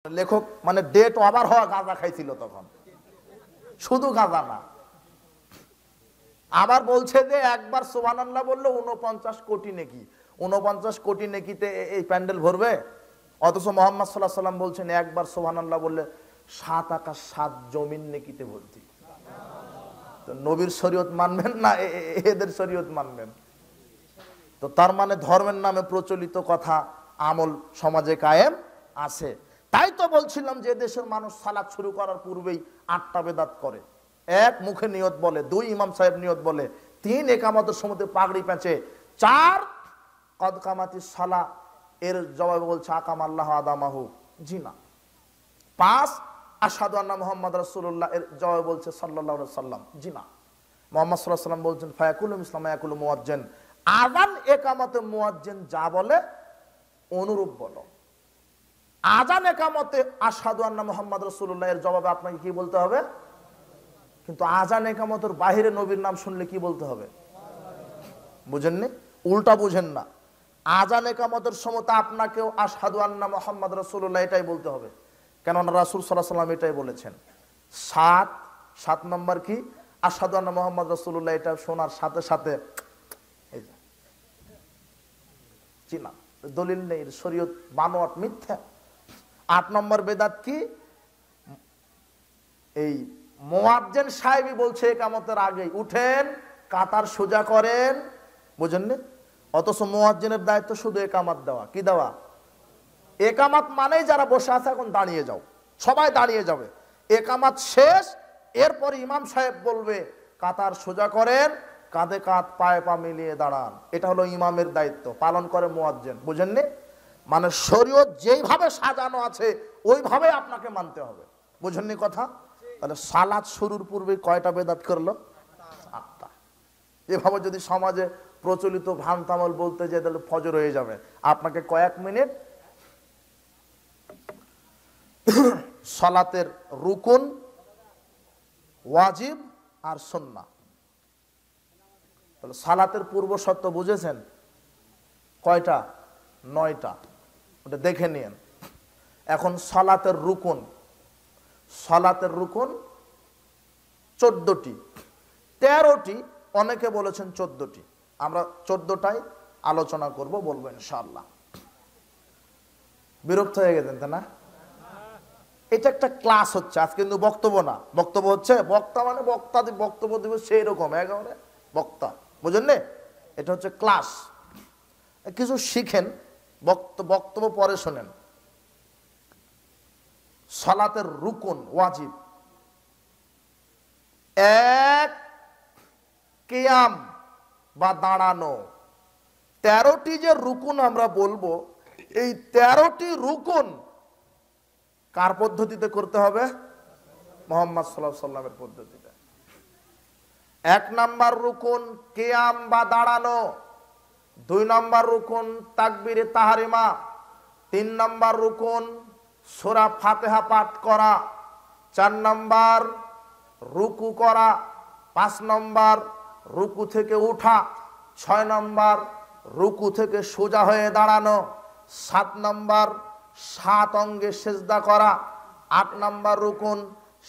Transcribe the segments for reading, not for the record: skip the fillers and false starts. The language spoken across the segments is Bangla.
লেখক মানে ডেট ওভার হওয়া গাঁজা খাইছিল তখন, শুধু গাঁজা না, আবার বলছে যে একবার সুবহানাল্লাহ বললে 49 কোটি নেকি। 49 কোটি নেকিতে এই প্যান্ডেল ভরবে? অথচ মুহাম্মদ সাল্লাল্লাহু আলাইহি ওয়াসাল্লাম বলছেন একবার সুবহানাল্লাহ বললে 7 আকাশ 7 জমিন নেকিতে ভর্তি। তো নবীর শরীয়ত মানবেন না এদের শরীয়ত মানবেন? তো তার মানে ধর্মের নামে প্রচলিত কথা আমল সমাজে কায়েম আছে। তাই তো বলছিলাম যে দেশের মানুষ সালাত শুরু করার পূর্বেই 8টা বেদাত করে। 1 মুখে নিয়ত বলে, 2 ইমাম সাহেব নিয়ত বলে, 3 একামতের সময় পাগড়ি পেঁচে, 4 কদ কামাতিস সালা এর জবাবে বলছে আকামাল্লাহ আদামাহু, জি না। 5 আশহাদু আন্না মুহাম্মাদ রাসূলুল্লাহ এর জবাবে বলছে সাল্লাল্লাহু আলাইহি সাল্লাম, জি না। মুহাম্মদ সাল্লাল্লাহু আলাইহি সাল্লাম বলছেন ফায়াকুলু মিসলামা ইয়াকুলু মুয়াজ্জিন, আযান একামতে মুয়াজ্জিন যা বলে অনুরূপ বলো। আযান একামতে আশহাদু আন্না মুহাম্মাদ রাসূলুল্লাহ এর জবাবে আপনাকে কি বলতে হবে? কিন্তু আযান একামতের বাইরে নবীর নাম শুনলে কি বলতে হবে? বুঝেননি? উল্টা বুঝেন না। আযান একামতের সময় আপনাকেও আশহাদু আন্না মুহাম্মাদ রাসূলুল্লাহ এটাই বলতে হবে, কেননা রাসূল সাল্লাল্লাহু আলাইহি ওয়াসাল্লাম এটাই বলেছেন। 7 নম্বর কি? আশহাদু আন্না মুহাম্মাদ রাসূলুল্লাহ এটা শোনার সাথে সাথে এই যে চিনা, দলিল নেই, শরীয়ত বানোয়াট, মিথ্যা। 8 নম্বর বেদাত কি? এই মুয়াজ্জিন সাহেবই বলছে একামতের আগে উঠেন, কাতার সোজা করেন, বুঝেননি? অথচ মুয়াজ্জিনের দায়িত্ব শুধু একামত দেওয়া। কি দেওয়া? একামত মানেই যারা বসে আছে এখন দাঁড়িয়ে যাও, সবাই দাঁড়িয়ে যাবে। একামত শেষ, এরপর ইমাম সাহেব বলবে কাতার সোজা করেন, কাঁধে কাঁধ পায়ে পা মিলিয়ে দাঁড়ান। এটা হলো ইমামের দায়িত্ব, পালন করে মুয়াজ্জিন। বুঝেননি? মানে শরীয়ত যেইভাবে সাজানো আছে ওইভাবে আপনাকে মানতে হবে। বুঝেননি কথা? তাহলে সালাত শুরুর পূর্বে কয়টা বেদাত করলো? 8টা। এভাবে যদি সমাজে প্রচলিত ভ্রান্তামল বলতে যায় তাহলে ফজর হয়ে যাবে। আপনাকে কয়েক মিনিট সালাতের রুকুন, ওয়াজিব আর সুন্নাহ, তাহলে সালাতের পূর্ব শর্ত বুঝেছেন কয়টা? 9টা। ওটা দেখে নিন। এখন সালাতের রুকুন, সালাতের রুকুন 14টি, 13টি, অনেকে বলেছেন 14টি। আমরা 14টাই আলোচনা করব, বলবো ইনশাআল্লাহ। বিরক্ত হয়ে গেছেন তাই না? এটা একটা ক্লাস হচ্ছে আজকে, কিন্তু বক্তব্য না। বক্তব্য হচ্ছে বক্তা মানে বক্তা বক্তব্য দিবে সেই রকম একেবারে বক্তা, বুঝেন না? এটা হচ্ছে ক্লাস, কিছু শিখেন, বক্তব্য পরে শোনেন। সালাতের রুকুন ওয়াজিব 1 কিয়াম বা দাঁড়ানো। 13টি যে রুকুন আমরা বলবো, এই 13টি রুকুন কার পদ্ধতিতে করতে হবে? মুহাম্মদ সাল্লাল্লাহু আলাইহি ওয়াসাল্লামের পদ্ধতিতে। 1 নাম্বার রুকুন কিয়াম বা দাঁড়ানো, 2 নাম্বার রুকুন তাকবীরে তাহরিমা, 3 নাম্বার রুকুন সূরা ফাতিহা পাঠ করা, 4 নাম্বার রুকু করা, 5 নাম্বার রুকু থেকে উঠা, 6 নাম্বার রুকু থেকে সোজা হয়ে দাঁড়ানো, 7 নাম্বার 7 অঙ্গে সেজদা করা, 8 নাম্বার রুকুন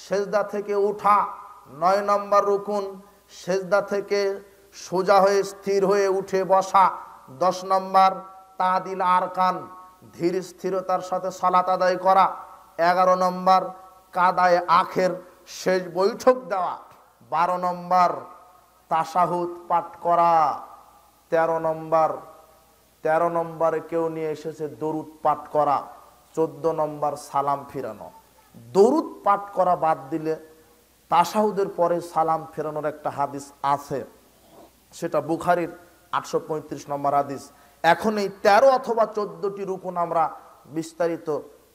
সেজদা থেকে উঠা, 9 নাম্বার রুকুন সেজদা থেকে সোজা হয়ে স্থির হয়ে উঠে বসা, 10 নাম্বার তাদিল আরকান ধীর স্থিরতার সাথে সালাত আদায় করা, 11 নম্বর কাদায়ে আখের শেষ বৈঠক দেওয়া, 12 নম্বর তাশাহুদ পাঠ করা, 13 নম্বরে কেউ নিয়ে এসেছে দরুদ পাঠ করা, 14 নম্বর সালাম ফিরানো। দরুদ পাঠ করা বাদ দিলে তাশাহুদের পরে সালাম ফেরানোর একটা হাদিস আছে, সেটা বুখারীর 835 নম্বর হাদিস। এখন এই 13 অথবা 14টি রুকুন আমরা বিস্তারিত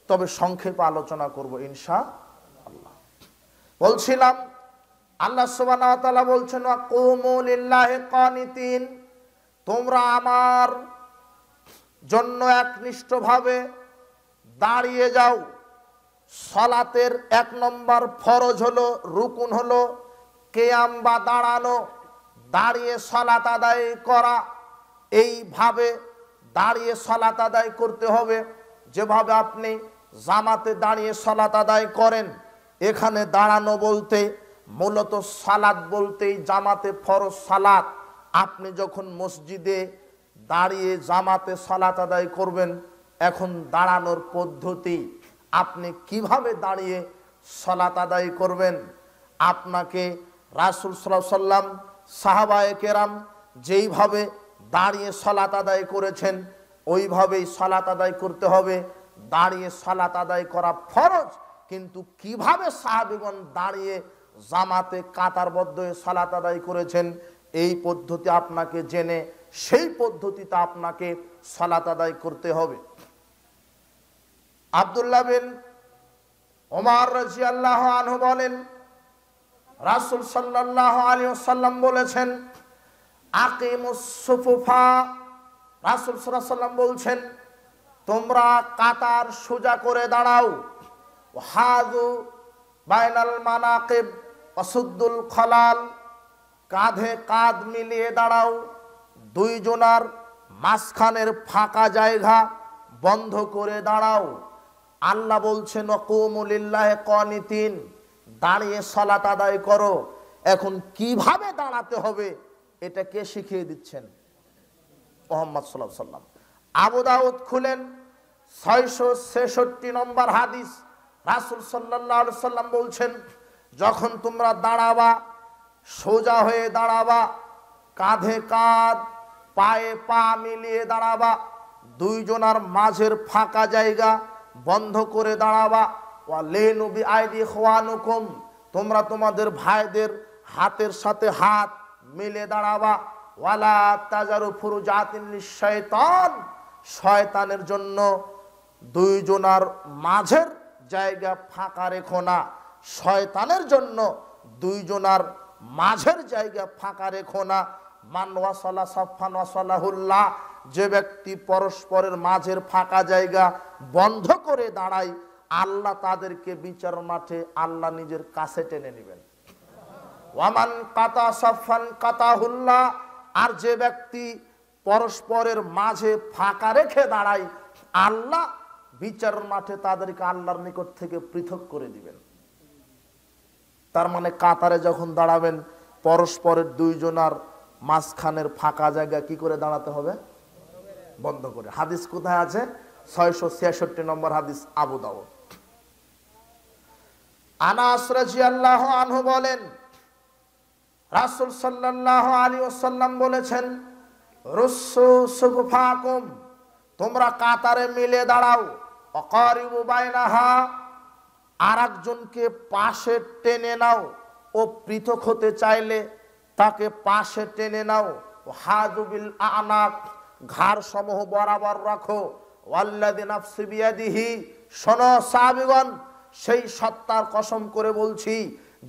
তবে সংক্ষেপে আলোচনা করব ইনশাআল্লাহ। বলছিলাম আল্লাহ সুবহানাহু ওয়া তাআলা বলছেন ওয়াকুমু লিল্লাহি কানিতিন, তোমরা আমার জন্য একনিষ্ঠভাবে দাঁড়িয়ে যাও। সালাতের 1 নম্বর ফরজ হলো, রুকুন হলো কিয়াম বা দাঁড়ানো, দাঁড়িয়ে সালাত আদায় করা। এইভাবে দাঁড়িয়ে সালাত আদায় করতে হবে যেভাবে আপনি জামাতে দাঁড়িয়ে সালাত আদায় করেন। এখানে দাঁড়ানো বলতে মূলত সালাত বলতেই জামাতে ফরজ সালাত। আপনি যখন মসজিদে দাঁড়িয়ে জামাতে সালাত আদায় করবেন, এখন দাঁড়ানোর পদ্ধতি, আপনি কিভাবে দাঁড়িয়ে সালাত আদায় করবেন, আপনাকে রাসূল সাল্লাল্লাহু আলাইহি সাল্লাম সাহাবায়ে কেরাম যেইভাবে দাঁড়িয়ে সালাত আদায় করেছেন ওইভাবেই সালাত আদায় করতে হবে। দাঁড়িয়ে সালাত আদায় করা ফরজ, কিন্তু কিভাবে সাহাবীগণ দাঁড়িয়ে জামাতে কাতারবদ্ধ হয়ে সালাত আদায় করেছেন এই পদ্ধতি আপনাকে জেনে সেই পদ্ধতিতে আপনাকে সালাত আদায় করতে হবে। আব্দুল্লাহ বিন ওমর রাদিয়াল্লাহু আনহু বলেন, রাসূল সাল্লাল্লাহু আলাইহি ওয়াসাল্লাম বলেছেন, আকিমুস সুফুফা, রাসূল সাল্লাল্লাহু আলাইহি ওয়াসাল্লাম বলছেন, তোমরা কাতার সোজা করে দাঁড়াও। ওয়াহাযু বাইনাল মানাকিব ওয়াসুদ্দুল খলাল, কাঁধে কাঁধ মিলিয়ে দাঁড়াও, দুইজনার মাঝখানের ফাঁকা জায়গা বন্ধ করে দাঁড়াও। আল্লাহ বলছেন ওয়াকুমু লিল্লাহি কানিতিন, দাঁড়িয়ে সালাত আদায় করো। এখন কিভাবে দাঁড়াতে হবে এটা কে শিখিয়ে দিচ্ছেন? মুহাম্মদ সাল্লাল্লাহু আলাইহি ওয়াসাল্লাম। আবু দাউদ খুলেন 666 নম্বর হাদিস, রাসূল সাল্লাল্লাহু আলাইহি ওয়াসাল্লাম বলছেন, যখন তোমরা দাঁড়াবা সোজা হয়ে দাঁড়াবা, কাঁধে কাঁধ পায়ে পা মিলিয়ে দাঁড়াবা, দুইজনার মাঝের ফাঁকা জায়গা বন্ধ করে দাঁড়াবা। ওয়ালিনু বিআইদি ইখওয়ানুকুম, তোমরা তোমাদের ভাইদের হাতের সাথে হাত মিলে দাঁড়াবা। ওয়ালা তাজারু ফুরুজাতিন লিশ-শাইতান, শয়তানের জন্য দুইজনার মাঝের জায়গা ফাঁকা রেখো না, শয়তানের জন্য দুইজনার মাঝের জায়গা ফাঁকা রেখো না। মান ওয়াসালা সাফান ওয়াসালাহুল্লাহ, যে ব্যক্তি পরস্পরের মাঝের ফাঁকা জায়গা বন্ধ করে দাঁড়ায় আল্লাহ তাদেরকে বিচার মাঠে আল্লাহ নিজের কাছে টেনে নেবেন। ওয়ামান কাতা সাফান কাতাহুল্লাহ, আর যে ব্যক্তি পরস্পরের মাঝে ফাঁকা রেখে দাঁড়ায় আল্লাহ বিচার মাঠে তাদেরকে আল্লাহর নিকট থেকে পৃথক করে দিবেন। তার মানে কাতারে যখন দাঁড়াবেন পরস্পরের দুইজনার মাঝখানের ফাঁকা জায়গা কি করে দাঁড়াতে হবে? বন্ধ করে। হাদিস কোথায় আছে? 666 নম্বর হাদিস, আবু দাউদ। আনাস রাদিয়াল্লাহু আনহু বলেন, রাসূল সাল্লাল্লাহু আলাইহি ওয়াসাল্লাম বলেছেন, রুসু সুফাকুম, তোমরা কাতারে মিলে দাঁড়াও। অকারিবু বাইনাহা, আর একজনকে পাশে টেনে নাও। ও পৃথক হতে চাইলে তাকে পাশে টেনে নাও। হাযু বিল আনাক, ঘাড় সমূহ বরাবর রাখো। ওয়াল্লাযী নাফসি বিয়াদিহি, শোনো সাহাবীগণ, সেই সত্তার কসম করে বলছি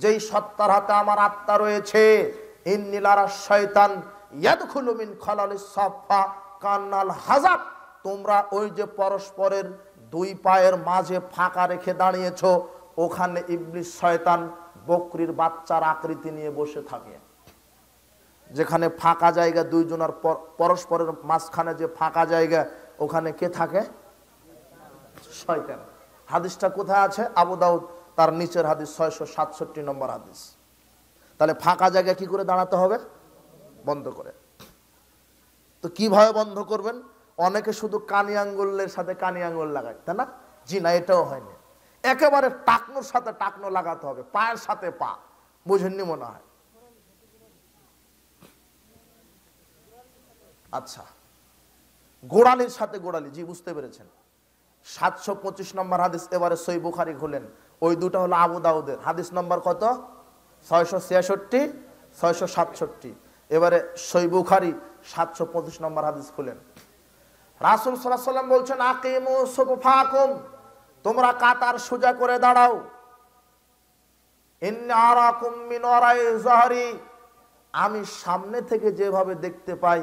যেই সত্তার হাতে আমার আত্মা রয়েছে, ইন্নী লারা শাইতান ইয়াদখুলু মিন খালালিস সাফা কান্নাল হাজাব, তোমরা ওই যে পরস্পরের দুই পায়ের মাঝে ফাঁকা রেখে দাঁড়িয়েছো, ওখানে ইবলিস শয়তান বকরির বাচ্চার আকৃতি নিয়ে বসে থাকে। যেখানে ফাঁকা জায়গা দুইজনের পরস্পরের মাঝখানে যে ফাঁকা জায়গা ওখানে কে থাকে? শয়তান। হাদিসটা কোথায় আছে? আবু দাউদ, তার নিচের হাদিস 667 নম্বর হাদিস। তাহলে ফাঁকা জায়গা কি করে দাঁড়াতে হবে? বন্ধ করে। তো কিভাবে বন্ধ করবেন? অনেকে শুধু কানি আঙ্গুলের সাথে কানি আঙ্গুল লাগায়, তাই না? জি না, এটাও হয়নি। একেবারে টাকনোর সাথে টাকনো লাগাতে হবে, পায়ের সাথে পা। বুঝেননি মনে হয়? আচ্ছা, গোড়ালির সাথে গোড়ালি, জি বুঝতে পেরেছেন। 725 নম্বর হাদিস। এবারে সহিহ বুখারী খুলেন, ওই দুটো হলো আবু দাউদের। হাদিস নম্বর কত? 666, 667। এবারে সহিহ বুখারী 725 নম্বর হাদিস খুলেন। রাসূল সাল্লাল্লাহু আলাইহি ওয়াসাল্লাম বলছেন, আকিমু সুফাকুম, তোমরা কাতার সোজা করে দাঁড়াও। ইন্নী আরাকুম মিন ওয়ারাই যাহরি, আমি সামনে থেকে যেভাবে দেখতে পাই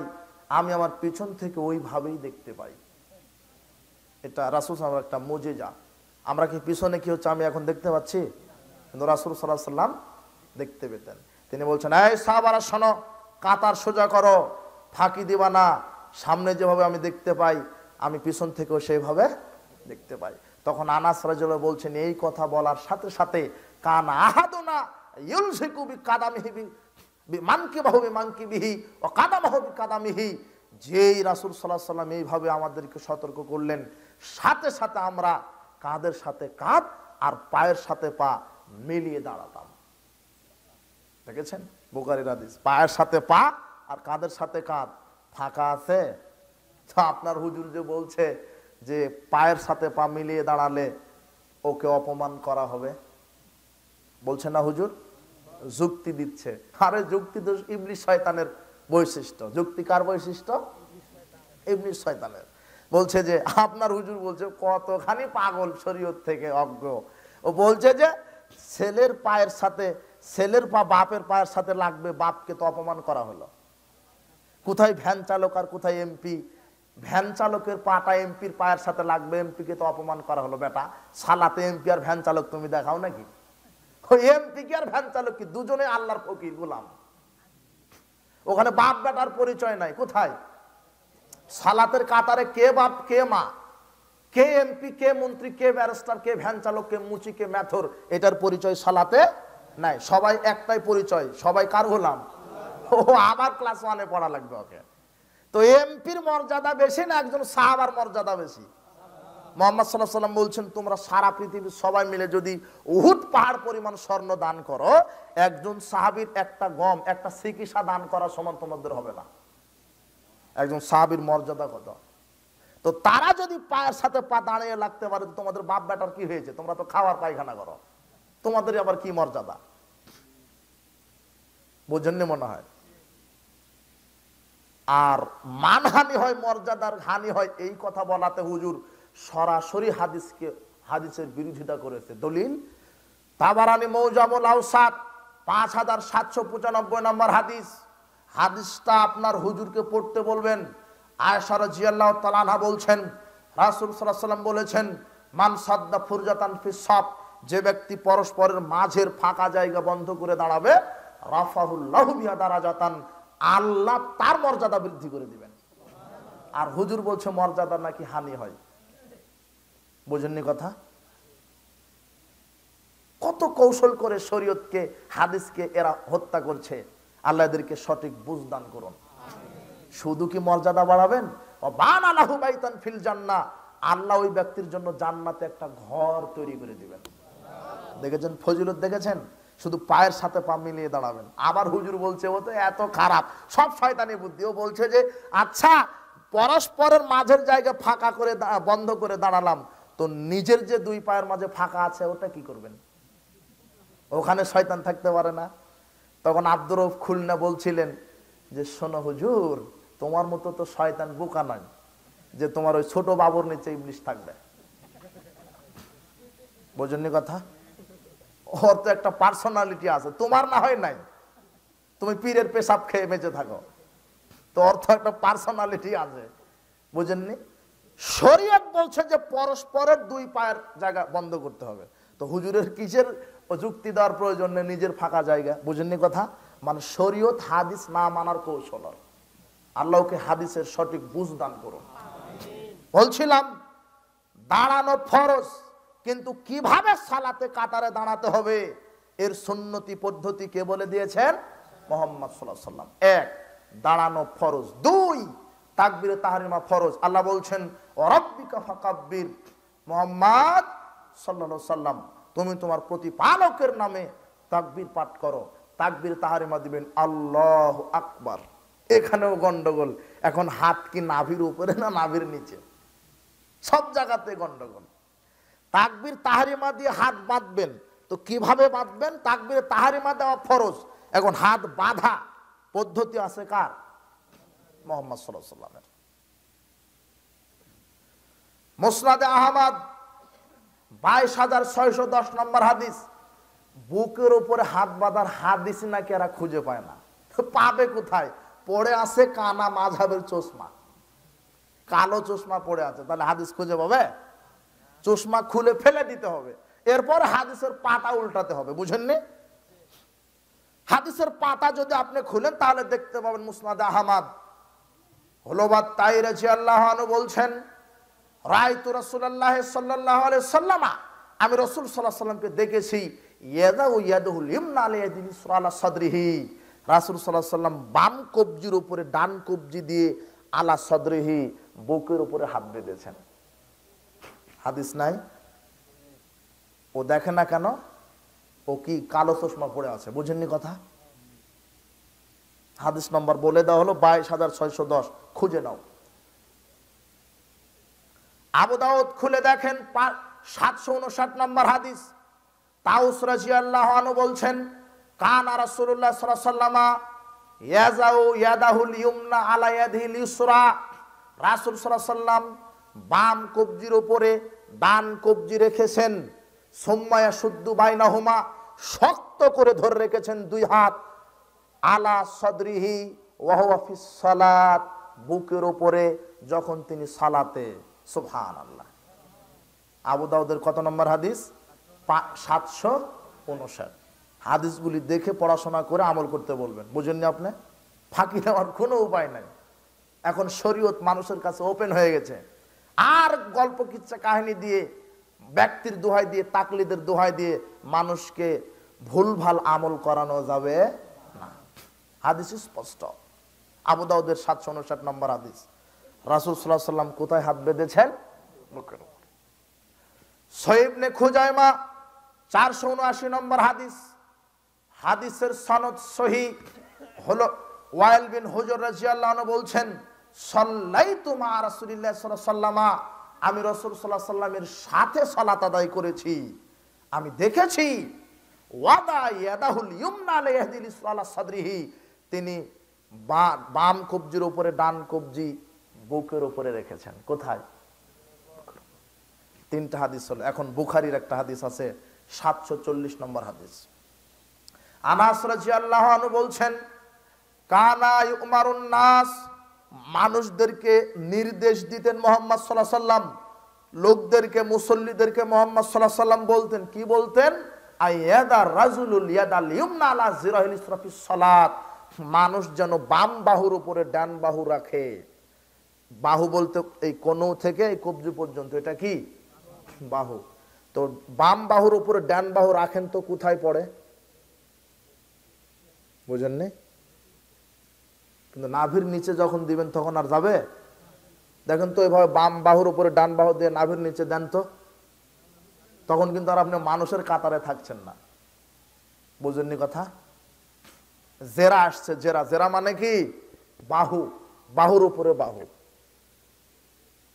আমি আমার পিছন থেকে ওইভাবেই দেখতে পাই। এটা রাসূল সাল্লাল্লাহু আলাইহি ওয়াসাল্লাম একটা মুজিজা। আমরা কি পিছনে কি হচ্ছে আমি এখন দেখতে পাচ্ছি? কিন্তু রাসূল সাল্লাল্লাহু আলাইহি ওয়াসাল্লাম দেখতে পেতেন। তিনি বলছেন, এই সাহাবারা শোনো, কাতার সোজা করো, ফাঁকি দিবা না। সামনে যেভাবে আমি দেখতে পাই আমি পিছন থেকেও সেইভাবে দেখতে পাই। তখন আনাস রাদিয়াল্লাহু বলছেন এই কথা বলার সাথে সাথে কানা আহাদুনা ইউলসিকু বিকাদামিহি বিমানকিবাহু বিমানকিবিহি ওয়া কাদামাহু বিকাদামিহি। যেই রাসূল সাল্লাল্লাহু আলাইহি ওয়াসাল্লাম এইভাবে আমাদেরকে সতর্ক করলেন, সাথে সাথে আমরা কাঁধের সাথে কাঁধ আর পায়ের সাথে পা মিলিয়ে দাঁড়াতাম। দেখেছেন বুখারীর হাদিস, পায়ের সাথে পা আর কাঁধের সাথে কাঁধ ফাঁকা আছে। তো আপনার হুজুর যে বলছে যে পায়ের সাথে পা মিলিয়ে দাঁড়ালে ওকে অপমান করা হবে, বলছে না হুজুর? যুক্তি দিচ্ছে। আরে যুক্তি তো ইবলিস শয়তানের বৈশিষ্ট্য। যুক্তি কার বৈশিষ্ট্য? ইবলিস শয়তানের। বলছে যে আপনার হুজুর বলছে কতখানি পাগল, শরীয়ত থেকে অজ্ঞ। ও বলছে যে ছেলের পায়ের সাথে, ছেলের পা বাপের পায়ের সাথে লাগবে, বাপকে তো অপমান করা হলো। কোথায় ভ্যান চালক আর কোথায় এমপি? ভ্যান চালকের পাটা এমপির পায়ের সাথে লাগবে, এমপিকে তো অপমান করা হলো। বেটা সালাতে এমপি আর ভ্যান চালক তুমি দেখাও নাকি? ওই এমপি কি আর ভ্যান চালক কি দুজনে আল্লাহর ফকির গোলাম? ওখানে বাপ বেটার পরিচয় নাই। কোথায় সালাতের কাতারে কে বাপ কে মা, কে এমপি কে মন্ত্রী কে ব্যারিস্টার কে ভ্যান চালক কে মুচি কে মেথর, এটার পরিচয় সালাতে নাই। সবাই একটাই পরিচয়, সবাই কার গোলাম? ও আবার ক্লাস 1-এ পড়া লাগবে ওকে। তো এমপির মর্যাদা বেশি না একজন সাহাবার মর্যাদা বেশি? মুহাম্মদ সাল্লাল্লাহু আলাইহি ওয়াসাল্লাম বলছেন তোমরা সারা পৃথিবীর সবাই মিলে যদি উহুদ পাহাড় পরিমাণ স্বর্ণ দান করো, একজন সাহাবীর একটা গম, একটা সিকিসা দান করা সমান তোমাদের হবে না। একজন সাহাবীর মর্যাদা কত! তো তারা যদি পায়ের সাথে পা দাঁড়িয়ে লাগতে পারে, তোমাদের বাপ বেটার কি হয়েছে? তোমরা তো খাওয়ার পায়খানা করো, তোমাদের আবার কি মর্যাদা? বোঝেননি মনে হয়। আর মানহানি হয়, মর্যাদার হানি হয়, এই কথা বলাতে হুজুর সরাসরি হাদিসের বিরোধিতা করেছে। দলিল তাবারানী মৌজামুল আওসাত 5795 নম্বর হাদিস। হাদিসটা আপনার হুজুরকে পড়তে বলবেন। আয়েশা রাদিয়াল্লাহু তাআলা আনহা বলছেন রাসূল সাল্লাল্লাহু আলাইহি ওয়াসাল্লাম বলেছেন মান সাদ্দা ফুরজাতান ফিস সাফ, যে ব্যক্তি পরস্পরের মাঝের ফাঁকা জায়গা বন্ধ করে দাঁড়াবে, রাফাহুল্লাহু বিহা দারাজাতান, আল্লাহ তার মর্যাদা বৃদ্ধি করে দিবেন। আর হুজুর বলছে মর্যাদা নাকি হানি হয়। বুঝেননি কথা? কত কৌশল করে শরীয়তকে হাদিসকে এরা হত্যা করছে। আল্লাহ এদেরকে সঠিক বুঝ দান করুন। শুধু কি মর্যাদা বাড়াবেন? বানা লাহু বাইতান ফিল জান্নাহ, আল্লাহ ওই ব্যক্তির জন্য জান্নাতে একটা ঘর তৈরি করে দিবেন। দেখেছেন ফজিলত? দেখেছেন? শুধু পায়ের সাথে পা মিলিয়ে দাঁড়াবেন। আবার হুজুর বলছে ও তো এত খারাপ, সব শয়তানি বুদ্ধি। ও বলছে যে আচ্ছা পরস্পরের মাঝের জায়গা ফাঁকা করে বন্ধ করে দাঁড়ালাম, তো নিজের যে দুই পায়ের মাঝে ফাঁকা আছে ওটা কি করবেন? ওখানে শয়তান থাকতে পারে না? তখন আব্দুর রউফ খুলনা বলছিলেন যে শোনো হুজুর, তোমার মতো তো শয়তান বোকা নয় যে তোমার ওই ছোট বাবুর নিচে ইবলিশ থাকবে। বোঝেননি কথা? ওর তো একটা পার্সোনালিটি আছে, তোমার না হয় নাই। তুমি পীরের পেশাব খেয়ে বেঁচে থাকো, তো ওর তো একটা পার্সোনালিটি আছে। বুঝেননি? শরীয়ত বলছে যে পরস্পরের দুই পায়ের জায়গা বন্ধ করতে হবে, তো হুজুরের কিসের যুক্তি দেওয়ার প্রয়োজন নেই নিজের ফাঁকা জায়গা? বুঝেননি কথা? মানে শরীয়ত হাদিস না মানার কৌশল। আল্লাহকে হাদিসের সঠিক বুঝ দান করুন। বলছিলাম দাঁড়ানো ফরজ, কিন্তু কিভাবে সালাতে কাতারে দাঁড়াতে হবে এর সুন্নতি পদ্ধতি কে বলে দিয়েছেন? মুহাম্মদ সাল্লাল্লাহু আলাইহি ওয়াসাল্লাম। 1 দাঁড়ানো ফরজ, 2 তাকবীরে তাহরিমা ফরজ। আল্লাহ বলছেন ওয়া রাব্বিকা ফাকাব্বির, মুহাম্মদ সাল্লাল্লাহু আলাইহি ওয়াসাল্লাম তুমি তোমার প্রতিপালকের নামে তাকবীর পাঠ করো। তাকবীর তাহরিমা দিবেন আল্লাহু আকবার। এখানেও গন্ডগোল। এখন হাত কি নাভির উপরে না নাভির নিচে? সব জায়গাতে গন্ডগোল। তাকবীর তাহরিমা দিয়ে হাত বাঁধবেন, তো কিভাবে বাঁধবেন? তাকবীর তাহরিমা দেওয়া ফরজ, এখন হাত বাঁধা পদ্ধতি আছে কার? মুহাম্মদ সাল্লাল্লাহু আলাইহি ওয়াসাল্লামের। মুসনাদে আহমদ 22610 নম্বর হাদিস। বুকের উপরে হাত বাঁধার হাদিস নাকি এরা খুঁজে পায় না। পাবে কোথায়? পড়ে আছে কানা মাযহাবের চশমা, কালো চশমা পড়ে আছে, তাহলে হাদিস খুঁজে পাবে? চশমা খুলে ফেলে দিতে হবে, এরপর হাদিসের পাতা উল্টাতে হবে। বুঝেননি? হাদিসের পাতা যদি আপনি খুলেন তাহলে দেখতে পাবেন মুসনাদে আহমদ হলবাত তাই রাদিয়াল্লাহু আনহু বলছেন রাআইতু রাসূলুল্লাহ সাল্লাল্লাহু আলাইহি ওয়াসাল্লাম, আমি রাসূল সাল্লাল্লাহু আলাইহি ওয়াসাল্লামকে দেখেছি, ইয়াদাউ ইয়াদুল ইমনা আলা ইয়াদিল ইসরা আলা সাদরিহি, রাসূল সাল্লাল্লাহু আলাইহি ওয়াসাল্লাম বাম কবজির উপরে ডান কবজি দিয়ে আলা সাদরিহি বুকের উপরে হাত বেঁধেছেন। হাদিস নাই? ও দেখে না কেন? ও কি কালো চশমা পড়ে আছে, বুঝেননি কথা? হাদিস নম্বর বলে দেওয়া হলো 22,610, খুঁজে নাও। আবু দাউদ খুলে দেখেন 759 নম্বর হাদিস। তাউস রাদিয়াল্লাহু আনহু বলছেন, কানা রাসূলুল্লাহ সাল্লাল্লাহু আলাইহি ওয়াসাল্লাম ইয়াজাউ ইয়াদাহুল ইয়ুমনা আলা ইয়াদিল ইসরা, রাসূল সাল্লাল্লাহু আলাইহি ওয়াসাল্লাম বাম কবজির উপরে ডান কবজি রেখেছেন। সুম্মা ইয়াশুদ্দু বাইনাহুমা, শক্ত করে ধরে রেখেছেন দুই হাত, আলা সাদরিহি ওয়া হুয়া ফিস সালাত, বুকের উপরে যখন তিনি সালাতে। সুবহানাল্লাহ। আবু দাউদের কত নম্বর হাদিস? 759। হাদিসগুলি দেখে পড়াশোনা করে আমল করতে বলবেন, বুঝেননি আপনি? ফাঁকি দেওয়ার কোনো উপায় নাই। এখন শরীয়ত মানুষের কাছে ওপেন হয়ে গেছে, আর গল্প কিচ্ছা কাহিনী দিয়ে, ব্যক্তির দোহাই দিয়ে, তাকলিদের দোহাই দিয়ে মানুষকে ভুলভাল আমল করানো যাবে না। হাদিস স্পষ্ট। আবু দাউদের 759 নম্বর হাদিস। রাসূল সাল্লাল্লাহু আলাইহি ওয়াসাল্লাম কোথায় হাত বেঁধেছেন? বুকের উপর। সহিহ ইবনে খুজাইমা 479 নম্বর হাদিস। হাদিসের সনদ সহিহ হলো ওয়াইল বিন হুজর রাদিয়াল্লাহু আনহু বলছেন, সাল্লাইতু মা রাসূলিল্লাহ সাল্লাল্লাহু আলাইহি ওয়াসাল্লাম, আমি রাসূল সাল্লাল্লাহু আলাইহি ওয়াসাল্লামের সাথে সালাত আদায় করেছি, আমি দেখেছি, ওয়াদা ইয়াদাহুল ইয়ুমনা আলা ইয়াদিল ইসরা আলা সাদরিহি, তিনি বাম কবজির উপরে ডান কবজি বুকের উপরে রেখেছেন। কোথায়? তিনটা হাদিস হলো। এখন বুখারীর একটা হাদিস আছে, 740 নম্বর হাদিস। আনাস রাদিয়াল্লাহু আনহু বলছেন, কানা ইউমারুন নাস, মানুষদেরকে নির্দেশ দিতেন মুহাম্মদ সাল্লাল্লাহু আলাইহি ওয়াসাল্লাম, লোকদেরকে, মুসল্লিদেরকে মুহাম্মদ সাল্লাল্লাহু আলাইহি ওয়াসাল্লাম বলতেন, কি বলতেন? আইয়াদা রাজুলুল ইয়াদাল ইয়ুমনা আলা জিরাহিল ইসরা ফিস সালাত, মানুষ যেন বাম বাহুর উপরে ডান বাহু রাখে। বাহু বলতে এই কোণ থেকে এই কবজি পর্যন্ত, এটা কি বাহু। তো বাম বাহুর উপরে ডান বাহু রাখেন তো কোথায় পড়ে? বুঝেননি? কিন্তু নাভির নিচে যখন দিবেন তখন আর যাবে? দেখেন তো এভাবে বাম বাহুর উপরে ডান বাহু দিয়ে নাভির নিচে দেন তো, তখন কিন্তু আর আপনি মানুষের কাতারে থাকছেন না। বুঝেননি কথা? জেরা আসছে, জেরা, জেরা মানে কি? বাহু, বাহুর উপরে বাহু।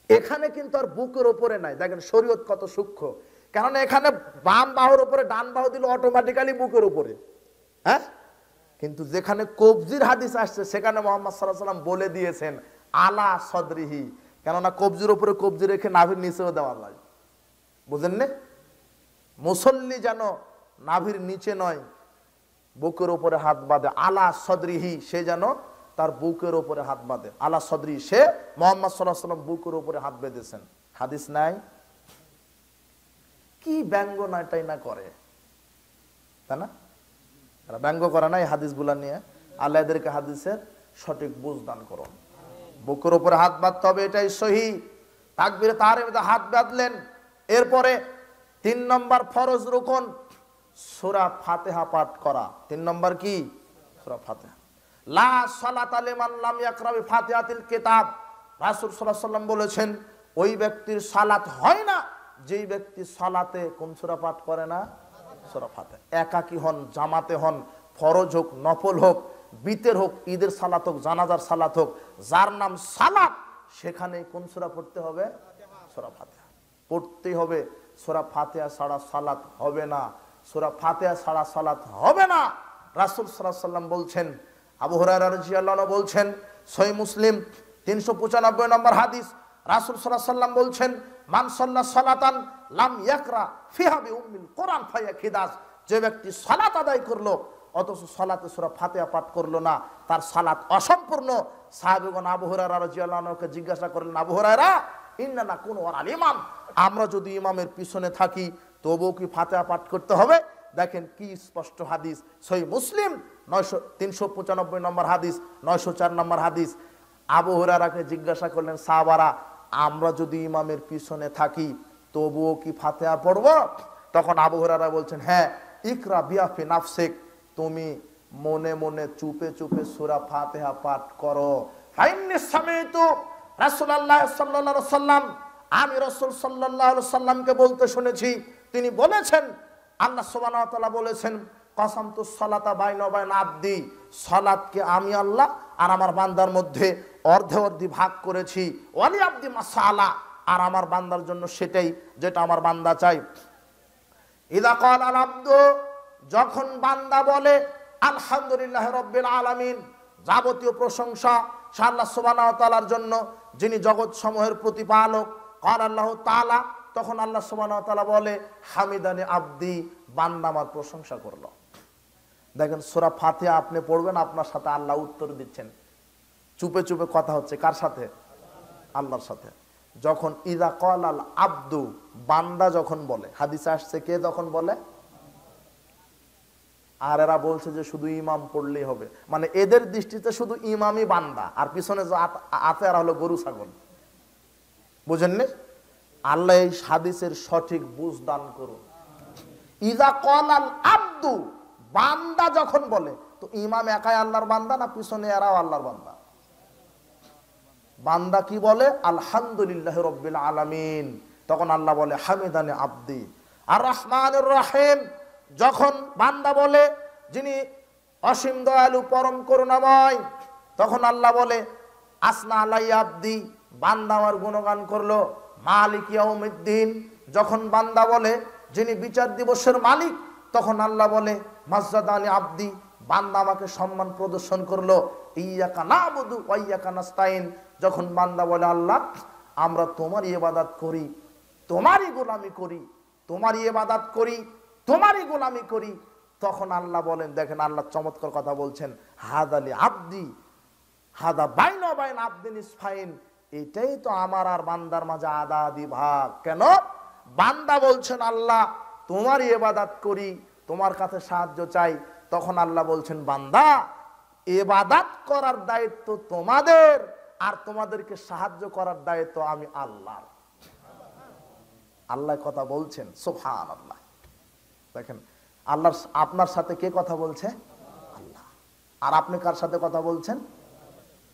এখানে কিন্তু আর বুকের উপরে নাই। দেখেন শরীয়ত কত সূক্ষ্ম, কারণ এখানে বাম বাহুর উপরে ডান বাহু দিলে অটোমেটিক্যালি বুকের উপরে, হ্যাঁ? কিন্তু যেখানে কবজির হাদিস আসছে সেখানে মুহাম্মদ সাল্লাল্লাহু আলাইহি ওয়াসাল্লাম বলে দিয়েছেন আলা সাদরিহি, কেননা কবজির উপরে কবজি রেখে নাভির নিচেও দেওয়া যায়। বুঝেন না? মুসল্লি যেন নাভির নিচে নয়, বুকের উপরে হাত বাঁধে। আলা সাদরিহি, সে যেন তার বুকের উপরে হাত বাঁধে। আলা সাদরি, সে মুহাম্মদ সাল্লাল্লাহু আলাইহি ওয়াসাল্লাম বুকের উপরে হাত বেঁধেছেন। হাদিস নাই? কি ব্যঙ্গ নাটাই না করে, তাই না? ব্যঙ্গ করে না এই হাদিসগুলা নিয়ে। আল্লাহ এদেরকে হাদিসের সঠিক বুঝ দান করুন। বুকের উপরে হাত বাঁধতে হবে, এটাই সহিহ। তাকবীরে তাহরিমে হাত বাঁধলেন। এরপরে 3 নম্বর ফরজ রুকন সূরা ফাতিহা পাঠ করা। 3 নম্বর কি? সূরা ফাতিহা। লা সালাতা লিমান লাম ইয়াকরা বিফাতিহাতিল কিতাব, রাসূল সাল্লাল্লাহু আলাইহি ওয়াসাল্লাম বলেছেন, ওই ব্যক্তির সালাত হয় না যেই ব্যক্তি সালাতে কোন সূরা পাঠ করে না? সূরা ফাতিহা। একাকী হন, জামাতে হন, ফরজ হোক, নফল হোক, বিতের হোক, ঈদের সালাত হোক, জানাজার সালাত হোক, যার নাম সালাত সেখানে কোন সূরা পড়তে হবে? সূরা ফাতিহা পড়তেই হবে। সূরা ফাতিহা ছাড়া সালাত হবে না, সূরা ফাতিহা ছাড়া সালাত হবে না। রাসূল সাল্লাল্লাহু আলাইহি ওয়াসাল্লাম বলছেন, আবু হুরায়রা রাদিয়াল্লাহু আনহু বলছেন, সহিহ মুসলিম 395 নম্বর হাদিস, রাসূল সাল্লাল্লাহু আলাইহি ওয়াসাল্লাম বলছেন, মান সাল্লা সালাতান লাম ইয়াকরা ফিহা বিউম্মিল কোরআন ফায়াকিদাস, যে ব্যক্তি সালাত আদায় করলো অথচ সালাতে সূরা ফাতিহা পাঠ করলো না, তার সালাত অসম্পূর্ণ। সাহাবীগণ আবু হুরায়রা রাদিয়াল্লাহু আনহুকে জিজ্ঞাসা করলেন, আবু হুরায়রা, ইন্না নাকুনু ওয়ারাল ইমাম, আমরা যদি ইমামের পিছনে থাকি তবুও কি ফাতিহা পাঠ করতে হবে? দেখেন কি স্পষ্ট হাদিস, সহিহ মুসলিম 395 নম্বর হাদিস, 904 নম্বর হাদিস। আবু হুরায়রাকে জিজ্ঞাসা করলেন সাহাবারা, আমরা যদি ইমামের পিছনে থাকি তবুও কি ফাতিহা পড়ব? তখন আবু হুরায়রা বলছেন, হ্যাঁ, ইকরা বিয়াফি নাফসিক, তুমি মনে মনে চুপে চুপে সূরা ফাতিহা পাঠ করো। ফাইন্নি সামিতু রাসূলুল্লাহ সাল্লাল্লাহু আলাইহি সাল্লাম, আমি রাসূল সাল্লাল্লাহু আলাইহি সাল্লামকে বলতে শুনেছি, তিনি বলেছেন, আল্লাহ সুবহানাহু ওয়া তাআলা বলেছেন, কাসামতু সালাতা বাইনা ওয়া বাইনা আবদি, সালাতকে আমি আল্লাহ আর আমার বান্দার মধ্যে অর্ধে অর্ধি ভাগ করেছি, ওয়ালি আবদি মাসালা, আর আমার বান্দার জন্য সেটাই যেটা আমার বান্দা চাই। ইযা ক্বালা আল আবদু, যখন বান্দা বলে আলহামদুলিল্লাহি রাব্বিল আলামিন, যাবতীয় প্রশংসা আল্লাহ সুবহানাহু ওয়া তাআলার জন্য, যিনি জগৎ সমূহের প্রতিপালক। ক্বালা আল্লাহু তাআলা, তখন আল্লাহ সুবহানাহু ওয়া তাআলা বলে, হামিদানি আবদি, বান্দা আমার প্রশংসা করলো। দেখেন সূরা ফাতিহা আপনি পড়বেন, আপনার সাথে আল্লাহ উত্তর দিচ্ছেন। চুপে চুপে কথা হচ্ছে কার সাথে? আল্লাহর সাথে। যখন ইযা ক্বালাল আবদু, বান্দা যখন বলে, হাদিসে আসছে কে যখন বলে? আর এরা বলছে যে শুধু ইমাম পড়লেই হবে, মানে এদের দৃষ্টিতে শুধু ইমামই বান্দা, আর পিছনে যে আছে এরা হলো গরু ছাগল। বুঝেননি? আল্লাহ এই হাদিসের সঠিক বুঝ দান করুন। ইযা ক্বালাল আবদু, বান্দা যখন বলে, তো ইমাম একাই আল্লাহর বান্দা না পিছনে এরাও আল্লাহর বান্দা? বান্দা কি বলে? আলহামদুলিল্লাহি রাব্বিল আলামিন, তখন আল্লাহ বলে হামিদানি আবদি। আর রহমানুর রহিম, যখন বান্দা বলে, যিনি অসীম দয়ালু পরম করুণাময়, তখন আল্লাহ বলে আসনা আলাইয়া আবদি, বান্দা আমার গুণগান করলো। মালিক ইয়াউমিদ্দিন, যখন বান্দা বলে, যিনি বিচার দিবসের মালিক, তখন আল্লাহ বলে মাজদানি আবদি, বান্দা আমাকে সম্মান প্রদর্শন করলো। ইয়াকা নাবুদু ওয়া ইয়াকা নাস্তাইন, যখন বান্দা বলে আল্লাহ আমরা তোমারই ইবাদত করি, তোমারই গোলামি করি, তোমারই ইবাদত করি, তোমারই গোলামি করি, তখন আল্লাহ বলেন, দেখেন আল্লাহ চমৎকার কথা বলছেন, হাদালি আবদি, হাদা বাইনা ওয়া বাইনা আবদিন ইসফাইন, এটাই তো আমার আর বান্দার মাঝে আদা আদি ভাগ। কেন? বান্দা বলছেন আল্লাহ তোমারই ইবাদত করি, তোমার কাছে সাহায্য চাই, তখন আল্লাহ বলছেন বান্দা ইবাদত করার দায়িত্ব তোমাদের, আর তোমাদেরকে সাহায্য করার দায়িত্ব আমি আল্লাহর। আল্লাহ কথা বলছেন, সুবহানাল্লাহ। দেখেন আল্লাহ আপনার সাথে কে কথা বলছে? আল্লাহ। আর আপনি কার সাথে কথা বলছেন?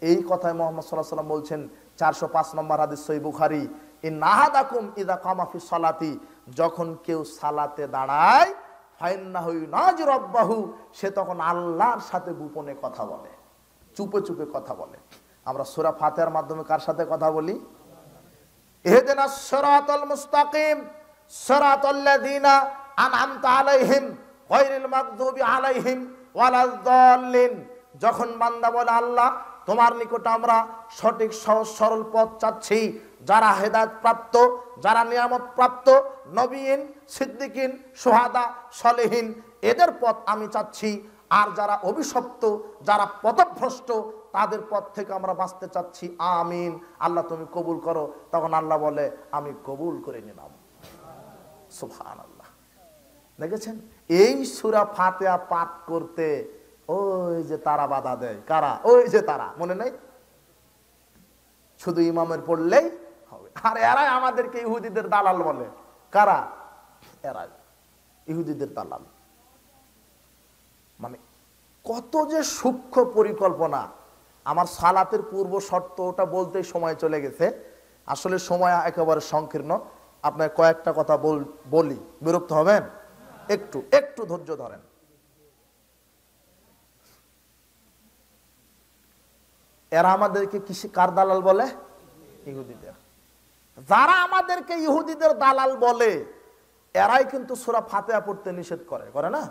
এই কথায় মুহাম্মদ সাল্লাল্লাহু আলাইহি ওয়াসাল্লাম বলছেন, 405 নম্বর হাদিস সহিহ বুখারী, ইন্না আহাদাকুম ইযা কামা ফি সালাতি, যখন কেউ সালাতে দাঁড়ায়, ফাইন্নাহু ইউনাজি রাব্বাহু, সে তখন আল্লাহর সাথে গোপনে কথা বলে, চুপে চুপে কথা বলে। আমরা সূরা ফাতিহার মাধ্যমে কার সাথে কথা বলি? ইহদিনাস সিরাতাল মুস্তাকিম সিরাতাল লাযিনা আনআমতা আলাইহিম গায়রিল মাগদুবি আলাইহিম ওয়ালাদ দাল্লিন, যখন বান্দা বলে আল্লাহ তোমার নিকট আমরা সঠিক সহজ সরল পথ চাচ্ছি, যারা হেদায়েত প্রাপ্ত, যারা নিয়ামত প্রাপ্ত, নবীন, সিদ্দিকিন, শুহাদা, সালেহিন, এদের পথ আমি চাচ্ছি। আর যারা অভিশপ্ত, যারা পথভ্রষ্ট, তাদের পথ থেকে আমরা বাঁচতে চাচ্ছি। আমিন, আল্লাহ তুমি কবুল করো। তখন আল্লাহ বলে আমি কবুল করে নিলাম। সুবহানাল্লাহ। দেখেছেন এই সূরা ফাতিহা পাঠ করতে ওই যে তারা বাধা দেয়, কারা? ওই যে তারা, মনে নাই? শুধু ইমামের পড়লেই হবে। আর এরাই আমাদেরকে ইহুদিদের দালাল বলে। কারা? এরাই ইহুদিদের দালাল। মানে কত যে সূক্ষ্ম পরিকল্পনা। আমার সালাতের পূর্ব শর্ত ওটা বলতে সময় চলে গেছে, আসলে সময় একেবারে সংকীর্ণ। আপনার কয়েকটা কথা বলি, বিরক্ত হবেন? একটু একটু ধৈর্য ধরেন। এরা আমাদেরকে কার দালাল বলে? ইহুদিদের। যারা আমাদেরকে ইহুদিদের দালাল বলে, এরাই কিন্তু সূরা ফাতিহা পড়তে নিষেধ করে, করে না?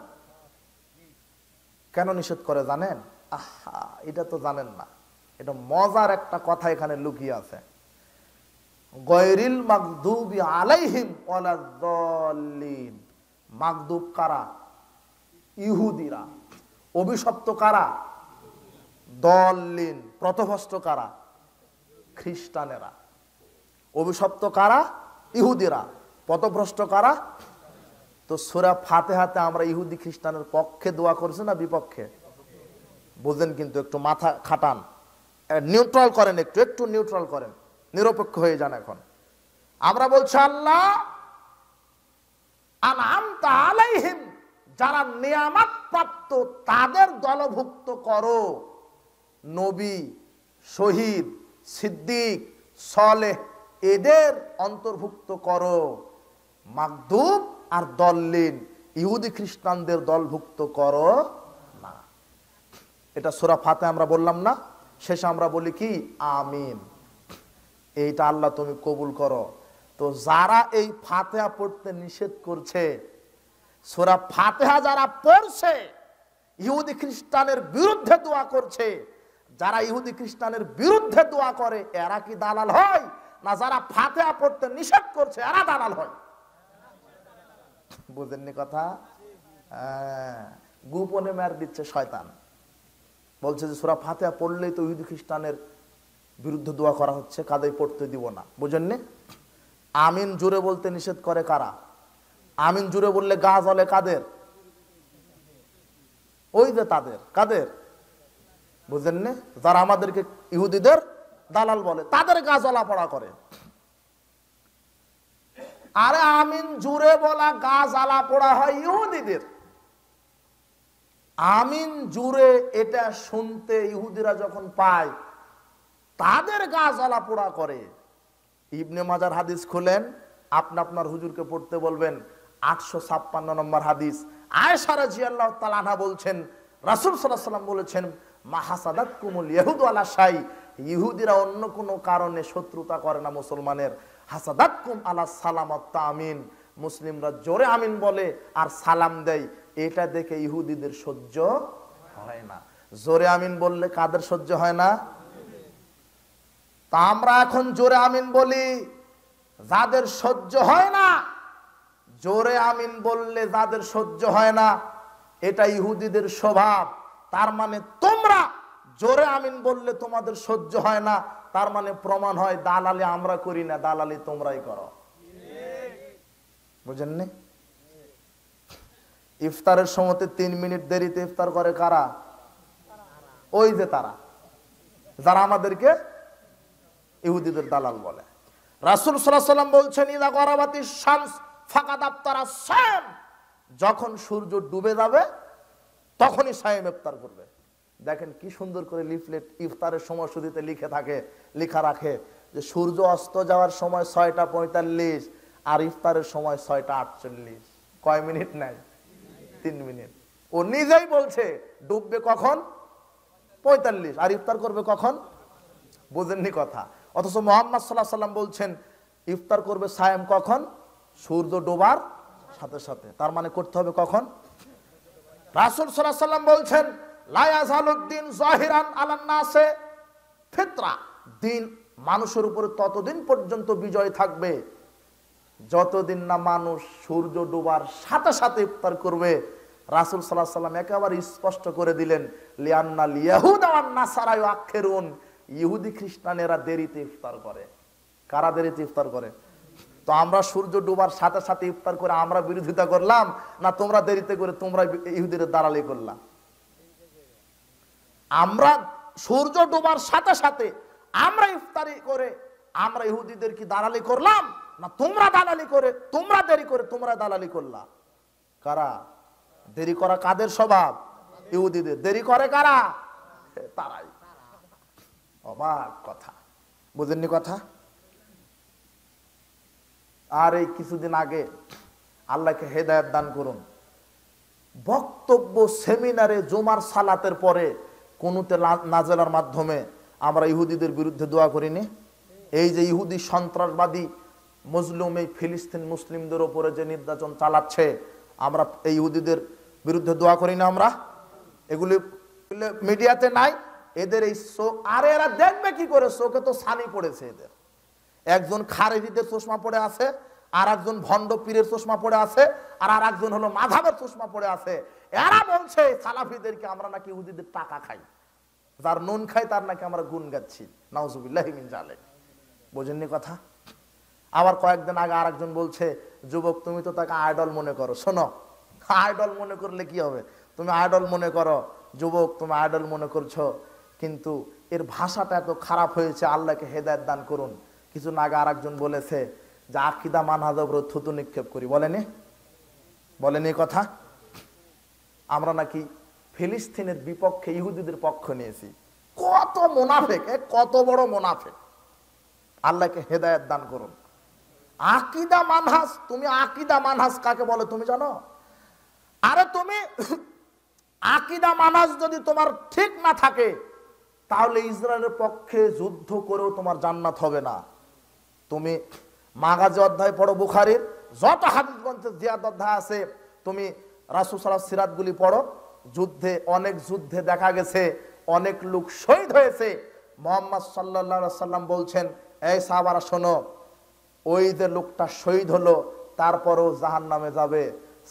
কেন নিষেধ করে জানেন? আহা, এটা তো জানেন না। এটা মজার একটা কথা এখানে লুকিয়ে আছে। গায়রিল মাগদুবি আলাইহিম ওয়ালাদ দাল্লিন, মাগদুব কারা? ইহুদিরা। অভিশপ্ত কারা? দল্লিন, পথভ্রষ্ট কারা? খ্রিস্টানেরা। অভিশপ্ত কারা? ইহুদিরা। পথভ্রষ্ট কারা? তো সূরা ফাতিহাতে আমরা ইহুদি খ্রিস্টানের পক্ষে দোয়া করছি না বিপক্ষে? বুঝেন কিন্তু, একটু মাথা খাটান, নিউট্রাল করেন, একটু একটু নিউট্রাল করেন। নিরপেক্ষ হয়ে যান। এখন আমরা বলছি আল্লাহ আনআমতা আলাইহিম, যারা নিয়ামত প্রাপ্ত তাদের দলভুক্ত করো, নবী, শহীদ, সিদ্দিক, সালেহ এদের অন্তর্ভুক্ত করো। মাগদুব আর দল্লিন ইহুদি খ্রিস্টানদের দলভুক্ত করো না। এটা সূরা ফাতিহা আমরা বললাম না, শেষে আমরা বলি কি আমিন। এইটা আল্লাহ তুমি কবুল করো। তো যারা এই ফাতিহা পড়তে নিষেধ করছে, সূরা ফাতিহা যারা পড়ছে ইহুদি খ্রিস্টানের বিরুদ্ধে দোয়া করছে, যারা ইহুদি খ্রিস্টানের বিরুদ্ধে দোয়া করে এরা কি দালাল হয়, না যারা ফাতিহা পড়তে নিষেধ করছে এরা দালাল হয়? বুঝেননি কথা? গোপনে মার দিচ্ছে শয়তান, বলছে যে সূরা ফাতিহা পড়লেই তো ইহুদি খ্রিস্টানের বিরুদ্ধে দোয়া করা হচ্ছে, কাদের পড়তে দিব না। বুঝেননি? আমিন জুড়ে বলতে নিষেধ করে কারা? আমিন জুড়ে বললে গা জ্বলে কাদের? ওই যে তাদের। কাদের? বুঝেননি? যারা আমাদেরকে ইহুদিদের দালাল বলে তাদের গা জ্বলা পড়া করে। আরে আমিন জুড়ে বলা গা জ্বালা পোড়া হয় ইহুদিদের। আমিন জুড়ে এটা শুনতে ইহুদিরা যখন পায় তাদের গা জ্বালা পোড়া করে। ইবনে মাজার হাদিস খুলেন, আপনি আপনার হুজুরকে পড়তে বলবেন, 856 নম্বর হাদিস। আয়েশা রাদিয়াল্লাহু তাআলা আনহা বলছেন রাসূল সাল্লাল্লাহু আলাইহি ওয়াসাল্লাম বলেছেন, মা হাসাদাতকুমুল ইয়াহুদু আলা শাই, ইহুদিরা অন্য কোনো কারণে শত্রুতা করে না মুসলমানের, হাসাদাতকুম আলা সালামাত তামিন, মুসলিমরা জোরে আমিন বলে আর সালাম দেয়, এটা দেখে ইহুদিদের সহ্য হয় না। জোরে আমিন বললে কাদের সহ্য হয় না? তা আমরা এখন জোরে আমিন বলি যাদের সহ্য হয় না। জোরে আমিন বললে যাদের সহ্য হয় না এটা ইহুদিদের স্বভাব। তার মানে তোমরা জোরে আমিন বললে তোমাদের সহ্য হয় না, তার মানে প্রমাণ হয় দালালি আমরা করি না, দালালি তোমরাই করো। বুঝেননি? ইফতারের সময় 3 মিনিট দেরিতে ইফতার করে কারা? ওই যে তারা, যারা আমাদেরকে ইহুদিদের দালাল বলে। রাসূল সাল্লাল্লাহু আলাইহি ওয়াসাল্লাম বলছেন, ইযা গরাবাতিশ শামস ফাকাদ আফতারা সাইম, যখন সূর্য ডুবে যাবে তখনই সায়েম ইফতার করবে। দেখেন কি সুন্দর করে লিফলেট ইফতারের সময়সূচিতে লেখা রাখে যে সূর্য অস্ত যাওয়ার সময় 6টা 45 আর ইফতারের সময় 6টা 48। কয় মিনিট নাই? 3 মিনিট। ও নিজেই বলছে ডুববে কখন? 45, আর ইফতার করবে কখন? বুঝেননি কথা? অথচ মুহাম্মদ সাল্লাল্লাহু আলাইহি ওয়াসাল্লাম বলছেন ইফতার করবে সায়েম কখন? সূর্য ডোবার সাথে সাথে। তার মানে করতে হবে কখন? রাসূল সাল্লাল্লাহু আলাইহি ওয়াসাল্লাম বলছেন, লা ইয়াজালুদ্দিন যাহিরান আলান নাসে ফিতরা, দিন মানুষের উপরে ততদিন পর্যন্ত বিজয় থাকবে যতদিন না মানুষ সূর্য ডোবার সাথে সাথে ইফতার করবে। রাসূল সাল্লাল্লাহু আলাইহি ওয়াসাল্লাম একেবারে স্পষ্ট করে দিলেন, লিআন্নাল ইয়াহুদা ওয়ান নাসারা ইউআখিরুন, ইহুদি খ্রিস্টানেরা দেরিতে ইফতার করে। কারা দেরিতে ইফতার করে? তো আমরা সূর্য ডোবার সাথে সাথে ইফতার করে আমরা বিরোধিতা করলাম, না তোমরা দেরিতে করে তোমরা ইহুদিদের দালালি করলাম? আমরা সূর্য ডোবার সাথে সাথে আমরা ইফতারি করে আমরা ইহুদিদের কি দালালি করলাম, না তোমরা দালালি করে তোমরা দেরি করে তোমরা দালালি করলা? কারা? দেরি করা কাদের স্বভাব? ইহুদিদের। দেরি করে কারা? তারাই। অবাক কথা, বুঝেননি কথা? আর এই কিছুদিন আগে, আল্লাহকে হেদায়েত দান করুন, বক্তব্য সেমিনারে জুমার সালাতের পরে কুনুতে নাজেলার মাধ্যমে আমরা ইহুদিদের বিরুদ্ধে দোয়া করিনি? এই যে ইহুদি সন্ত্রাসবাদী মজলুম এই ফিলিস্তিন মুসলিমদের উপরে যে নির্যাতন চালাচ্ছে, আমরা এই ইহুদিদের বিরুদ্ধে দোয়া করি না? আমরা এগুলি মিডিয়াতে নাই। এদের এই চোখ, আরে এরা দেখবে কি করে? চোখে তো ছানি পড়েছে এদের। একজন খারেজিদের চশমা পড়ে আছে, আর একজন ভণ্ড পীরের চশমা পড়ে আছে, আর একজন হলো মাযহাবের চশমা পড়ে আছে। এরা বলছে সালাফিদেরকে আমরা নাকি ইহুদিদের টাকা খাই, যার নুন খাই তার নাকি আমরা গুণ গাচ্ছি। নাউজুবিল্লাহি মিন যালিক। বোঝেননি কথা? আবার কয়েকদিন আগে আরেকজন বলছে, যুবক তুমি তো তাকে আইডল মনে করো। শোনো, আইডল মনে করলে কি হবে? তুমি আইডল মনে করো, যুবক তুমি আইডল মনে করছো, কিন্তু এর ভাষাটা এত খারাপ হয়েছে, আল্লাহকে হেদায়েত দান করুন। কিছু আগে আর একজন বলেছে যে আকীদা মানহাজের উপর থুতু নিক্ষেপ করি, বলেনি কথা। আমরা নাকি ফিলিস্তিনের বিপক্ষে ইহুদিদের পক্ষ নিয়েছি। কত মুনাফিক, কত বড় মুনাফিক! আল্লাহকে হেদায়েত দান করুন। আকীদা মানহাজ, তুমি আকীদা মানহাজ কাকে বলে তুমি জানো? আরে তুমি আকীদা মানহাজ যদি তোমার ঠিক না থাকে তাহলে ইসরায়েলের পক্ষে যুদ্ধ করেও তোমার জান্নাত হবে না। তুমি মাগাজি অধ্যায় পড়ো, বুখারীর যত হাদিস গ্রন্থে জিয়াদ অধ্যায় আছে, তুমি রাসূল সাল্লাল্লাহু আলাইহি সিরাতগুলি পড়ো। যুদ্ধে, অনেক যুদ্ধে দেখা গেছে অনেক লোক শহীদ হয়েছে। মুহাম্মদ সাল্লাল্লাহু আলাইহি সাল্লাম বলছেন, এই সাহাবারা শোনো, ওই যে লোকটা শহীদ হলো তারপরেও জাহান্নামে যাবে।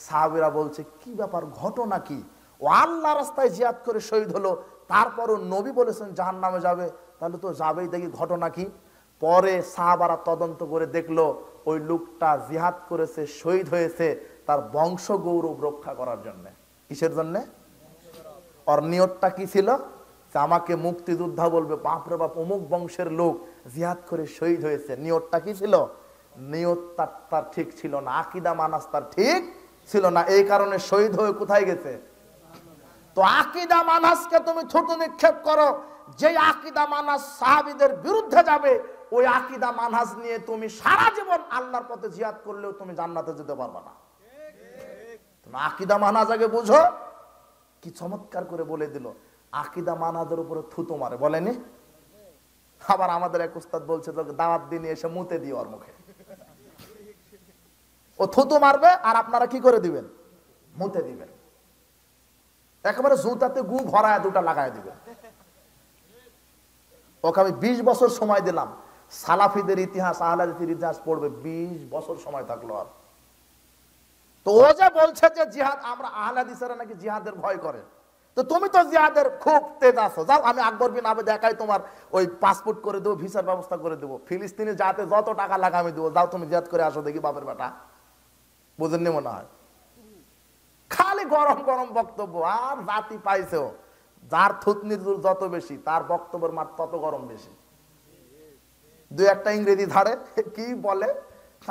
সাহাবীরা বলছে কি ব্যাপার, ঘটনা কি? ও আল্লাহ রাস্তায় জিহাদ করে শহীদ হলো, তারপরও নবী বলেছেন জাহান্নামে যাবে, তাহলে তো যাবেই, দেখি ঘটনা কি? পরে সাহাবারা তদন্ত করে দেখলো ওই লোকটা জিহাদ করেছে, শহীদ হয়েছে তার বংশ গৌরব রক্ষা করার জন্য। কিসের জন্য? ওর নিয়তটা কি ছিল? যে আমাকে মুক্তিযোদ্ধা বলবে, বাপরে বাপ অমুক বংশের লোক জিহাদ করে শহীদ হয়েছে। নিয়তটা কি ছিল? নিয়তটা তার ঠিক ছিল না, আকীদা মানহাজ তার ঠিক ছিল না, এই কারণে শহীদ হয়ে কোথায় গেছে? তো আকীদা মানহাজকে তুমি থুতু নিক্ষেপ করো, যে আকীদা মানহাজ সাহাবীদের বিরুদ্ধে যাবে, ওই আকীদা মানহাজ নিয়ে তুমি সারা জীবন আল্লাহর পথে জিহাদ করলেও তুমি জান্নাতে যেতে পারবে না। তুমি আকীদা মানহাজ আগে বুঝো। কি চমৎকার করে বলে দিল, আকীদা মানহাজের উপরে থুতু মারে, বলেনি? আবার আমাদের এক উস্তাদ বলছে তোকে দাওয়াত দিয়ে এসে মুতে দিও ওর মুখে। ও থুতু মারবে আর আপনারা কি করে দিবেন? মুতে দিবেন। একেবারে জুতাতে গু ভরায় দুটা লাগায় দিবেন। ওকে আমি 20 বছর সময় দিলাম, সালাফিদের ইতিহাস, আহলে হাদিসের ইতিহাস পড়বে, 20 বছর সময় থাকলো। আর তো ও যে বলছে যে জিহাদ, আমরা আহলে হাদিসেরা নাকি জিহাদের ভয় করে, তো তুমি তো জিহাদের খুব তেজ আছো, যাও আমি আকবর বিন আবে দেখাই তোমার ওই পাসপোর্ট করে দেবো, ভিসার ব্যবস্থা করে দেবো, ফিলিস্তিনে যাতে যত টাকা লাগা আমি দেবো, যাও তুমি জিহাদ করে আসো দেখি বাপের বেটা। বুঝেননি মনে হয়? খালি গরম গরম বক্তব্য। আর জাতি পাইছেও, যার থুতনির জোর যত বেশি তার বক্তব্যের মাঠ তত গরম বেশি। দুই একটা ইংরেজি ধারে কি বলে,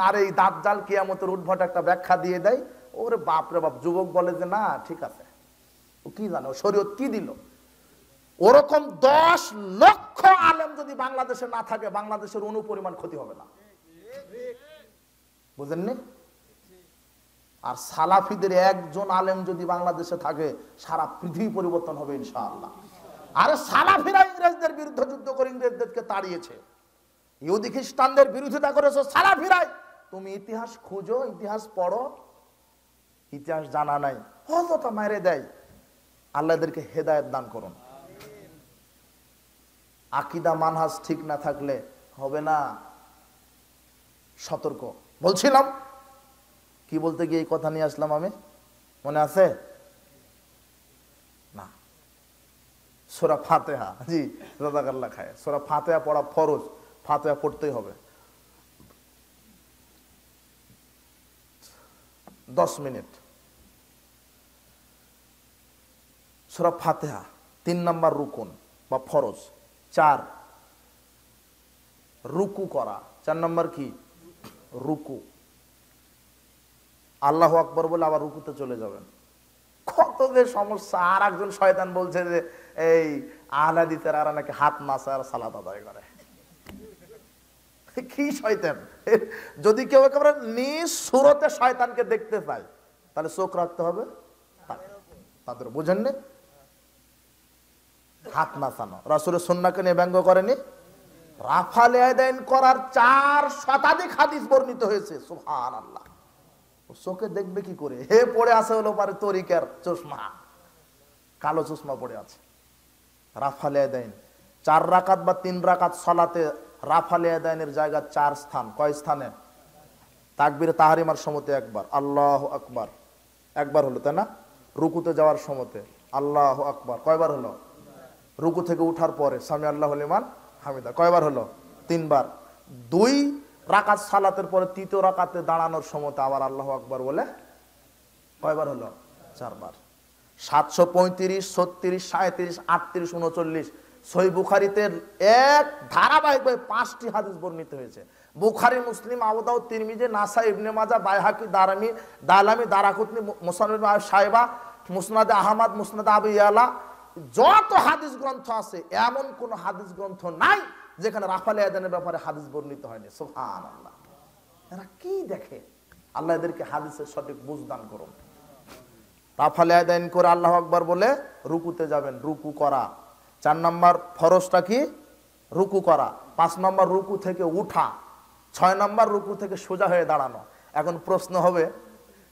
আর এই দাজ্জাল কিয়ামতের উদ্ভট একটা ব্যাখ্যা দিয়ে দেয়। ওরে বাপরে বাপ, যুবক বলে যে না ঠিক আছে, ও কি জানে, ও শরীয়ত কি দিল। ওরকম 10 লক্ষ আলেম যদি বাংলাদেশে না থাকে, বাংলাদেশের অনুপরিমাণ ক্ষতি হবে না। বুঝেননি? আর সালাফিদের একজন আলেম যদি বাংলাদেশে থাকে, সারা পৃথিবী পরিবর্তন হবে ইনশাআল্লাহ। আরে সালাফিরা ইংরেজদের বিরুদ্ধে যুদ্ধ করে ইংরেজদেরকে তাড়িয়েছে, ইহুদি খ্রিস্টানদের বিরোধিতা করেছে সালাফিরাই। তুমি ইতিহাস খুঁজো, ইতিহাস পড়ো, ইতিহাস জানা নাই, হযরত মেরে দেয়। আল্লাহ এদেরকে হেদায়েত দান করুন। আকীদা মানহাজ ঠিক না থাকলে হবে না, সতর্ক। বলছিলাম কি বলতে গিয়ে এই কথা নিয়ে আসলাম আমি, মনে আছে না? সূরা ফাতিহা, জি রাজাকাল্লাহ খায়, সূরা ফাতিহা পড়া ফরজ, ফাতিহা পড়তেই হবে। 10 মিনিট সূরা ফাতিহা 3 নম্বর রুকুন বা ফরজ। 4 রুকু করা, 4 নম্বর কি? রুকু। আল্লাহু আকবার বলে আবার রুকুতে চলে যাবেন। কত যে সমস্যা। আর একজন শয়তান বলছে যে এই আহলে হাদিসের আর নাকি হাত নাচে আর সালাত আদায় করে। কি শয়তান! যদি কেউ একেবারে নিজ সুরতে শয়তানকে দেখতে চায় তাহলে চোখ রাখতে হবে তাদের। বুঝেননি? হাত নাচানো রাসূলের সুন্নাহকে নিয়ে ব্যঙ্গ করেনি। রাফাল ইয়াদাইন করার 4 শতাধিক হাদিস বর্ণিত হয়েছে। সুবহানাল্লাহ। চোখে দেখবে কি করে? হে পড়ে আছে হলো পারে তরিকার চশমা, কালো চশমা পড়ে আছে। রাফাল ইয়াদাইন 4 রাকাত বা 3 রাকাত সালাতে রাফাল ইয়াদাইনের জায়গা 4 স্থান। কয় স্থানে? তাকবীরে তাহরিমার সময়তে একবার, আল্লাহু আকবার একবার হলো, তাই না? রুকুতে যাওয়ার সময়তে আল্লাহু আকবার কয়বার হলো? রুকু থেকে উঠার পরে সামি আল্লাহু লিমান হামিদা কয়বার হলো? 3 বার। 2 রাকাত সালাতের পরে 3য় রাকাতে দাঁড়ানোর সময়তে আবার আল্লাহু আকবার বলে কয়বার হলো? 4 বার। 735, 36, 37, 38, 39 সহিহ বুখারীতে এক ধারাবাহিকভাবে 5টি হাদিস বর্ণিত হয়েছে। বুখারী, মুসলিম, আবু দাউদ, তিরমিজি, নাসাই, ইবনে মাজাহ, বাইহাকি, দালামি, দারাকুতনি, মুসনাদ ইবনে সাহেবা, মুসনাদ আহমদ, মুসনাদ আবু ইয়ালা, যত হাদিস গ্রন্থ আছে এমন কোন হাদিস গ্রন্থ নাই যেখানে রাফাল ইয়াদানের ব্যাপারে হাদিস বর্ণিত হয়নি। সুবহানাল্লাহ। এরা কি দেখে? আল্লাহ এদেরকে হাদিসের সঠিক বুঝ দান করুন। রাফাল ইয়াদাইন করে আল্লাহু আকবার বলে রুকুতে যাবেন, রুকু করা। 4 নম্বর ফরজটা কি? রুকু করা। 5 নম্বর রুকু থেকে উঠা। 6 নম্বর রুকু থেকে সোজা হয়ে দাঁড়ানো। এখন প্রশ্ন হবে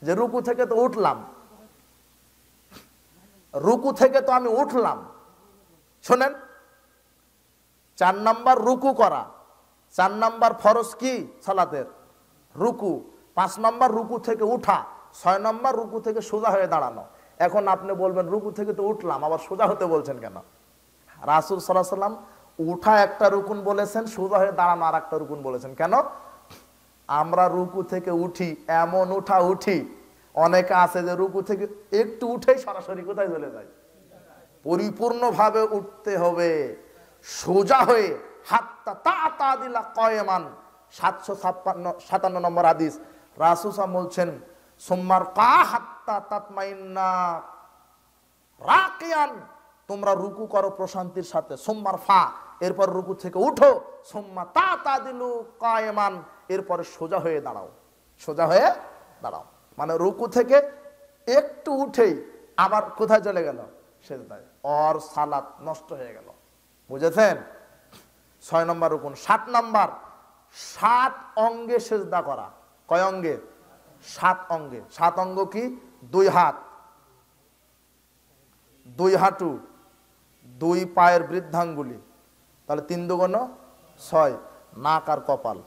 যে রুকু থেকে তো উঠলাম, রুকু থেকে তো আমি উঠলাম, শোনেন, 4 নম্বর রুকু করা, 4 নম্বর ফরজ কি সালাতের? রুকু। 5 নম্বর রুকু থেকে উঠা, 6 নম্বর রুকু থেকে সোজা হয়ে দাঁড়ানো। এখন আপনি বলবেন রুকু থেকে তো উঠলাম, আবার সোজা হতে বলছেন কেন? রাসূল সাল্লাল্লাহু আলাইহি সাল্লাম উঠা একটা রুকুন বলেছেন, সোজা হয়ে দাঁড়ানো আর একটা রুকুন বলেছেন। কেন? আমরা রুকু থেকে উঠি, এমন উঠা উঠি, অনেকে আছে যে রুকু থেকে একটু উঠেই সরাসরি কোথায় চলে যায়? পরিপূর্ণভাবে উঠতে হবে, সোজা হয়ে, হাত্তা তা'তাদিলা কায়মান। 757 নম্বর হাদিস, রাসূল সাল্লাল্লাহু বলছেন সুম্মার কা হাত্তা তাতমাইন্না রাকিয়ান, তোমরা রুকু করো প্রশান্তির সাথে, সুম্মার ফা, এরপর রুকু থেকে উঠো, সুম্মা তা'তাদিলু কায়মান, এরপরে সোজা হয়ে দাঁড়াও, সোজা হয়ে দাঁড়াও। মানে রুকু থেকে একটু উঠেই আবার কোথায় চলে গেল? সিজদায়। আর সালাত নষ্ট হয়ে গেল। বুঝেছেন? 6 নম্বর রুকুন। 7 নম্বর 7 অঙ্গে সিজদা করা। কয় অঙ্গে? 7 অঙ্গে। 7 অঙ্গ কি? 2 হাত, 2 হাঁটু, 2 পায়ের বৃদ্ধাঙ্গুলি, তাহলে 3 দুগুণ 6, নাক আর কপাল,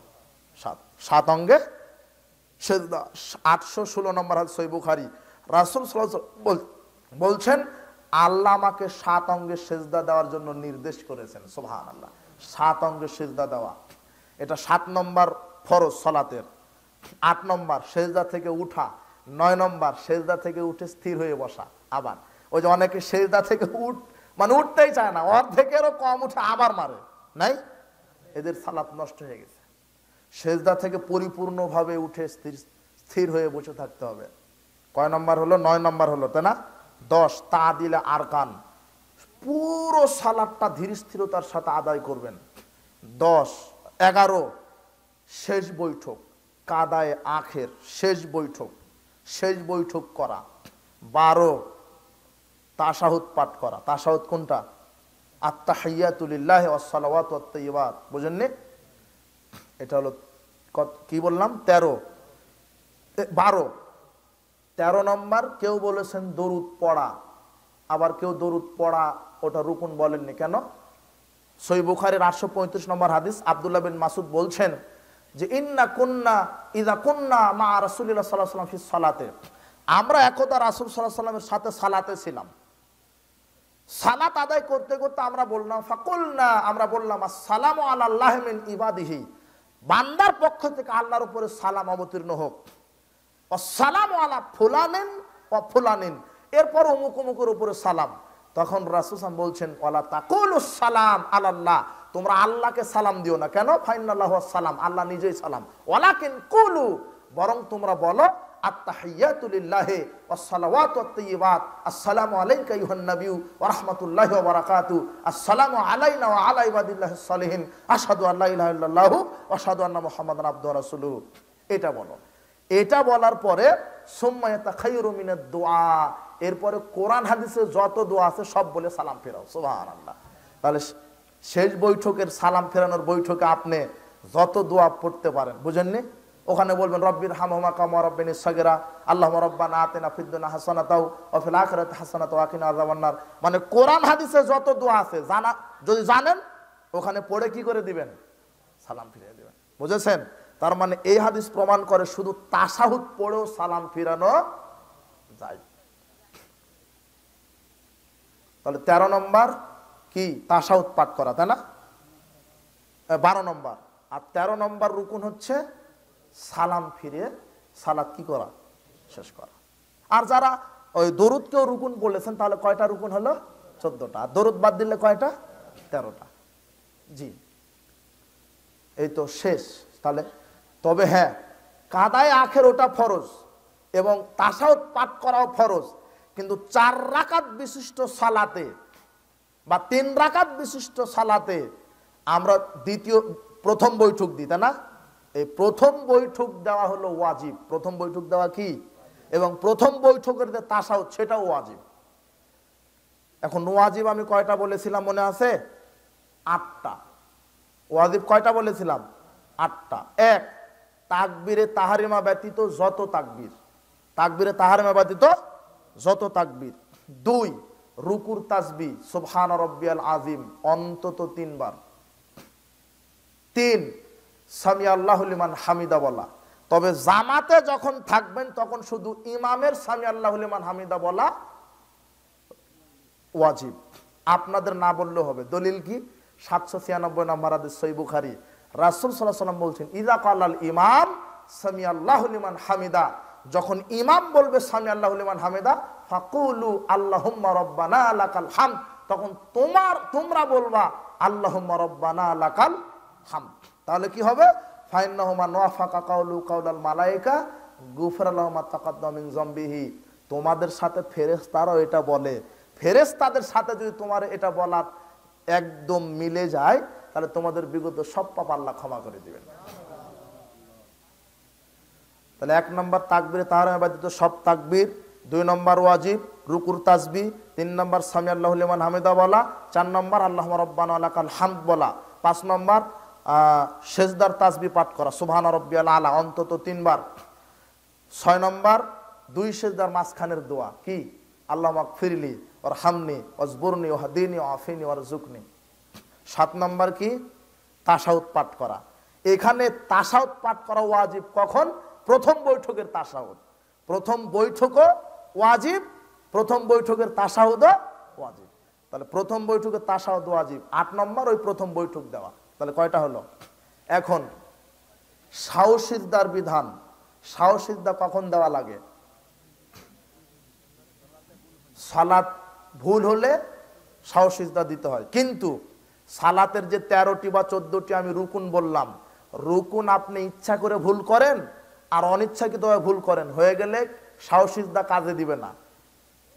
7। 7 অঙ্গে সিজদা। 816 নম্বর হাদিস সহিহ বুখারী, রাসূল সাল্লাল্লাহু আলাইহি ওয়াসাল্লাম বলছেন আল্লাহ আমাকে 7 অঙ্গে সিজদা দেওয়ার জন্য নির্দেশ করেছেন। সুবহানাল্লাহ। 7 অঙ্গে সিজদা দেওয়া, এটা 7 নম্বর ফরজ সালাতের। 8 নম্বর সিজদা থেকে উঠা। 9 নম্বর সিজদা থেকে উঠে স্থির হয়ে বসা। আবার ওই যে অনেকে সিজদা থেকে মানে উঠতেই চায় না, অর্ধেকেরও কম উঠে আবার মারে, নাই? এদের সালাত নষ্ট হয়ে গেছে। সিজদা থেকে পরিপূর্ণভাবে উঠে স্থির হয়ে বসে থাকতে হবে। কয় নম্বর হলো? 9 নম্বর হলো, তাই না? 10 তাদিলে আরকান, পুরো সালাতটা ধীর স্থিরতার সাথে আদায় করবেন। 10। 11 শেষ বৈঠক, কাদায়ে আখের শেষ বৈঠক, শেষ বৈঠক করা। 12 তাশাহুদ পাঠ করা। তাশাহুদ কোনটা? আত-তাহিয়াতু লিল্লাহি ওয়াস সালাওয়াতু ওয়াত তাইয়্যিবাত। বুঝেননি? এটা হলো কি বললাম? 13। 12। 13 নম্বর কেউ বলেছেন দরুদ পড়া, আবার কেউ দরুদ পড়া ওটা রুকুন বলেননি। কেন? সহিহ বুখারীর 835 নম্বর হাদিস, আব্দুল্লাহ বিন মাসউদ বলছেন যে ইন্না কুন্না ইযা কুন্না মা রাসূলিল্লাহ সাল্লাল্লাহু আলাইহি ওয়াসাল্লাম ফি সালাতে, আমরা একদা রাসূল সাল্লাল্লাহু আলাইহি ওয়াসাল্লামের সাথে সালাতে ছিলাম। সালাত আদায় করতে করতে আমরা বললাম, ফাকুলনা, আমরা বললাম, আসসালামু আলাল্লাহি মিন ইবাদিহি, বান্দার পক্ষ থেকে আল্লাহর উপরে সালাম অবতীর্ণ হোক। আসসালামু আলা ফুলানিন ওয়া ফুলানিন, এরপর অমুক অমুকের উপরে সালাম। তখন রাসূল সাল্লাল্লাহু বলছেন ওয়ালা তাকুলুস সালাম আলাল্লাহ, তোমরা আল্লাহকে সালাম দিও না। কেন? ফাইনাল্লাহু সালাম, আল্লাহ নিজেই সালাম। ওয়ালাকিন কুলু, বরং তোমরা বলো আত-তাহিয়াতু লিল্লাহি ওয়াস সালাওয়াতু ওয়াত তাইয়্যিবাত, আসসালামু আলাইকা আইয়ুহান নাবিয়্যু ওয়া রাহমাতুল্লাহি ওয়া বারাকাতুহু, আসসালামু আলাইনা ওয়া আলা ইবাদিল্লাহিস সালিহিন, আশহাদু আল্লা ইলাহা ইল্লাল্লাহু ওয়া আশহাদু আন্না মুহাম্মাদান আবদুহু ওয়া রাসূলুহু। এটা বলো। এটা বলার পরে সুম্মা ইয়াতাখায়্যারু মিনাদ দুআ, এরপরে কোরআন হাদিসে যত দোয়া আছে সব বলে সালাম ফেরাও। সুবহানাল্লাহ। তাহলে শেষ বৈঠকের সালাম ফেরানোর বৈঠকে আপনি যত দোয়া পড়তে পারেন, বুঝেননি? ওখানে বলবেন রব্বির হামহুমা কামা রাব্বানি সাগীরা, আল্লাহুম্মা রাব্বানা আতিনা ফিদ দুনিয়া হাসানাতাও ওয়া ফিল আখিরাতি হাসানাতাও ওয়া কিনা আযাবান্নার। মানে কোরআন হাদিসে যত দোয়া আছে জানা, যদি জানেন ওখানে পড়ে কি করে দিবেন? সালাম ফিরিয়ে দিবেন। বুঝেছেন? তার মানে এই হাদিস প্রমাণ করে শুধু তাশাহুদ পড়েও সালাম ফিরানো যায়। তাহলে 13 নম্বর কি? তাশাহুদ পাঠ করা, তাই না? 12 নম্বর। আর 13 নম্বর রুকুন হচ্ছে সালাম ফিরিয়ে সালাত কি করা? শেষ করা। আর যারা ওই দরুদকেও রুকুন বলেছেন, তাহলে কয়টা রুকুন হলো? 14টা। আর দরুদ বাদ দিলে কয়টা? 13টা। জি, এই তো শেষ। তাহলে তবে হ্যাঁ, কাদায় আখের ওটা ফরজ এবং তাশাহুদ পাঠ করাও ফরজ, কিন্তু 4 রাকাত বিশিষ্ট সালাতে বা 3 রাকাত বিশিষ্ট সালাতে আমরা প্রথম বৈঠক দিই, তাই না? এই প্রথম বৈঠক দেওয়া হলো ওয়াজিব। প্রথম বৈঠক দেওয়া কি? এবং প্রথম বৈঠকের যে তাশাহুদ সেটাও ওয়াজিব। এখন ওয়াজিব আমি কয়টা বলেছিলাম মনে আছে? 8টা। ওয়াজিব কয়টা বলেছিলাম? 8টা। 1, তাকবীরে তাহরিমা ব্যতীত যত তাকবীর, তাকবীরে তাহরিমা ব্যতীত যত তাকবীর। 2, রুকুর তাসবিহ সুবহান রাব্বিয়াল আযীম অন্তত 3 বার। 3, সামি আল্লাহু লিমান হামিদা বলা। তবে জামাতে যখন থাকবেন তখন শুধু ইমামের সামি আল্লাহু লিমান হামিদা বলা ওয়াজিব, আপনাদের না বললেও হবে। দলিল কি? 796 নম্বর হাদিস সহিহ বুখারী, রাসূল সাল্লাল্লাহু আলাইহি ওয়াসাল্লাম বলছেন, ইযা ক্বালাল ইমাম সামি আল্লাহু লিমান হামিদা, যখন ইমাম বলবে সামি আল্লাহু লিমান হামিদা, ফাকুলু আল্লাহুম্মা রাব্বানা লাকাল হামদ, তখন তোমরা বলবা আল্লাহুম্মা রাব্বানা লাকাল হামদ। তাহলে কি হবে? ফাইন্নাহুমা নাফাকা কাউলু কাউলাল মালায়েকা গুফিরা লাহু মা তাকাদ্দামা মিন যামবিহি, তোমাদের সাথে ফেরেশতারাও এটা বলে, ফেরেশতাদের সাথে যদি তোমার এটা বলা একদম মিলে যায় তাহলে তোমাদের বিগত সব পাপ আল্লাহ ক্ষমা করে দিবেন। তাহলে 1 নম্বর তাকবীরে তাহরিমা ব্যতীত সব তাকবীর, 2 নম্বর ওয়াজিব রুকুর তাসবিহ, 3 নম্বর সামি আল্লাহু লিমান হামিদা বলা, 4 নম্বর আল্লাহুম্মা রাব্বানা লাকাল হামদ বলা, 5 নম্বর সেজদার তাসবিহ পাঠ করা সুবহান রাব্বিয়াল আলা অন্তত 3 বার, 6 নম্বর 2 সেজদার মাঝখানের দোয়া কি? আল্লাহুম্মা গফিরলি ওয়ারহামনি ওয়াজবুরনি ওয়াহদিনি ওয়াআফিনি ওয়ারযুকনি। 7 নম্বর কি? তাশাহুদ পাঠ করা। এখানে তাশাহুদ পাঠ করা ওয়াজিব কখন? প্রথম বৈঠকের তাশাহুদ। প্রথম বৈঠকও ওয়াজিব, প্রথম বৈঠকের তাশাহুদও ওয়াজিব। তাহলে প্রথম বৈঠকের তাশাহুদ ওয়াজিব। 8 নম্বর ওই প্রথম বৈঠক দেওয়া। তাহলে কয়টা হলো? এখন সাহু সিজদার বিধান। সাহু সিজদা কখন দেওয়া লাগে? সালাত ভুল হলে সাহু সিজদা দিতে হয়, কিন্তু সালাতের যে 13টি বা 14টি আমি রুকুন বললাম, রুকুন আপনি ইচ্ছা করে ভুল করেন আর অনিচ্ছাকৃতভাবে ভুল করেন, হয়ে গেলে সাহু সিজদা কাজে দিবে না,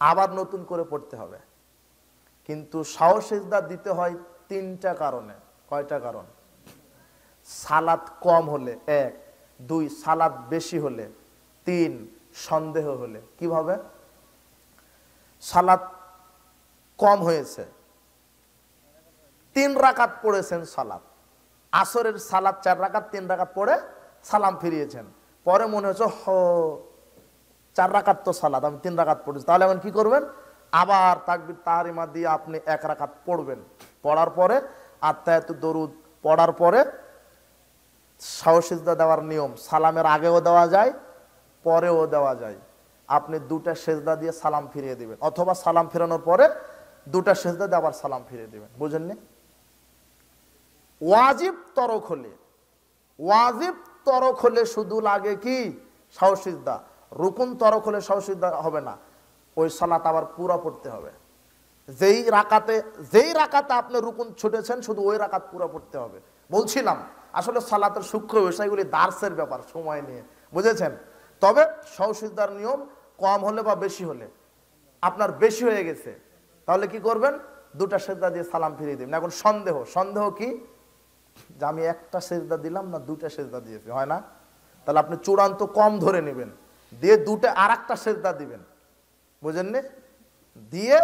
আবার নতুন করে পড়তে হবে। কিন্তু সাহু সিজদা দিতে হয় 3টা কারণে। কয়টা কারণ? সালাত কম হলে 1, 2 সালাত বেশি হলে, 3 সন্দেহ হলে। কিভাবে? সালাত কম হয়েছে, 3 রাকাত পড়েছেন সালাত, আসরের সালাত 4 রাকাত, 3 রাকাত পড়ে সালাম ফিরিয়েছেন, পরে মনে হচ্ছে 4 রাকাত তো সালাত, আমি 3 রাকাত পড়েছি, তাহলে এখন কি করবেন? আবার তাকবীর তাহরিমা দিয়ে আপনি 1 রাকাত পড়বেন, পড়ার পরে আত্তায়াতু দরুদ পড়ার পরে সাহু সিজদা দেওয়ার নিয়ম সালামের আগেও দেওয়া যায়, পরেও দেওয়া যায়। আপনি 2টা সেজদা দিয়ে সালাম ফিরিয়ে দিবেন, অথবা সালাম ফেরানোর পরে 2টা সেজদা দিয়ে আবার সালাম ফিরিয়ে দিবেন। বুঝেননি? ওয়াজিব তরক হলে, ওয়াজিব তরক হলে শুধু লাগে কি? সাহু সিজদা। রুকুন তরক হলে সাহু সিজদা হবে না, ওই সালাত আবার পুরো পড়তে হবে। যেই রাকাতে আপনি রুকুন ছুটেছেন শুধু ওই রাকাত পুরো পড়তে হবে। বলছিলাম আসলে সালাতের সূক্ষ্ম বিষয়গুলি দার্সের ব্যাপার, সময় নিয়ে, বুঝেছেন? তবে সাহু সিজদার নিয়ম কম হলে বা বেশি হলে, আপনার বেশি হয়ে গেছে তাহলে কি করবেন? 2টা সেজদা দিয়ে সালাম ফিরিয়ে দিবেন। এখন সন্দেহ কি? যে আমি 1টা সেজদা দিলাম না 2টা সেজদা দিয়েছি, হয় না? তাহলে আপনি চূড়ান্ত কম ধরে নেবেন, দিয়ে 2টা আর একটা সেজদা দিবেন, বুঝেননি? দিয়ে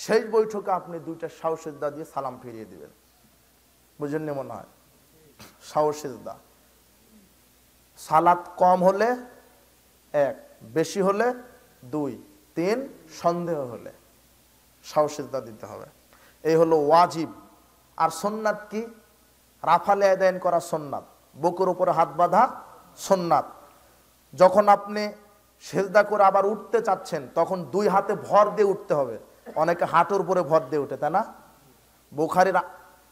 শেষ বৈঠকে আপনি 2টা সাহু সিজদা দিয়ে সালাম ফিরিয়ে দিবেন। বুঝেননি মনে হয়? সাহু সিজদা। সালাত কম হলে 1, বেশি হলে 2, 3 সন্দেহ হলে সাহু সিজদা দিতে হবে। এই হলো ওয়াজিব। আর সুন্নাত কি? রাফালে আদায়ন করা সুন্নাত, বুকের উপরে হাত বাঁধা সুন্নাত। যখন আপনি সিজদা করে আবার উঠতে চাচ্ছেন তখন 2 হাতে ভর দিয়ে উঠতে হবে। অনেকে হাঁটুর উপরে ভর দিয়ে উঠে, তাই না? বুখারীর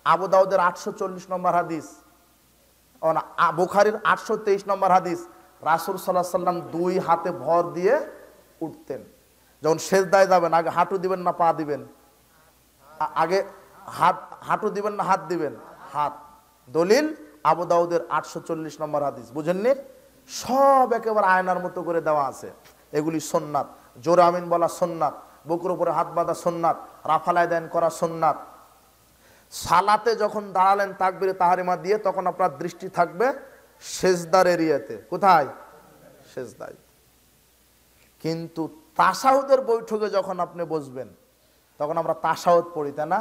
আবু দাউদের 840 নম্বর হাদিস, বুখারীর 823 নম্বর হাদিস, রাসূল সাল্লাল্লাহু আলাইহি সাল্লাম 2 হাতে ভর দিয়ে উঠতেন। যখন সিজদায় যাবেন আগে হাঁটু দিবেন না পা দিবেন? আগে হাত, হাঁটু দিবেন না হাত দিবেন? হাত। দলিল আবু দাউদের 840 নম্বর হাদিস, বুঝেননি? সব একেবারে আয়নার মতো করে দেওয়া আছে। এগুলি সুন্নাত। জোরে আমিন বলা সুন্নাত, বুকের উপরে হাত বাঁধা সুন্নাত, রাফালায় দেন করা সুন্নাত। সালাতে যখন দাঁড়ালেন তাকবীরে তাহরিমা দিয়ে, তখন আপনার দৃষ্টি থাকবে সেজদার এরিয়াতে। কোথায়? সেজদায়। কিন্তু তাশাহুদের বৈঠকে যখন আপনি বসবেন, তখন আমরা তাশাহুদ পড়ি, তাই না?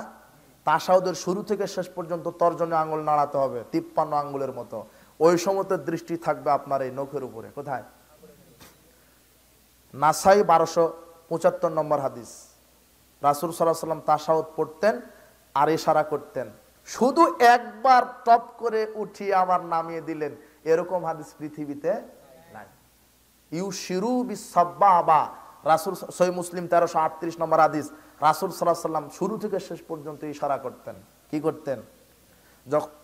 তাশাহুদের শুরু থেকে শেষ পর্যন্ত তর্জনী আঙ্গুল নাড়াতে হবে 53 আঙ্গুলের মতো। ওই সময়তে দৃষ্টি থাকবে আপনার এই নখের উপরে। কোথায়? নাসাই 1275 নম্বর হাদিস। রাসূল সাল্লাল্লাহু আলাইহি ওয়াসাল্লাম তাশাহুদ পড়তেন আর ইশারা করতেন, শুধু একবার টপ করে উঠিয়ে আবার নামিয়ে দিলেন, এরকম হাদিস পৃথিবীতে নাই। ইউশিরু বিসাব্বাবা, রাসূল, সহিহ মুসলিম 1338 নম্বর হাদিস। রাসূল সাল্লাল্লাহু আলাইহি ওয়াসাল্লাম শুরু থেকে শেষ পর্যন্ত ইশারা করতেন। কি করতেন?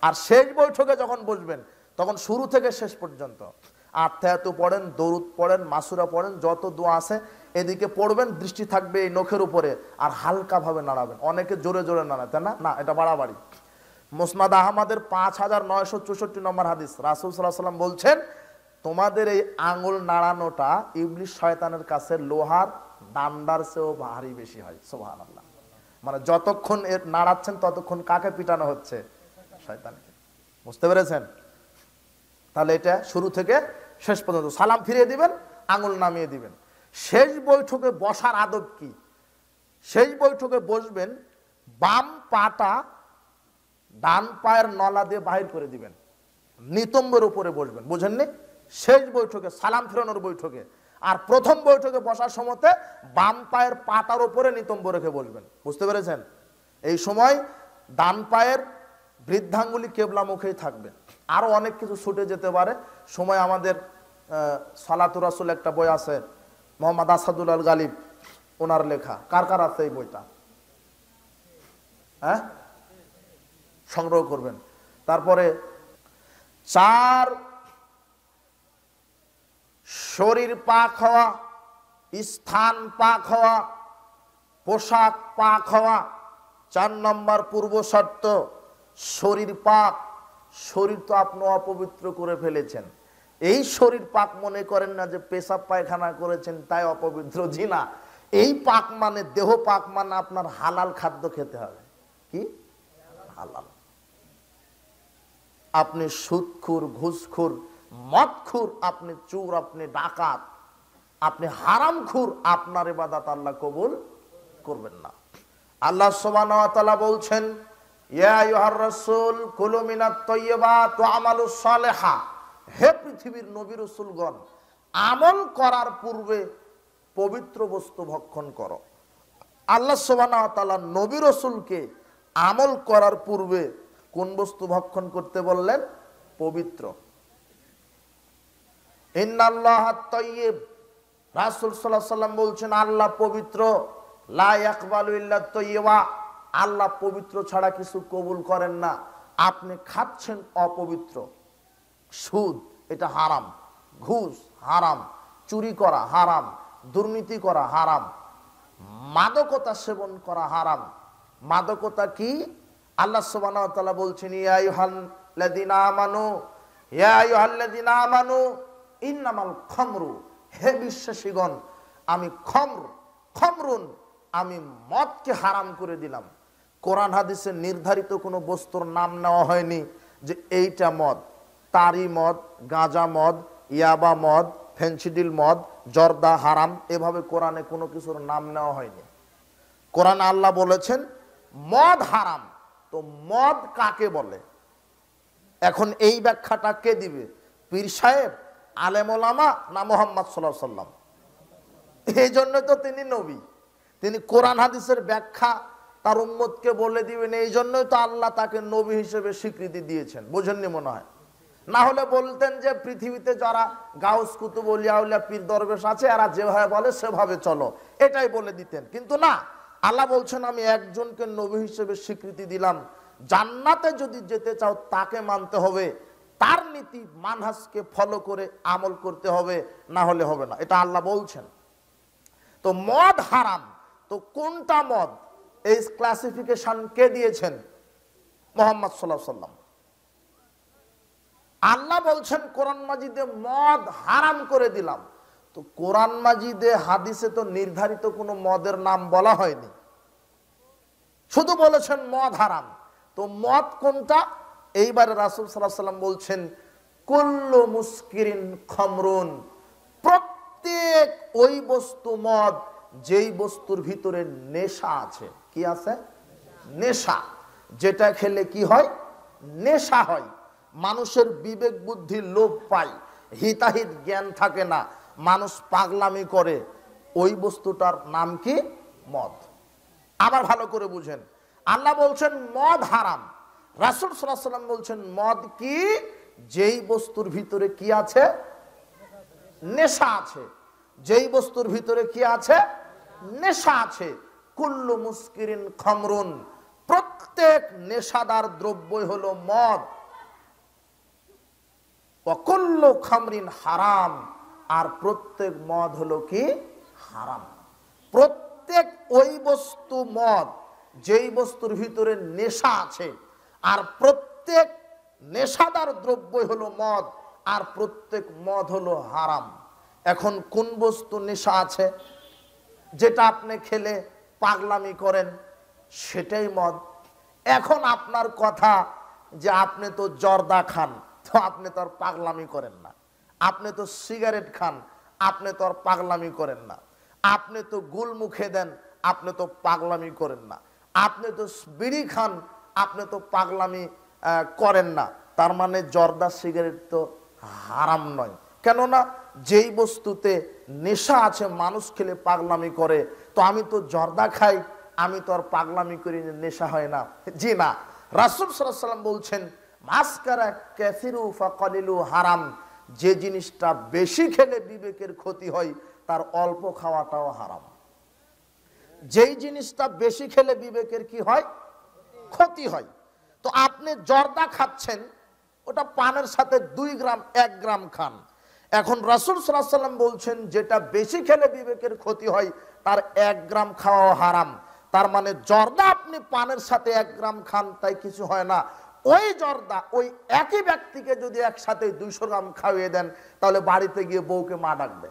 আর শেষ বৈঠকে যখন বসবেন, তখন শুরু থেকে শেষ পর্যন্ত আত্মায়াতু পড়েন, দরুদ পড়েন, মাসুরা পড়েন, যত দোয়া আছে এদিকে পড়বেন, দৃষ্টি থাকবে এই নখের উপরে, আর হালকা ভাবে নাড়াবেন। অনেকে জোরে জোরে নাড়ায়, তাই না? না, এটা বাড়াবাড়ি। মুসনাদ আহমদের 5964 নম্বর হাদিস। রাসূল সাল্লাল্লাহু আলাইহি ওয়াসাল্লাম বলছেন, তোমাদের এই আঙ্গুল নাড়ানোটা ইবলিস শয়তানের কাছে লোহার ডান্ডার চেয়েও ভারী বেশি হয়। সুবহানাল্লাহ। মানে যতক্ষণ এর নাড়াচ্ছেন, ততক্ষণ কাকে পিটানো হচ্ছে? শয়তানকে। বুঝতে পেরেছেন? তাহলে এটা শুরু থেকে শেষ পর্যন্ত। সালাম ফিরিয়ে দিবেন, আঙ্গুল নামিয়ে দিবেন। শেষ বৈঠকে বসার আদব কি? শেষ বৈঠকে বসবেন, বাম পাটা ডান পায়ের নলা দিয়ে বাহির করে দিবেন, নিতম্বের উপরে বসবেন। বুঝেননি? শেষ বৈঠকে, সালাম ফেরানোর বৈঠকে। আর প্রথম বৈঠকে বসার সময়তে বাম পায়ের পাটার উপরে নিতম্ব রেখে বসবেন। বুঝতে পেরেছেন? এই সময় ডান পায়ের বৃদ্ধাঙ্গুলি কেবলা মুখেই থাকবে। আরো অনেক কিছু ছুটে যেতে পারে সময়। আমাদের সালাতুর রাসূল একটা বই আছে, মোহাম্মদ আসাদুল আল গালিব, ওনার লেখা। কার কার আছে এই বইটা? হ্যাঁ, সংগ্রহ করবেন। তারপরে 4 শরীর পাক হওয়া, স্থান পাক হওয়া, পোশাক পাক হওয়া। 4 নম্বর পূর্ব শর্ত শরীর পাক। শরীর তো আপনি অপবিত্র করে ফেলেছেন, এই শরীর পাক মনে করেন না যে পেশাব পায়খানা করেছেন তাই অপবিত্র। জি না, এই পাক মানে, দেহ পাক মানে আপনার হালাল খাদ্য খেতে হবে। কি হালাল? আপনি সুদখোর, ঘুষখোর, মদখোর, আপনি চোর, আপনি ডাকাত, আপনি হারামখোর, আপনার ইবাদত আল্লাহ কবুল করবেন না। আল্লাহ সুবহানাহু ওয়া তাআলা বলছেন, ইয়া আইয়ুহার রাসূল কুলু মিনাত তাইয়্যিবাত ওয়া আমালুস সালিহা। হে পৃথিবীর নবী রাসূলগণ, আমল করার পূর্বে পবিত্র বস্তু ভক্ষণ করো। আল্লাহ সুবহানাহু ওয়া তাআলা নবী রাসূলকে আমল করার পূর্বে কোন বস্তু ভক্ষণ করতে বললেন? পবিত্র। ইন্নাল্লাহাত তাইয়্যিব, রাসূল সাল্লাল্লাহু আলাইহি ওয়াসাল্লাম বলছেন আল্লাহ পবিত্র। লা ইয়াকবালু ইল্লা তাইয়্যিবা, আল্লাহ পবিত্র ছাড়া কিছু কবুল করেন না। আপনি খাচ্ছেন অপবিত্র, সুদ এটা হারাম, ঘুষ হারাম, চুরি করা হারাম, দুর্নীতি করা হারাম, মাদকতা সেবন করা হারাম। মাদকতা কি? আল্লাহ সুবহানাহু ওয়া তাআলা বলছেন, ইয়া আইয়ুহাল্লাযীনা আমানু, ইয়া আইয়ুহাল্লাযীনা আমানু ইন্নামাল খামরু, হে বিশ্বাসীগণ, আমি খমরুন, আমি মদকে হারাম করে দিলাম। কোরআন হাদিসে নির্ধারিত কোনো বস্তুর নাম নেওয়া হয়নি যে এইটা মদ। তারি মদ, গাঁজা মদ, ইয়াবা মদ, ফেন্সিডিল মদ, জর্দা হারাম, এভাবে কোরআনে কোনো কিছুর নাম নেওয়া হয়নি। কোরআনে আল্লাহ বলেছেন মদ হারাম। তো মদ কাকে বলে? এখন এই ব্যাখ্যাটা কে দিবে? পীর সাহেব, আলেম ওলামা, না মুহাম্মদ সাল্লাল্লাহু আলাইহি ওয়াসাল্লাম? এই জন্য তো তিনি নবী, তিনি কোরআন হাদিসের ব্যাখ্যা তার উম্মতকে বলে দিবেন। এই জন্যই তো আল্লাহ তাকে নবী হিসেবে স্বীকৃতি দিয়েছেন। বোঝেননি মনে হয়? না হলে বলতেন যে পৃথিবীতে যারা গাউস কুতুব ওলিয়া উলিয়া পীর দরবেশ আছে এরা যেভাবে বলে সেভাবে চলো, এটাই বলে দিতেন। কিন্তু না, আল্লাহ বলছেন আমি একজনকে নবী হিসেবে স্বীকৃতি দিলাম। জান্নাতে যদি যেতে চাও তাকে মানতে হবে, তার নীতি মানহাজকে ফলো করে আমল করতে হবে, না হলে হবে না। এটা আল্লাহ বলছেন। তো মদ হারাম, তো কোনটা মদ? এই ক্লাসিফিকেশন কে দিয়েছেন? মুহাম্মদ সাল্লাল্লাহু আলাইহি ওয়াসাল্লাম। আল্লাহ বলছেন কোরআন মাজিদে মদ হারাম করে দিলাম। তো কোরআন মাজিদে হাদিসে তো নির্ধারিত কোনো মদের নাম বলা হয়নি, শুধু বলেছেন মদ হারাম। তো মদ কোনটা? এইবারে রাসূল সাল্লাল্লাহু আলাইহি ওয়াসাল্লাম বলছেন কুল্লু মুসকিরিন খামরুন, প্রত্যেক ওই বস্তু মদ যেই বস্তুর ভিতরে নেশা আছে। কি আছে? নেশা। যেটা খেলে কি হয়? নেশা হয়। মানুষের বিবেক বুদ্ধি লোপ পায়, হিতাহিত জ্ঞান থাকে না, মানুষ পাগলামি করে, ওই বস্তুটার নাম কি? মদ। আবার ভালো করে বুঝেন, আল্লাহ বলছেন মদ হারাম, রাসূল সাল্লাল্লাহু আলাইহি ওয়াসাল্লাম বলছেন মদ কি? যেই বস্তুর ভিতরে কি আছে? নেশা আছে। যেই বস্তুর ভিতরে কি আছে? নেশা আছে। কুল্লু মুসকিরিন খামরুন, প্রত্যেক নেশাদার দ্রব্যই হলো মদ। ওয়াকুল্লু খামরিন হারাম, আর প্রত্যেক মদ হলো কি? হারাম। প্রত্যেক ওই বস্তু মদ যেই বস্তুর ভিতরে নেশা আছে, আর প্রত্যেক নেশাদার দ্রব্যই হলো মদ, আর প্রত্যেক মদ হলো হারাম। এখন কোন বস্তু নেশা আছে? যেটা আপনি খেলে পাগলামি করেন সেটাই মদ। এখন আপনার কথা যে আপনি তো জর্দা খান, তো আপনি তো আর পাগলামি করেন না। আপনি তো সিগারেট খান, আপনি তো আর পাগলামি করেন না। আপনি তো গুল মুখে দেন, আপনি তো পাগলামি করেন না। আপনি তো বিড়ি খান, আপনি তো পাগলামি করেন না। তার মানে জর্দা সিগারেট তো হারাম নয়। কেননা যেই বস্তুতে নেশা আছে মানুষ খেলে পাগলামি করে, তো আমি তো জর্দা খাই, আমি তো আর পাগলামি করি, নেশা হয় না। জি না, রাসূল সাল্লাল্লাহু আলাইহি ওয়াসাল্লাম বলছেন মাসকারা কাসিরু ফাকালিলু হারাম, যে জিনিসটা বেশি খেলে বিবেকের ক্ষতি হয় তার অল্প খাওয়াটাও হারাম। যেই জিনিসটা বেশি খেলে বিবেকের কি হয়? ক্ষতি হয়। তো আপনি জর্দা খাচ্ছেন, ওটা পানের সাথে 2 গ্রাম 1 গ্রাম খান। এখন রাসূল সাল্লাল্লাহু আলাইহি ওয়াসাল্লাম বলছেন যেটা বেশি খেলে বিবেকের ক্ষতি হয় তার 1 গ্রাম খাওয়া হারাম। তার মানে জর্দা আপনি পানের সাথে 1 গ্রাম খান তাই কিছু হয় না। ওই জর্দা ওই একই ব্যক্তিকে যদি একসাথে 200 গ্রাম খাইয়ে দেন, তাহলে বাড়িতে গিয়ে বউকে মা ডাকবে।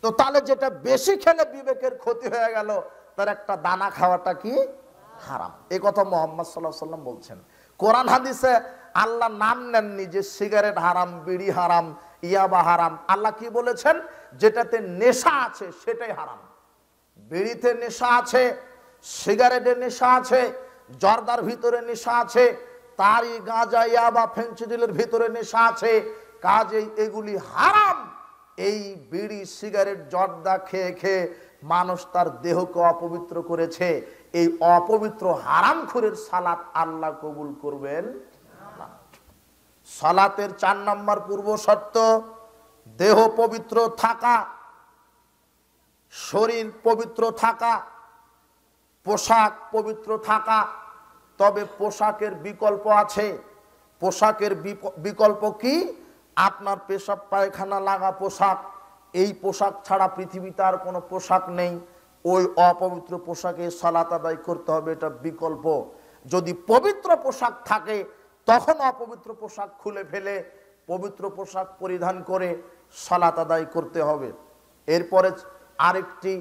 তো তাহলে যেটা বেশি খেলে বিবেকের ক্ষতি হয়ে গেল, তার একটা দানা খাওয়াটা কি? হারাম। এই কথা মুহাম্মদ সাল্লাল্লাহু আলাইহি ওয়াসাল্লাম বলছেন। কোরআন হাদিসে আল্লাহ নাম নেননি যে সিগারেট হারাম, বিড়ি হারাম, ইয়াবা হারাম। আল্লাহ কি বলেছেন? যেটাতে নেশা আছে সেটাই হারাম। বিড়িতে নেশা আছে, সিগারেটে নেশা আছে, জর্দার ভিতরে নেশা আছে, তারি গাঁজা ইয়াবা ফেন্সিডিলের ভিতরে নেশা আছে, কাজেই এগুলি হারাম। এই বিড়ি সিগারেট জর্দা খেয়ে খেয়ে মানুষ তার দেহকে অপবিত্র করেছে। এই অপবিত্র হারামখোরের সালাত আল্লাহ কবুল করবেন না। সালাতের 4 নম্বর পূর্ব শর্ত দেহ পবিত্র থাকা, শরীর পবিত্র থাকা, পোশাক পবিত্র থাকা। তবে পোশাকের বিকল্প আছে। পোশাকের বিকল্প কি? আপনার পেশাব পায়খানা লাগা পোশাক, এই পোশাক ছাড়া পৃথিবীতে আর কোনো পোশাক নেই। ওই অপবিত্র পোশাকে সালাত আদায় করতে হবে, এটা বিকল্প। যদি পবিত্র পোশাক থাকে তখন অপবিত্র পোশাক খুলে ফেলে পবিত্র পোশাক পরিধান করে সালাত আদায় করতে হবে। এরপরে আরেকটি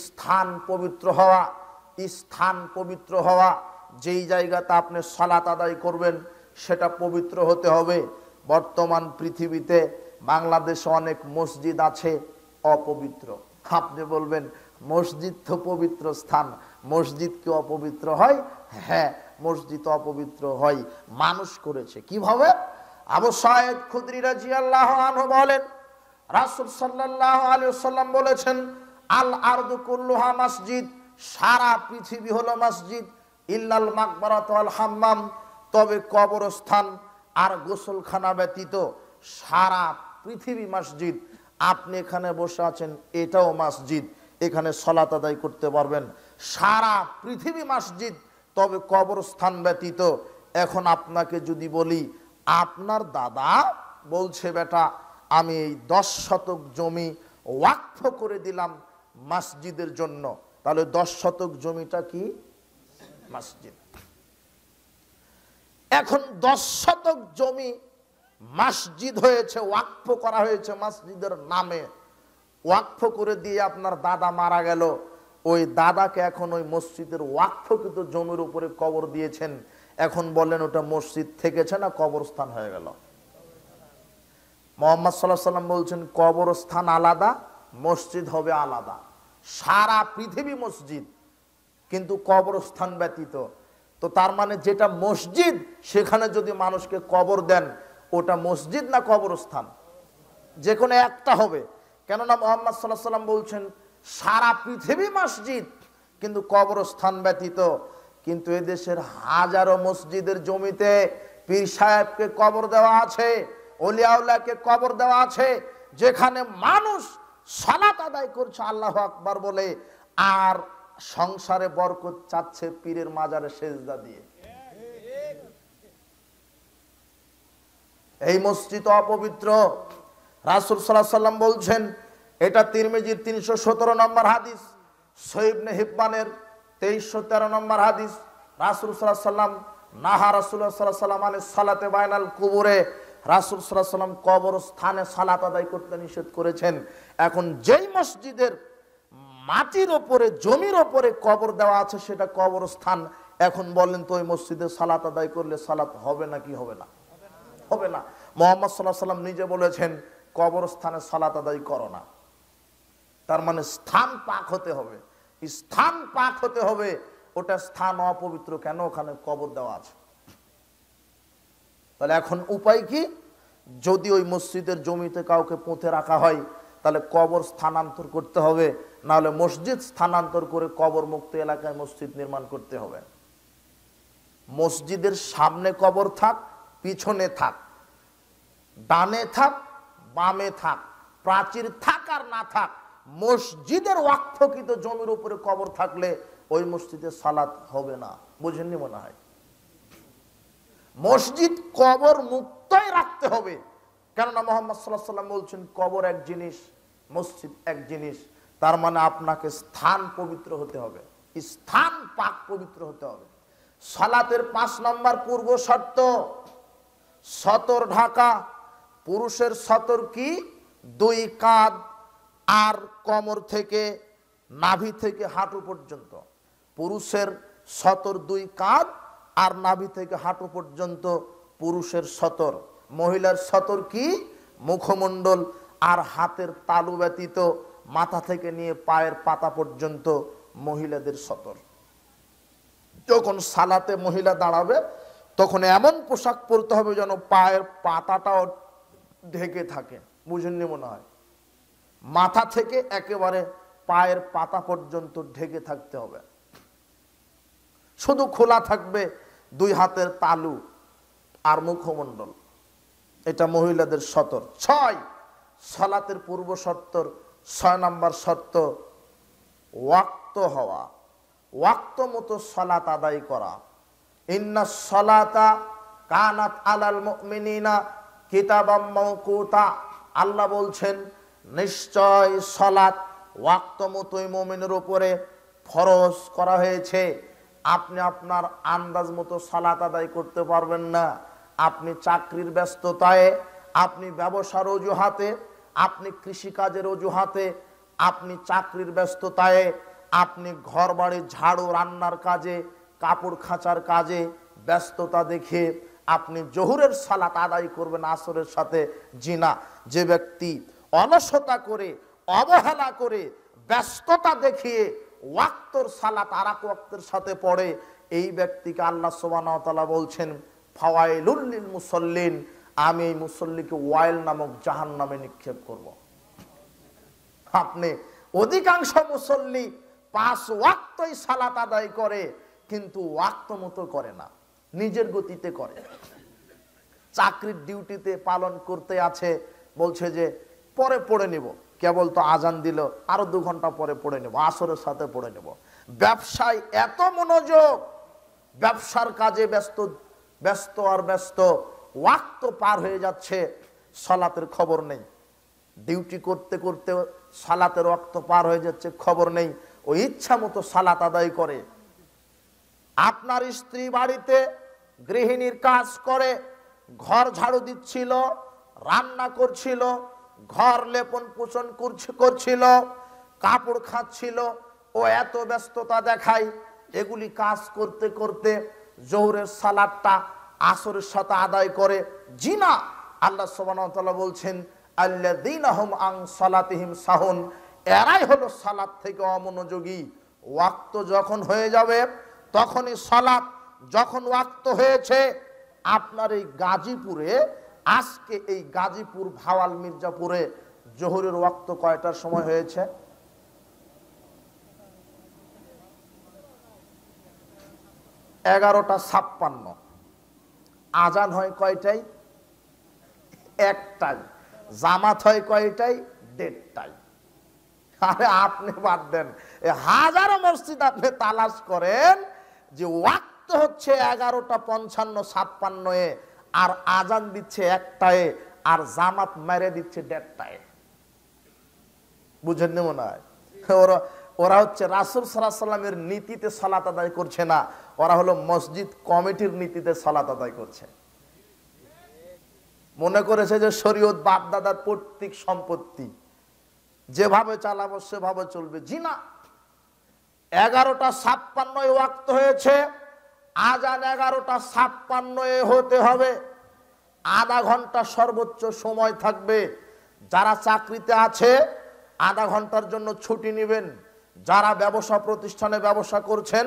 স্থান পবিত্র হওয়া। স্থান পবিত্র হওয়া, যেই জায়গাতে আপনি সালাত আদায় করবেন সেটা পবিত্র হতে হবে। বর্তমান পৃথিবীতে বাংলাদেশে অনেক মসজিদ আছে অপবিত্র। আপনি বলবেন মসজিদ তো পবিত্র স্থান, মসজিদ কি অপবিত্র হয়? হ্যাঁ, মসজিদ অপবিত্র হয়। মানুষ করেছে কিভাবে? আবু সাঈদ খুদরি রাদিয়াল্লাহু আনহু বলেন রাসূল সাল্লাল্লাহু আলাইহি ওয়াসাল্লাম বলেছেন আল আরদু কুল্লুহা মসজিদ, সারা পৃথিবী হলো মসজিদ, ইল্লাল মাকবারাত ওয়াল হাম্মাম, তবে কবরস্থান আর গোসলখানা ব্যতীত সারা পৃথিবী মসজিদ। আপনি এখানে বসে আছেন, এটাও মসজিদ, এখানে সালাত আদায় করতে পারবেন। সারা পৃথিবী মসজিদ, তবে কবরস্থান ব্যতীত। এখন আপনাকে যদি বলি আপনার দাদা বলছে বেটা আমি এই 10 শতক জমি ওয়াকফ করে দিলাম মসজিদের জন্য। তাহলে 10 শতক জমিটা কি মসজিদ। এখন 10 শতক জমি মসজিদ হয়েছে, ওয়াকফ করা হয়েছে মসজিদের নামে। ওয়াকফ করে দিয়ে আপনার দাদা মারা গেল, ওই দাদাকে এখন ওই মসজিদের ওয়াকফকৃত জমির উপরে কবর দিয়েছেন। এখন বলেন ওটা মসজিদ থেকেছে না কবরস্থান হয়ে গেল? মুহাম্মদ সাল্লাল্লাহু আলাইহি ওয়াসাল্লাম বলছেন কবরস্থান আলাদা, মসজিদ হবে আলাদা। সারা পৃথিবী মসজিদ, কিন্তু কবরস্থান ব্যতীত। তো তার মানে যেটা মসজিদ সেখানে যদি মানুষকে কবর দেন, ওটা মসজিদ না কবরস্থান? যে কোনো একটা হবে। কেননা মুহাম্মদ সাল্লাল্লাহু আলাইহি ওয়াসাল্লাম বলছেন সারা পৃথিবী মসজিদ, কিন্তু কবরস্থান ব্যতীত। কিন্তু এদেশের হাজারো মসজিদের জমিতে পীর সাহেবকে কবর দেওয়া আছে, ওলিয়াউল্লাহকে কবর দেওয়া আছে, যেখানে মানুষ সালাত আদায় করছে আল্লাহু আকবার বলে, আর সংসারে বরকত চাচ্ছে পীরের মাজারে সেজদা দিয়ে। এই মসজিদ অপবিত্র। রাসূল সাল্লাল্লাহু আলাইহি ওয়াসাল্লাম বলছেন, এটা তিরমিজির 317 নম্বর হাদিস, সহিহ ইবনে হিব্বানের 2313 নম্বর হাদিস। রাসূল সাল্লাল্লাহু আলাইহি ওয়াসাল্লাম নাহা রাসূলুল্লাহ সাল্লাল্লাহু আলাইহি ওয়াসাল্লাম আনিস সালাতে বাইনাল কুবুরে, রাসূল সাল্লাল্লাহু আলাইহি ওয়াসাল্লাম কবরস্থানে সালাত আদায় করতে নিষেধ করেছেন। এখন যেই মসজিদের মাটির ওপরে জমির ওপরে কবর দেওয়া আছে সেটা কবরস্থান। এখন বলেন তো ওই মসজিদে সালাত আদায় করলে সালাত হবে না কি হবে না? হবে না। মুহাম্মদ সাল্লাল্লাহু আলাইহি ওয়াসাল্লাম নিজে বলেছেন কবরস্থানে সালাত আদায় করো না। তার মানে স্থান পাক হতে হবে, স্থান পাক হতে হবে। ওটা স্থান অপবিত্র কেন? ওখানে কবর দেওয়া আছে। তাহলে এখন উপায় কি? যদি ওই মসজিদের জমিতে কাউকে পুঁতে রাখা হয় তাহলে কবর স্থানান্তর করতে হবে, না হলে মসজিদ স্থানান্তর করে কবর মুক্ত এলাকায় মসজিদ নির্মাণ করতে হবে। মসজিদের সামনে কবর থাক, পিছনে থাক, ডানে থাক, বামে থাক, প্রাচীর থাক আর না থাক, মসজিদের ওয়াকফকৃত জমির উপরে কবর থাকলে ওই মসজিদে সালাত হবে না। বুঝেননি মনে হয়? মসজিদ কবর মুক্তই রাখতে হবে, কেননা মুহাম্মদ সাল্লাল্লাহু আলাইহি ওয়াসাল্লাম বলছেন কবর এক জিনিস, মসজিদ এক জিনিস। তার মানে আপনাকে স্থান পবিত্র হতে হবে, স্থান পাক পবিত্র হতে হবে। সালাতের 5 নম্বর পূর্ব শর্ত সতর ঢাকা। পুরুষের সতর কি? 2 কাঁধ আর কোমর থেকে নাভি থেকে হাঁটু পর্যন্ত। পুরুষের সতর 2 কাঁধ আর নাভি থেকে হাঁটু পর্যন্ত পুরুষের সতর। মহিলার সতর কি? মুখমণ্ডল আর হাতের তালু ব্যতীত মাথা থেকে নিয়ে পায়ের পাতা পর্যন্ত মহিলাদের সতর। যখন সালাতে মহিলা দাঁড়াবে তখন এমন পোশাক পরতে হবে যেন পায়ের পাতাটাও ঢেকে থাকে। বুঝেননি মনে হয়? মাথা থেকে একেবারে পায়ের পাতা পর্যন্ত ঢেকে থাকতে হবে, শুধু খোলা থাকবে 2 হাতের তালু আর মুখমণ্ডল। এটা মহিলাদের সতর। 6 সালাতের পূর্ব শর্তর 6 নম্বর শর্ত ওয়াক্ত হওয়া, ওয়াক্ত মতো সালাত আদায় করা। ইন্না সালাতা কানাত আলাল মুমিনিনা কিতাবাম মাওকুতা। আল্লাহ বলছেন নিশ্চয় সালাত ওয়াক্ত মতোই মুমিনের উপরে ফরজ করা হয়েছে। আপনি আপনার আন্দাজ মতো সালাত আদায় করতে পারবেন না। আপনি চাকরির ব্যস্ততায়, আপনি ব্যবসার অজুহাতে, আপনি কৃষিকাজের অজুহাতে, আপনি চাকরির ব্যস্ততায়, আপনি ঘর বাড়ি ঝাড়ু রান্নার কাজে, কাপড় খাঁচার কাজে ব্যস্ততা দেখে আপনি জোহরের সালাত আদায় করবেন আসরের সাথে। জিনা যে ব্যক্তি অলসতা করে, অবহেলা করে, ব্যস্ততা দেখিয়ে ওয়াক্তর সালাত আরাক ওয়াক্তের সাথে পড়ে, এই ব্যক্তিকে আল্লাহ সুবহানাহু ওয়া তাআলা বলছেন ফাওয়াইলুল লিল মুসাল্লিন, আমি এই মুসল্লিকে ওয়াইল নামক জাহান্নামে নিক্ষেপ করব। আপনি অধিকাংশ মুসল্লি 5 ওয়াক্তই সালাত আদায় করে, কিন্তু ওয়াক্ত মতো করে না, নিজের গতিতে করে। চাকরির ডিউটিতে পালন করতে আছে, বলছে যে পরে পড়ে নিব, কেবল তো আজান দিল, আরো 2 ঘন্টা পরে পড়ে নেব, আসরের সাথে পড়ে নেব। ব্যবসায় এত মনোযোগ, ব্যবসার কাজে ব্যস্ত ব্যস্ত আর ব্যস্ত, ওয়াক্ত পার হয়ে যাচ্ছে, সালাতের খবর নেই। ডিউটি করতে করতে সালাতের ওয়াক্ত পার হয়ে যাচ্ছে খবর নেই, ও ইচ্ছা মতো সালাত আদায় করে। আপনার স্ত্রী বাড়িতে গৃহিণীর কাজ করে, ঘর ঝাড়ু দিচ্ছিল, রান্না করছিল, ঘর লেপন পোষণ করছিল, কাপড় খাচ্ছিল, ও এত ব্যস্ততা দেখায়। এগুলি কাজ করতে করতে জোহরের সালাতটা আসরের সাথে আদায় করে। জি না, আল্লাহ সুবহানাহু ওয়া তাআলা বলছেন আল্লাযীনা হুম আন সালাতিহিম সাহুন, এরাই হলো সালাত থেকে অমনোযোগী। ওয়াক্ত যখন হয়ে যাবে তখনই সালাত, যখন ওয়াক্ত হয়েছে। আপনার এই গাজীপুরে, আজকে এই গাজীপুর ভাওয়াল মির্জাপুরে জোহরের ওয়াক্ত কয়টার সময় হয়েছে? 11:56। আজান হয় কয়টায়? একটাই। জামাত হয় কয়টায়? 1:30টায়। আরে আপনি বাদ দেন, হাজারো মসজিদ আপনি তালাশ করেন যে ওয়াক্ত হচ্ছে 11:55-56 আর আজান দিচ্ছে 1টায়, আর জামাত মেরে দিচ্ছে 1:30টায়। বুঝেননি মনে হয়? ওরা হচ্ছে রাসূল সাল্লাল্লাহু আলাইহি ওয়াসাল্লামের নীতিতে সালাত আদায় করছে না, ওরা হলো মসজিদ কমিটির নীতিতে সালাত আদায় করছে। মনে করেছে যে শরীয়ত বাপ দাদার পৈতৃক সম্পত্তি, যেভাবে চালাবো সেভাবে চলবে। জি না, 11:56 ওয়াক্ত হয়েছে, আজান 11:56 হতে হবে। আধা ঘন্টা সর্বোচ্চ সময় থাকবে। যারা চাকরিতে আছে আধা ঘন্টার জন্য ছুটি নেবেন। যারা ব্যবসা প্রতিষ্ঠানে ব্যবসা করছেন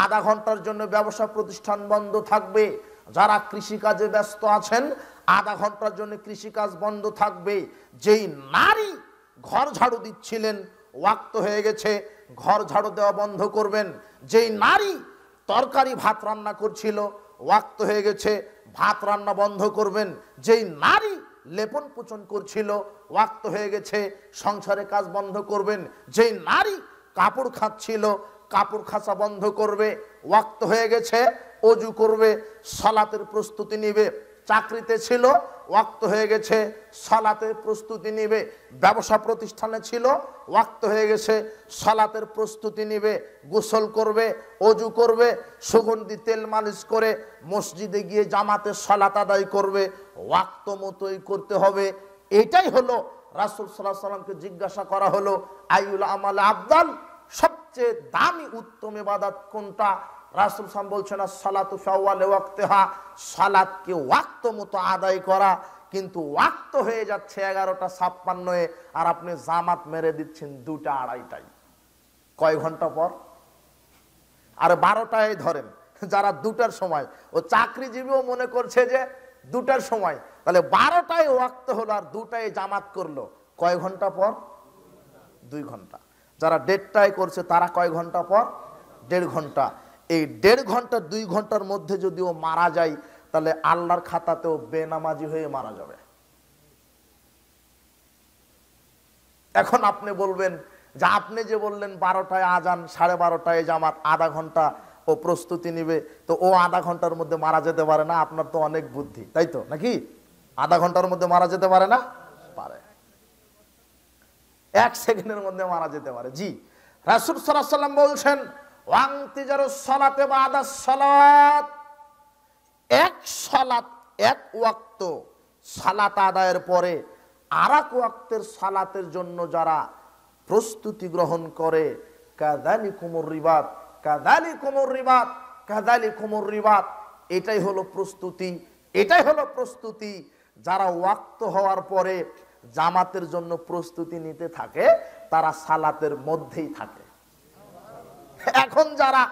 আধা ঘন্টার জন্য ব্যবসা প্রতিষ্ঠান বন্ধ থাকবে। যারা কৃষিকাজে ব্যস্ত আছেন আধা ঘন্টার জন্য কৃষিকাজ বন্ধ থাকবে। যেই নারী ঘর ঝাড়ু দিচ্ছিলেন ওয়াক্ত হয়ে গেছে, ঘর ঝাড়ু দেওয়া বন্ধ করবেন। যেই নারী তরকারি ভাত রান্না করছিল ওয়াক্ত হয়ে গেছে, ভাত রান্না বন্ধ করবেন। যেই নারী লেপন পোষণ করছিল ওয়াক্ত হয়ে গেছে, সংসারে কাজ বন্ধ করবেন। যেই নারী কাপড় খাচ্ছিল কাপড় খাঁচা বন্ধ করবে, ওয়াক্ত হয়ে গেছে, অজু করবে, সালাতের প্রস্তুতি নিবে। চাকরিতে ছিল ওয়াক্ত হয়ে গেছে, সালাতের প্রস্তুতি নিবে। ব্যবসা প্রতিষ্ঠানে ছিল ওয়াক্ত হয়ে গেছে, সালাতের প্রস্তুতি নিবে। গোসল করবে, অজু করবে, সুগন্ধি তেল মালিশ করে মসজিদে গিয়ে জামাতে সালাত আদায় করবে। ওয়াক্ত মতোই করতে হবে। এটাই হলো রাসূল সাল্লাল্লাহু আলাইহি ওয়াসাল্লামকে জিজ্ঞাসা করা হলো আইয়ুল আমাল আফদাল, সবচেয়ে দামি উত্তম ইবাদত কোনটা? রাসূল সাল্লাল্লাহু আলাইহি ওয়াসাল্লাম বলছেন সালাতু ফি আউয়ালি ওয়াক্তিহা, সালাতকে ওয়াক্ত মতো আদায় করা। কিন্তু ওয়াক্ত হয়ে যাচ্ছে 11:56 আর আপনি জামাত মেরে দিচ্ছেন 2টা-2:30টায়। কয় ঘন্টা পর? আর 12টায় ধরেন, যারা 2টার সময়, ও চাকরিজীবীও মনে করছে যে 2টার সময়, তাহলে 12টায় ওয়াক্ত হলো আর 2টায় জামাত করলো, কয় ঘন্টা পর? 2 ঘন্টা। যারা 1:30টায় করছে তারা কয় ঘন্টা পর? 1.5 ঘন্টা। এই 1.5 ঘন্টা 2 ঘন্টার মধ্যে যদি ও মারা যায় তাহলে আল্লাহর খাতাতেও বেনামাজি হয়ে মারা যাবে। এখন আপনি বলবেন যে আপনি যে বললেন 12টায় আজান, 12:30টায় জামাত, আধা ঘন্টা ও প্রস্তুতি নিবে, তো ও আধা ঘন্টার মধ্যে মারা যেতে পারে না? আপনার তো অনেক বুদ্ধি, তাই তো নাকি? আধা ঘন্টার মধ্যে মারা যেতে পারে না? পারে। 1 সেকেন্ডের মধ্যে মারা যেতে পারে। জি, রাসূল সাল্লাল্লাহু আলাইহি ওয়াসাল্লাম বলছেন ওয়ান্তিজারুস সালাতে বাদাস সালাত, এক সালাত, এক ওয়াক্ত সালাত আদায়ের পরে আরেক ওয়াক্তের সালাতের জন্য যারা প্রস্তুতি গ্রহণ করে, কাযালিকুমুর রিবাত, কাযালিকুমুর রিবাত, কাযালিকুমুর রিবাত, এটাই হলো প্রস্তুতি, এটাই হলো প্রস্তুতি। যারা ওয়াক্ত হওয়ার পরে জামাতের জন্য প্রস্তুতি নিতে থাকে তারা সালাতের মধ্যেই থাকে। এখন যারা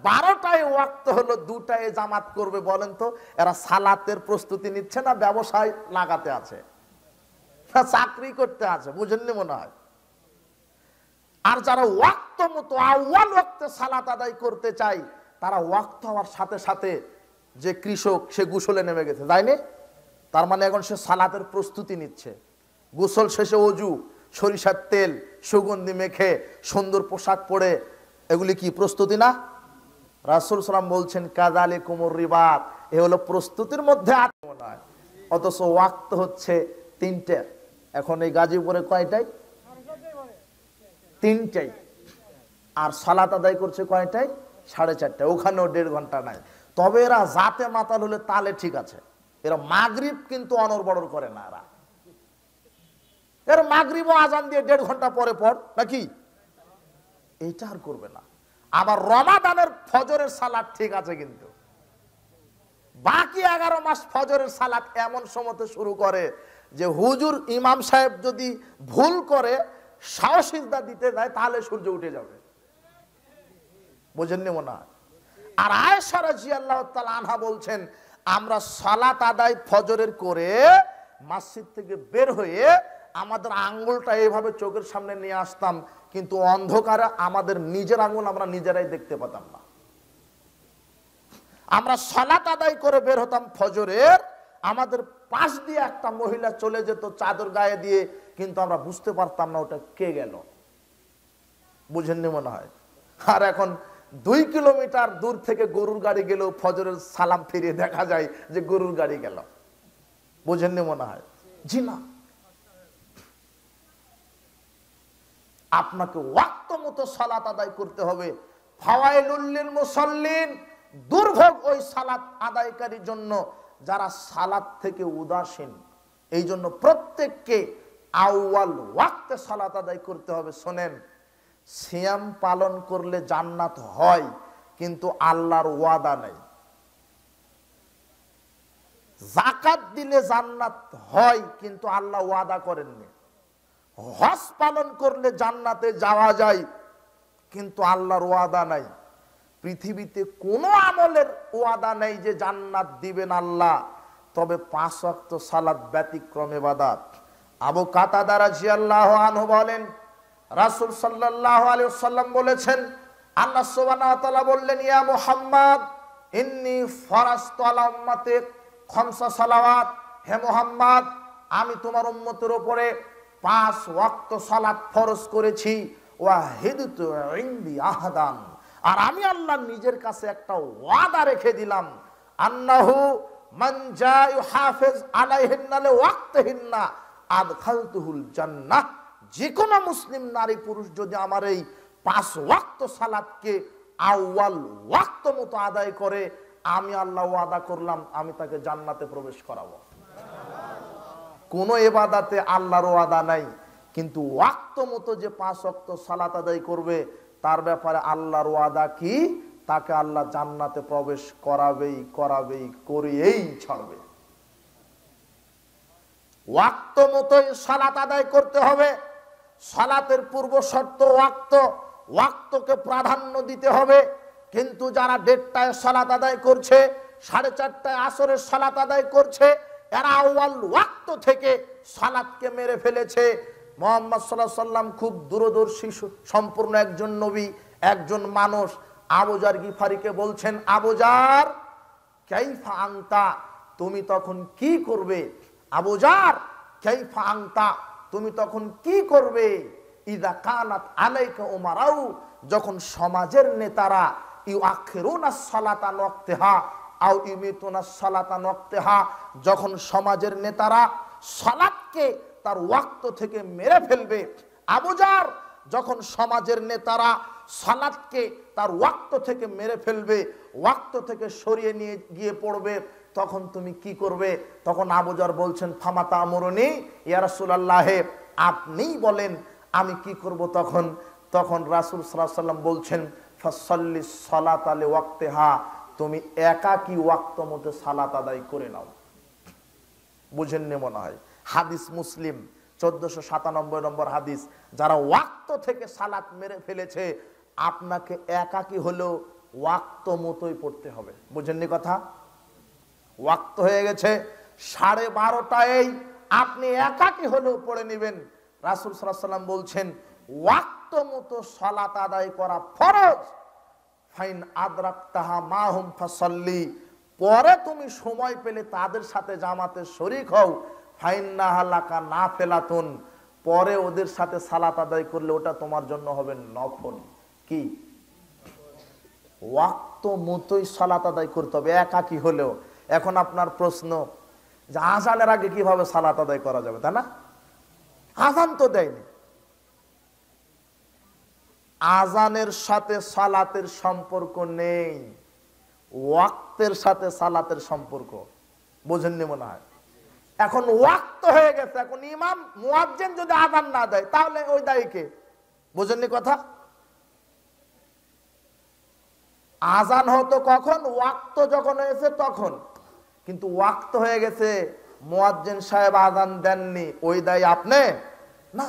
12টায় ওয়াক্ত হলো 2টায় জামাত করবে, বলেন তো এরা সালাতের প্রস্তুতি নিচ্ছে না ব্যবসায় লাগাতে আছে, না চাকরি করতে আছে? বুঝেননি মনে হয়? আর যারা ওয়াক্ত মতো আউয়াল ওয়াক্তে সালাত আদায় করতে চায় তারা ওয়াক্ত হওয়ার সাথে সাথে, যে কৃষক সে গোসলে নেমে গেছে, তাইনি? তার মানে এখন সে সালাতের প্রস্তুতি নিচ্ছে। গোসল শেষে অজু, সরিষার তেল, সুগন্ধি মেখে, সুন্দর পোশাক পরে, এগুলি কি প্রস্তুতি না? রাসূল সাল্লাল্লাহু আলাইহি ওয়াসাল্লাম বলছেন কাযালিকুমুর রিবাত, এ হলো প্রস্তুতির মধ্যে নয়। অথচ ওয়াক্ত হচ্ছে 3টে। এখন এই গাজীপুরে কয়টায়? 3টায়, আর সালাত আদায় করছে কয়টায়? 4:30টায়। ওখানেও 1.5 ঘন্টা নাই। তবে এরা জাতে মাতাল হলে তালে ঠিক আছে, এরা মাগরিব কিন্তু অনড়বড় করে না। এরা মাগরিবও আজান দিয়ে 1.5 ঘন্টা পরে পড় নাকি, এইটা আর করবে না। আবার রমাদানের ফজরের সালাত ঠিক আছে, কিন্তু বাকি 11 মাস ফজরের সালাত এমন সময়তে শুরু করে যে হুজুর ইমাম সাহেব যদি ভুল করে শাও সিজদা দিতে যায় তাহলে সূর্য উঠে যাবে। বুঝেননি মনে হয়? আর আয়েশা রাদিয়াল্লাহু তাআলা আনহা বলছেন, আমরা সালাত আদায় ফজরের করে মসজিদ থেকে বের হয়ে আমাদের আঙ্গুলটা এইভাবে চোখের সামনে নিয়ে আসতাম, কিন্তু অন্ধকারে আমাদের নিজের আঙ্গুল আমরা নিজেরাই দেখতে পেতাম না। আমরা সালাত আদায় করে বের হতাম ফজরের, আমাদের পাশ দিয়ে একটা মহিলা চলে যেত চাদর গায়ে দিয়ে, কিন্তু আমরা বুঝতে পারতাম না ওটা কে গেল। বুঝেননি মনে হয়? আর এখন 2 কিলোমিটার দূর থেকে গরুর গাড়ি গেলেও ফজরের সালাম ফিরিয়ে দেখা যায় যে গরুর গাড়ি গেল। বুঝেননি মনে হয়? জি না, আপনাকে ওয়াক্ত মতো সালাত আদায় করতে হবে। ফাওয়াইলুল লিল মুসাল্লিন, দুর্ভোগ ওই সালাত আদায়কারীর জন্য যারা সালাত থেকে উদাসীন। এই জন্য প্রত্যেককে আউয়াল ওয়াক্তে সালাত আদায় করতে হবে। শোনেন, সিয়াম পালন করলে জান্নাত হয়, কিন্তু আল্লাহর ওয়াদা নেই। যাকাত দিলে জান্নাত হয়, কিন্তু আল্লাহ ওয়াদা করেননি। হজ পালন করলে জান্নাতে যাওয়া যায়, কিন্তু আল্লাহর ওয়াদা নাই। পৃথিবীতে কোনো আমলের ওয়াদা নেই যে জান্নাত দিবেন আল্লাহ, তবে 5 ওয়াক্ত সালাত ব্যতিক্রম ইবাদত। আবু কাতাদা রাদিয়াল্লাহু আনহু বলেন, রাসূল সাল্লাল্লাহু আলাইহি ওয়াসাল্লাম বলেছেন, আল্লাহ সুবহানাহু ওয়া তাআলা বললেন, ইয়া মুহাম্মদ ইন্নী ফারাজতু আলা উম্মতি 5 সালাওয়াত, হে মুহাম্মদ আমি তোমার উম্মতের উপরে 5 ওয়াক্ত সালাত ফরজ করেছি। ওয়াহিদতু ইনদি আহাদান, আর আমি আল্লাহ নিজের কাছে একটা ওয়াদা রেখে দিলাম, আন্নাহু মান জা ইউহাফিজ আলাইহিন্না লিওয়াক্তিহিন্না আদখালতুহুল জান্নাহ। যে কোনো মুসলিম নারী পুরুষ যদি আমার এই 5 ওয়াক্ত সালাতকে আউয়াল ওয়াক্ত মতো আদায় করে, আমি আল্লাহ ওয়াদা করলাম আমি তাকে জান্নাতে প্রবেশ করাবো। কোন ইবাদতে আল্লাহর ওয়াদা নাই, কিন্তু ওয়াক্ত মতো যে 5 ওয়াক্ত সালাত আদায় করবে তার ব্যাপারে আল্লাহর ওয়াদা কি, তাকে আল্লাহ জান্নাতে প্রবেশ করাবেই করাবেই, করিয়েই ছাড়বে। ওয়াক্ত মতোই সালাত আদায় করতে হবে। সালাতের পূর্ব শর্ত ওয়াক্ত, ওয়াক্তকে প্রাধান্য দিতে হবে। কিন্তু যারা 1:30টায় সালাত আদায় করছে, 4:30টায় আসরের সালাত আদায় করছে, এরা আউয়াল ওয়াক্ত থেকে সালাতকে মেরে ফেলেছে। মুহাম্মদ সাল্লাল্লাহু আলাইহি সাল্লাম খুব দূরদর্শী সম্পূর্ণ একজন নবী, একজন মানুষ। আবু জার গিফারিকে বলছেন, আবু জার কাইফা আনতা, তুমি তখন কি করবে? আবু জার কাইফা আনতা, তুমি তখন কি করবে? ইযা কানাত আলাইকা উমারাউ, যখন সমাজের নেতারা ইউআখিরুনাস সালাতা ওয়াক্তিহা আও ইমিতুনাস সালাতা ওয়াক্তিহা, যখন সমাজের নেতারা সালাতকে তার ওয়াক্ত থেকে মেরে ফেলবে। আবু জার, যখন সমাজের নেতারা সালাতকে তার ওয়াক্ত থেকে মেরে ফেলবে, ওয়াক্ত থেকে সরিয়ে নিয়ে গিয়ে পড়বে, তখন তুমি কি করবে? তখন আবু জার বলছেন, ফামাতা আমরুনি ইয়া রাসূলুল্লাহ, আপনিই বলেন আমি কি করব তখন? তখন রাসূল সাল্লাল্লাহু আলাইহি ওয়াসাল্লাম বলছেন, ফাসাল্লিস সালাতা লিওয়াক্তিহা, তুমি একাকী ওয়াক্ত মতো সালাত আদায় করে নাও। বুঝেননি মনে হয়? হাদিস মুসলিম 1497 নম্বর হাদিস। যারা ওয়াক্ত থেকে সালাত মেরে ফেলেছে, আপনাকে একাকী হলেও ওয়াক্ত মতোই পড়তে হবে। বুঝেননি কথা? ওয়াক্ত হয়ে গেছে 12:30টায়, আপনি একাকী হলেও পড়ে নেবেন। রাসূল সাল্লাল্লাহু আলাইহি ওয়াসাল্লাম বলছেন, ওয়াক্ত মতো সালাত আদায় করা ফরজ। ফাইন আদরাকতাহা মাহুম ফাসাল্লি, পরে তুমি সময় পেলে তাদের সাথে জামাতে শরীক হও। ফাইন্নাহা লাকা নাফিলাতুন, পরে ওদের সাথে সালাত আদায় করলে ওটা তোমার জন্য হবে নফল। কি? ওয়াক্ত মতোই সালাত আদায় করতে হবে, একাকী হলেও। এখন আপনার প্রশ্ন যে আযানের আগে কিভাবে সালাত আদায় করা যাবে, তাই না? আযান তো দেয়নি, আজানের সাথে সালাতের সম্পর্ক নেই, ওয়াক্তের সাথে সালাতের সম্পর্ক। বোঝেননি মনে হয়। এখন ওয়াক্ত হয়ে গেছে, এখন ইমাম মুয়াজ্জিন যদি আযান না দেয় তাহলে ওই দায়ী কে? বোঝেননি কথা? আজান হতো কখন? ওয়াক্ত যখন হয়েছে তখন। কিন্তু ওয়াক্ত হয়ে গেছে, মুয়াজ্জিন সাহেব আজান দেননি, ওই দায়ী আপনি না।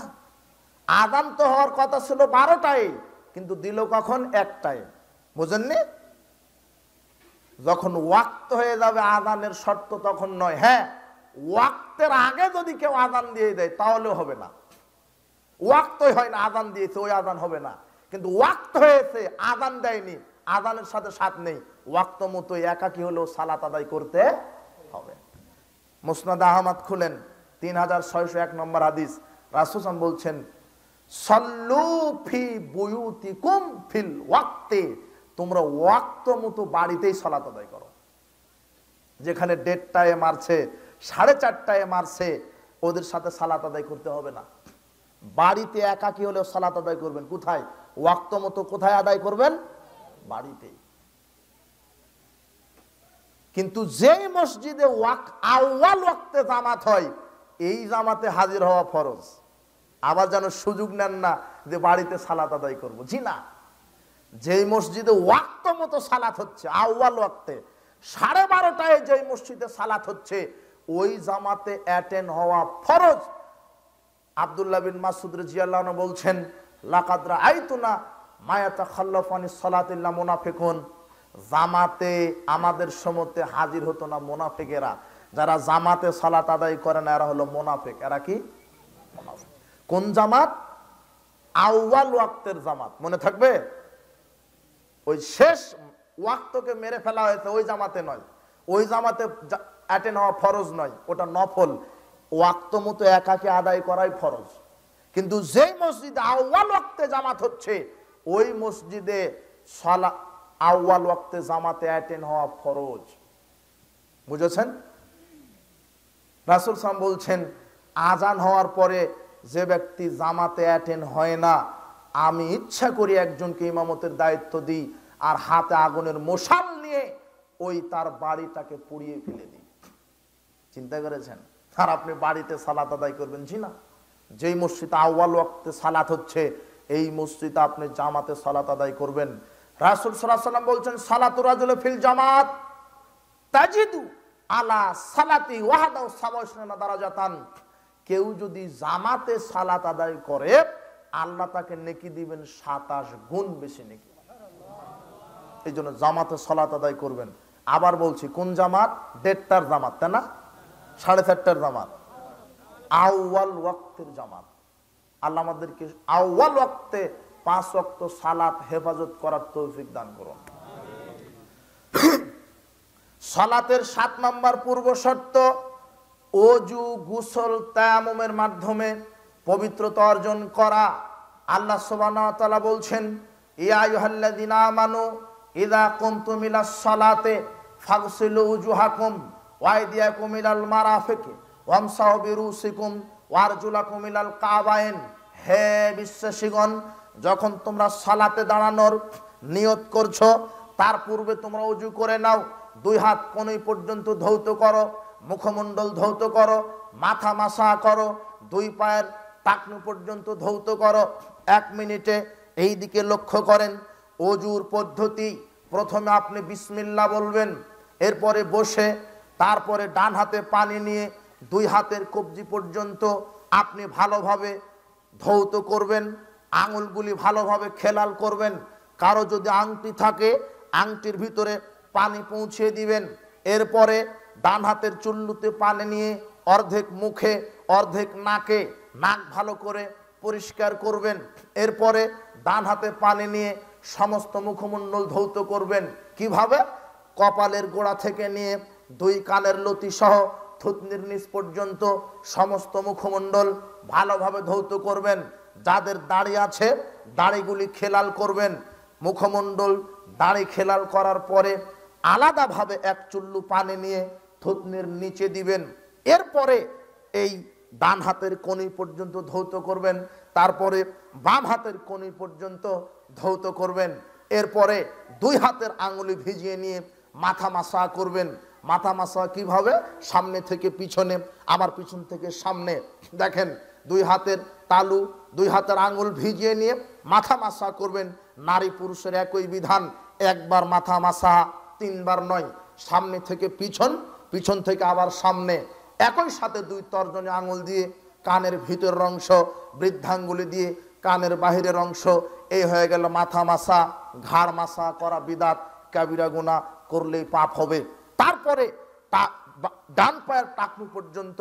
আজান তো হওয়ার কথা ছিল 12টায়, কিন্তু দিল কখন? 1টায়। বুঝেননি? যখন ওয়াক্ত হয়ে যাবে আজানের শর্ত তখন নয়। হ্যাঁ, ওয়াক্তের আগে যদি কেউ আজান দিয়ে দেয় তাহলেও হবে না। ওয়াক্তই হয় না, আজান দিয়েছে, ওই আজান হবে না। কিন্তু ওয়াক্ত হয়েছে, আজান দেয়নি, আজানের সাথে সাথ নেই, ওয়াক্ত মতো একাকী হলেও সালাত আদায় করতে হবে। মুসনাদ আহমদ খুলেন, 3601 নম্বর হাদিস। রাসূল সাল্লাল্লাহু আলাইহি ওয়াসাল্লাম বলছেন, সাল্লু ফি বুয়ুতিকুম ফিল ওয়াক্তে, তোমরা ওয়াক্ত মতো বাড়িতেই সালাত আদায় করো। যেখানে 1:30টায় মারছে, 4:30টায় মারছে, ওদের সাথে সালাত আদায় করতে হবে না। বাড়িতে একাকী হলেও সালাত আদায় করবেন। কোথায়? ওয়াক্ত মতো। কোথায় আদায় করবেন? বাড়িতেই। কিন্তু যেই মসজিদে আউয়াল ওয়াক্তে জামাত হয়, এই জামাতে হাজির হওয়া ফরজ। আবার যেন সুযোগ নেন না যে বাড়িতে সালাত আদায় করব। জি না, যেই মসজিদে ওয়াক্ত মতো সালাত হচ্ছে, আউয়াল ওয়াক্তে 12:30টায় যেই মসজিদে সালাত হচ্ছে, ওই জামাতে অ্যাটেন্ড হওয়া ফরজ। আব্দুল্লাহ বিন মাসউদ রাদিয়াল্লাহু আনহু বলছেন, লাকাদ রাআইতুনা মা ইয়াতাখাল্লাফু আনিস সালাতি ইল্লা মুনাফিকুন, জামাতে আমাদের সময়তে হাজির হতো না মুনাফিকেরা। যারা জামাতে সালাত আদায় করে না এরা হলো মুনাফিক। এরা কি? মুনাফিক। কোন জামাত? আউয়াল ওয়াক্তের জামাত। মনে থাকবে? ওই শেষ ওয়াক্তকে মেরে ফেলা হয়েছে, ওই জামাতে নয়। ওই জামাতে অ্যাটেন্ড হওয়া ফরজ নয়, ওটা নফল। ওয়াক্ত মতো একাকে আদায় করাই ফরজ। কিন্তু যেই মসজিদে আউয়াল ওয়াক্তে জামাত হচ্ছে, ওই মসজিদে আউয়াল ওয়াক্তে জামাতে অ্যাটেন্ড হওয়া ফরজ। বুঝেছেন? রাসূল সাল্লাল্লাহু আলাইহি ওয়াসাল্লাম বলছেন, আজান হওয়ার পরে যে ব্যক্তি জামাতে অ্যাটেন্ড হয় না, আমি ইচ্ছা করি একজনকে ইমামতের দায়িত্ব দিই, আর হাতে আগুনের মশাল নিয়ে ওই তার বাড়িটাকে পুড়িয়ে ফেলে দিই। চিন্তা করেছেন? আর আপনি বাড়িতে সালাত আদায় করবেন? জি না। যেই মসজিদে আউয়াল ওয়াক্তে সালাত হচ্ছে, এই মসজিদে আপনি জামাতে সালাত আদায় করবেন। রাসূল সাল্লাল্লাহু আলাইহি ওয়াসাল্লাম বলছেন, সালাতু রাজুল ফিল জামাত তাজিদু আলা সালাতি ওয়াহদাহু 27 দারাজাতান। কেউ যদি জামাতে সালাত আদায় করে, আল্লাহ তাকে নেকি দিবেন 27 গুণ বেশি নেকি। এই জন্য জামাতে সালাত আদায় করবেন। আবার বলছি, কোন জামাত? 1:30টার জামাত, তাই না? 4:30টার জামাত, আউয়াল ওয়াক্তের জামাত। আল্লাহ আমাদেরকে আউয়াল ওয়াক্তে 5 ওয়াক্ত সালাত হেফাজত করার তৌফিক দান করুন। সালাতের 7 নম্বর পূর্ব শর্ত, ওযু, গোসল, তায়াম্মুমের মাধ্যমে পবিত্রতা অর্জন করা। আল্লাহ সুবহানাহু ওয়া তাআলা বলছেন, ইয়া আইয়ুহাল্লাযীনা আমানু ইযা কুমতুম ইলাস সালাতে ফাগসিলু উজুহাকুম ওয়া আইদিয়াকুম ইলাল মারাফিকি ওয়ামসাহু বিরুসিকুম ওয়া আরজুলাকুম ইলাল কাবাইন। হে বিশ্বাসীগণ, যখন তোমরা সালাতে দাঁড়ানোর নিয়ত করছো, তার পূর্বে তোমরা ওযু করে নাও। 2 হাত কোণই পর্যন্ত ধৌত করো, মুখমণ্ডল ধৌত করো, মাথা মাসা করো, 2 পায়ের টাকনু পর্যন্ত ধৌত করো। 1 মিনিটে এই দিকে লক্ষ্য করেন। ওযুর পদ্ধতি, প্রথমে আপনি বিসমিল্লাহ বলবেন, এরপরে বসে, তারপরে ডান হাতে পানি নিয়ে 2 হাতের কবজি পর্যন্ত আপনি ভালোভাবে ধৌত করবেন। আঙুলগুলি ভালোভাবে খেলাল করবেন। কারো যদি আংটি থাকে, আংটির ভিতরে পানি পৌঁছে দিবেন। এরপরে ডান হাতের চুল্লুতে পানি নিয়ে অর্ধেক মুখে অর্ধেক নাকে, নাক ভালো করে পরিষ্কার করবেন। এরপরে ডান হাতে পানি নিয়ে সমস্ত মুখমণ্ডল ধৌত করবেন। কিভাবে? কপালের গোড়া থেকে নিয়ে 2 কানের লতি সহ থুতনির নিচ পর্যন্ত সমস্ত মুখমণ্ডল ভালোভাবে ধৌত করবেন। যাদের দাড়ি আছে, দাড়িগুলি খেলাল করবেন। মুখমণ্ডল দাড়ি খেলাল করার পরে আলাদাভাবে 1 চুল্লু পানি নিয়ে থুতনির নিচে দিবেন। এরপরে এই ডান হাতের কনুই পর্যন্ত ধৌত করবেন, তারপরে বাম হাতের কনুই পর্যন্ত ধৌত করবেন। এরপরে দুই হাতের আঙুলি ভিজিয়ে নিয়ে মাথা মাসা করবেন। মাথা মাসা কিভাবে? সামনে থেকে পিছনে, আবার পিছন থেকে সামনে। দেখেন, দুই হাতের তালু, দুই হাতের আঙুল ভিজিয়ে নিয়ে মাথা মাসা করবেন। নারী পুরুষের একই বিধান, একবার মাথা মাসা, তিনবার নয়। সামনে থেকে পিছন, পিছন থেকে আবার সামনে, একই সাথে দুই তর্জনী আঙুল দিয়ে কানের ভিতরের অংশ, বৃদ্ধাঙ্গুলি দিয়ে কানের বাহিরের অংশ। এই হয়ে গেল মাথা মাসা। ঘাড় মাসা করা বিদাত, কাবিরা গুনাহ, করলেই পাপ হবে। তারপরে ডান পায়ের টাকনু পর্যন্ত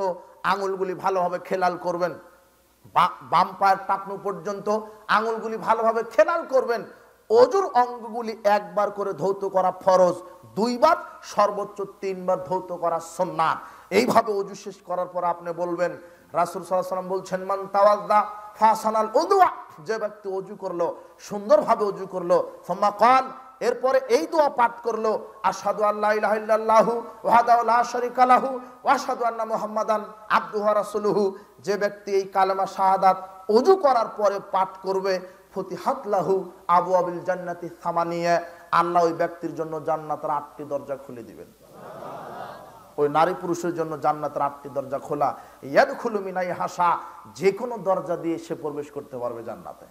আঙুলগুলি ভালোভাবে খেলাল করবেন। বাম পায়ের টাকনু পর্যন্ত আঙুলগুলি ভালোভাবে খেলাল করবেন। অজুর অঙ্গগুলি একবার করে ধৌত করা ফরজ, দুইবার সর্বোচ্চ তিনবার ধৌত করা সুন্নাত। এইভাবে অজু শেষ করার পর আপনি বলবেন, রাসূল সাল্লাল্লাহু আলাইহি ওয়াসাল্লাম বলছেন, মান তাওয়াজ্জা ফাসানাল উযুয়া, যে ব্যক্তি অজু করলো, সুন্দরভাবে অজু করলো, সুম্মা ক্বাল, এরপরে এই দোয়া পাঠ করলো, আশহাদু আল্লা ইলাহা ইল্লাল্লাহু ওয়াহদাহু লা শারীকা লাহু ওয়া আশহাদু আন্না মুহাম্মাদান আবদুহু ওয়া রাসূলুহু, যে ব্যক্তি এই কালেমা শাহাদাত অজু করার পরে পাঠ করবে, ফতিহাত লাহু আবওয়াবিল জান্নাতি সামানিয়া, আল্লাহ ওই ব্যক্তির জন্য জান্নাতের 8টি দরজা খুলে দিবেন। ওই নারী পুরুষের জন্য জান্নাতের 8টি দরজা খোলা। ইয়াদখুলু মিনাই হাসা, যে কোনো দরজা দিয়ে সে প্রবেশ করতে পারবে জান্নাতে।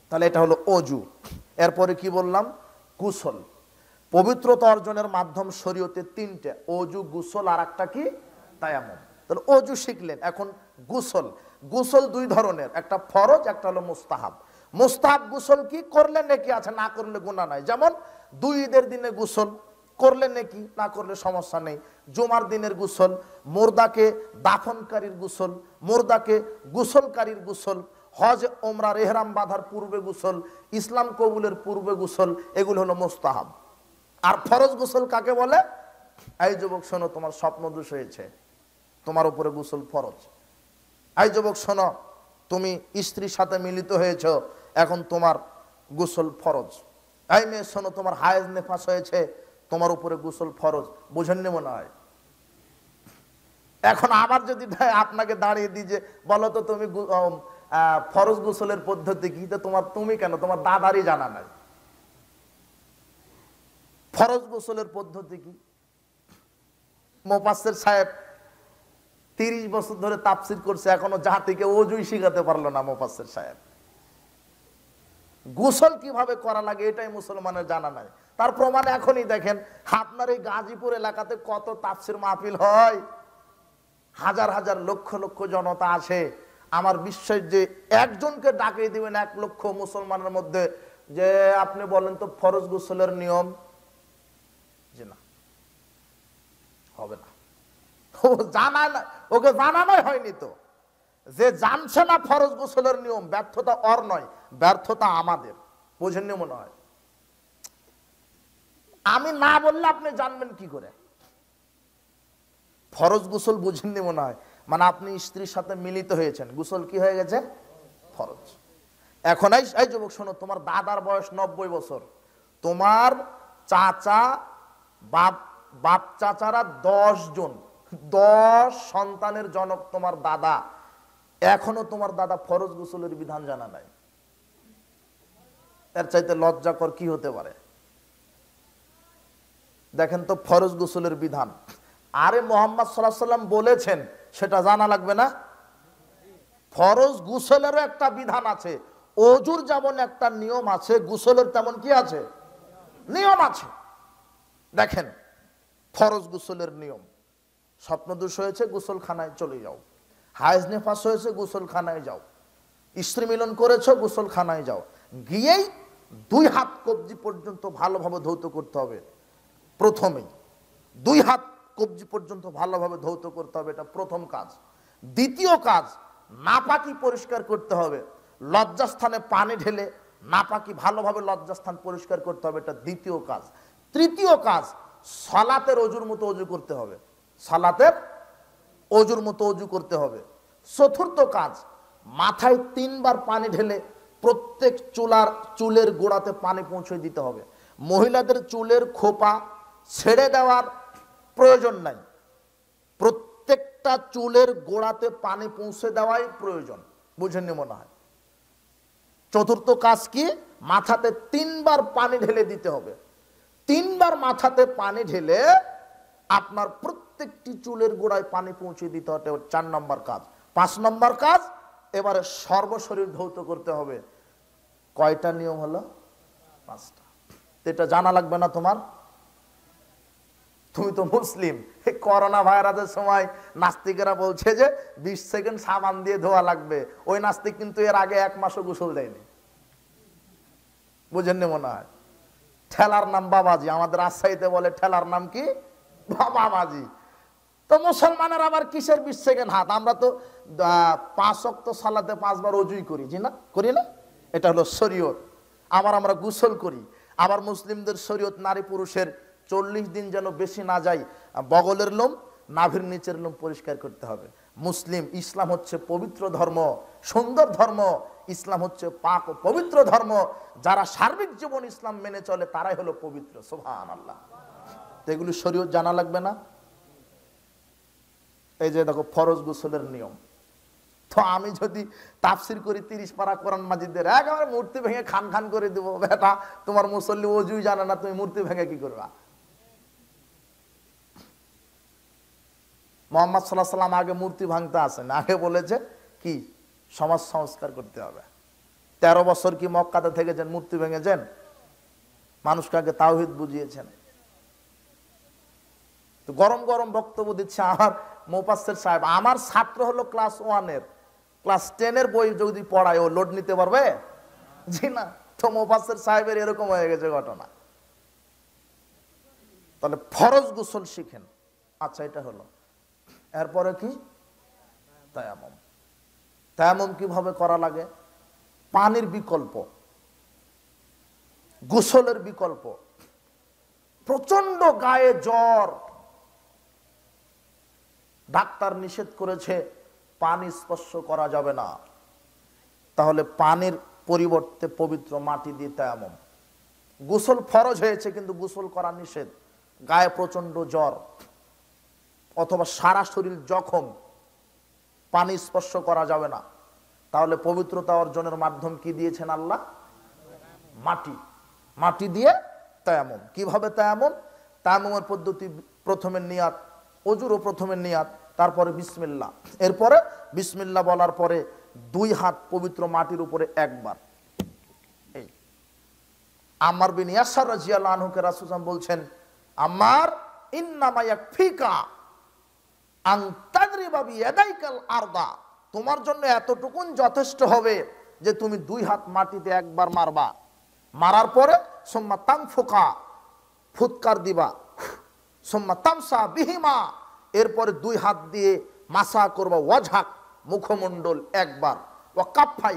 তাহলে এটা হলো অজু। এরপরে কি বললাম? গোসল। পবিত্রতা অর্জনের মাধ্যম শরীয়তে 3টে, অজু, গোসল আর একটা কি? তায়াম্মুম। তাহলে অজু শিখলেন, এখন গোসল। গোসল দুই ধরনের, একটা ফরজ, একটা হলো মুস্তাহাব। মুস্তাহাব গোসল কি? করলে নেকি আছে, না করলে গুনাহ নাই। যেমন 2 ঈদের দিনে গোসল করলে নেকি, না করলে সমস্যা নেই। জুমার দিনের গোসল, মুর্দাকে দাফনকারীর গোসল, মুর্দাকে গোসলকারীর গোসল, হজ ওমরার ইহরাম বাঁধার পূর্বে গোসল, ইসলাম কবুলের পূর্বে গোসল, এগুলো হলো মুস্তাহাব। আর ফরজ গোসল কাকে বলে? এই যুবক শোনো, তোমার স্বপ্ন দোষ হয়েছে, তোমার উপরে গোসল ফরজ। এই যুবক শোনো, তুমি স্ত্রীর সাথে মিলিত হয়েছ, এখন তোমার গোসল ফরজ। এই মেয়ে শোনো, তোমার হায়েজ নেফাস হয়েছে, তোমার উপরে গোসল ফরজ। বুঝেননি মনে হয়? এখন আবার যদি আপনাকে দাঁড়িয়ে দিই যে বলো তো তুমি ফরজ গোসলের পদ্ধতি কি, তো তুমি কেন, তোমার দাদারই জানা নাই ফরজ গোসলের পদ্ধতি কি। মুফাসসির সাহেব 30 বছর ধরে তাফসীর করছে, এখনো জাতিকে ওযুই শিখাতে পারলো না মুফাসসির সাহেব। গোসল কিভাবে করা লাগে এটাই মুসলমানের জানা নাই। তার প্রমাণ এখনই দেখেন, আপনার এই গাজীপুর এলাকাতে কত তাফসীর মাহফিল হয়, হাজার হাজার লক্ষ লক্ষ জনতা আসে। আমার বিশ্বাস যে একজনকে ডাকিয়ে দিবেন 1 লক্ষ মুসলমানের মধ্যে, যে আপনি বলেন তো ফরজ গোসলের নিয়ম, যে না, হবে না। ও জানা না, ওকে জানানোই হয়নি। তো যে জানছে না ফরজ গোসলের নিয়ম, ব্যর্থতা ওর নয়, ব্যর্থতা আমাদের। বুঝেননি মনে হয়? আমি না বললে আপনি জানবেন কি করে? ফরজ গোসল বুঝেননি মনে হয়, মানে আপনি স্ত্রীর সাথে মিলিত হয়েছেন, গোসল কি হয়ে গেছে? ফরজ। এখন এই যুবক শোনো, তোমার দাদার বয়স 90 বছর, তোমার চাচা, বাপ চাচারা 10 জন, 10 সন্তানের জনক তোমার দাদা, এখনো তোমার দাদা ফরজ গোসলের বিধান জানা নাই। এর চাইতে লজ্জাকর কি হতে পারে? দেখেন তো ফরজ গোসলের বিধান। আরে মুহাম্মদ সাল্লাল্লাহু আলাইহি ওয়াসাল্লাম বলেছেন, সেটা জানা লাগবে না? ফরজ গোসলেরও একটা বিধান আছে। ওযুর যেমন একটা নিয়ম আছে, গোসলের তেমন কি আছে? নিয়ম আছে। দেখেন, ফরজ গোসলের নিয়ম, স্বপ্নদোষ হয়েছে গোসলখানায় চলে যাও, হায়েজ নেফাস হয়েছে গোসলখানায় যাও, স্ত্রী মিলন করেছো গোসলখানায় যাও, গিয়েই 2 হাত কবজি পর্যন্ত ভালোভাবে ধৌত করতে হবে। প্রথমেই 2 হাত কবজি পর্যন্ত ভালোভাবে ধৌত করতে হবে, এটা প্রথম কাজ। দ্বিতীয় কাজ, নাপাকি পরিষ্কার করতে হবে। লজ্জাস্থানে পানি ঢেলে নাপাকি ভালোভাবে লজ্জাস্থান পরিষ্কার করতে হবে, এটা দ্বিতীয় কাজ। তৃতীয় কাজ, সালাতের ওযুর মতো ওযু করতে হবে, সালাতের ওযুর মতো ওযু করতে হবে। চতুর্থ কাজ, মাথায় 3 বার পানি ঢেলে প্রত্যেক চুলের গোড়াতে পানি পৌঁছে দিতে হবে। মহিলাদের চুলের খোপা ছেড়ে দেওয়ার প্রয়োজন নাই, প্রত্যেক প্রত্যেকটা চুলের গোড়াতে পানি পৌঁছে দেওয়াই প্রয়োজন, বুঝেননি মনে হয়। চতুর্থ কাজ কি, মাথাতে 3 বার পানি ঢেলে দিতে হবে। 3 বার মাথাতে পানি ঢেলে আপনার প্রত্যেকটি চুলের গোড়ায় পানি পৌঁছে দিতে হবে, 4 নম্বর কাজ। 5 নম্বর কাজ, এবারে সর্বশরীর ধৌত করতে হবে। কয়টা নিয়ম হলো? 5টা। এটা জানা লাগবে না তোমার? তুমি তো মুসলিম। করোনা ভাইরাসের সময় নাস্তিকেরা বলছে যে 20 সেকেন্ড সাবান দিয়ে ধোয়া লাগবে। ওই নাস্তিক কিন্তু এর আগে 1 মাসও গোসল দেয়নি, বুঝেননি মনে হয়। ঠেলার নাম বাবাজি, আমাদের রাজশাহীতে বলে ঠেলার নাম কি? বাবাজি। তো মুসলমানের আবার কিসের 20 সেকেন্ড হাত? আমরা তো 5 ওয়াক্ত সালাতে 5 বার ওযুই করি, জি না? করি না? এটা হলো শরীয়ত। আবার আমরা গোসল করি। আবার মুসলিমদের শরীয়ত নারী পুরুষের 40 দিন যেন বেশি না যায় বগলের লোম, নাভির নিচের লোম পরিষ্কার করতে হবে। মুসলিম, ইসলাম হচ্ছে পবিত্র ধর্ম, সুন্দর ধর্ম। ইসলাম হচ্ছে পাক ও পবিত্র ধর্ম। যারা সার্বিক জীবন ইসলাম মেনে চলে তারাই হলো পবিত্র। সুবহানাল্লাহ। এগুলি শরীয়ত জানা লাগবে না? এই যে দেখো ফরজ গোসলের নিয়ম। তো আমি যদি তাফসির করি 30 পারা কোরআন মাজিদের, একেবারে মূর্তি ভেঙে খান খান করে দেবো। বেটা, তোমার মুসল্লি ওযুই জানে না, তুমি মূর্তি ভেঙে কি করবা? মুহাম্মদ সাল্লাল্লাহু আলাইহি ওয়াসাল্লাম আগে মূর্তি ভাঙতে আসেন, আগে বলেছে কি? সমাজ সংস্কার করতে হবে। 13 বছর কি মক্কাতে থেকেছেন, মূর্তি ভেঙেছেন? মানুষকে আগে তাওহীদ বুঝিয়েছেন। তো গরম গরম বক্তব্য দিচ্ছে আমার মুফাসসির সাহেব। আমার ছাত্র হলো ক্লাস 1 এর, ক্লাস 10 এর বই যদি পড়ায় ও লোড নিতে পারবে? জি না। তো মুফাসসির সাহেবের এরকম হয়ে গেছে ঘটনা। তাহলে ফরজ গোসল শিখেন। আচ্ছা, এটা হলো। এরপরে কি? তায়াম্মুম। তায়াম্মুম কিভাবে করা লাগে? পানির বিকল্প, গোসলের বিকল্প। প্রচন্ড গায়ে জ্বর, ডাক্তার নিষেধ করেছে পানি স্পর্শ করা যাবে না, তাহলে পানির পরিবর্তে পবিত্র মাটি দিয়ে তায়াম্মুম। গোসল ফরজ হয়েছে কিন্তু গোসল করা নিষেধ। গায়ে প্রচন্ড জ্বর অথবা সারা শরীর জখম, পানি স্পর্শ করা যাবে না, তাহলে পবিত্রতা অর্জনের মাধ্যম কি দিয়েছেন আল্লাহ? মাটি। মাটি দিয়ে তায়াম্মুম। কিভাবে তায়াম্মুম? তায়াম্মুমের পদ্ধতি, প্রথমে নিয়াত, ওযুরও প্রথমে নিয়াত, তারপরে বিসমিল্লাহ। এরপরে বিসমিল্লাহ বলার পরে 2 হাত পবিত্র মাটির উপরে একবার। এই আম্মার বিন ইয়াসার রাদিয়াল্লাহু আনহুকে রাসূল সাল্লাল্লাহু আলাইহি ওয়াসাল্লাম বলছেন, আম্মার ইন্নামা ইয়াকফিকা আন তাদরিবা বিয়াদাইকাল আরদা, তোমার জন্য এতটুকুন যথেষ্ট হবে যে তুমি 2 হাত মাটিতে একবার মারবা, মারার পরে সুম্মা তানফুকা, ফুৎকার দিবা, সুম্মা তামসা বিহিমা, এরপরে 2 হাত দিয়ে মাসা করবা ওয়াজহাক, মুখমণ্ডল একবার, ওয়া কাফাই,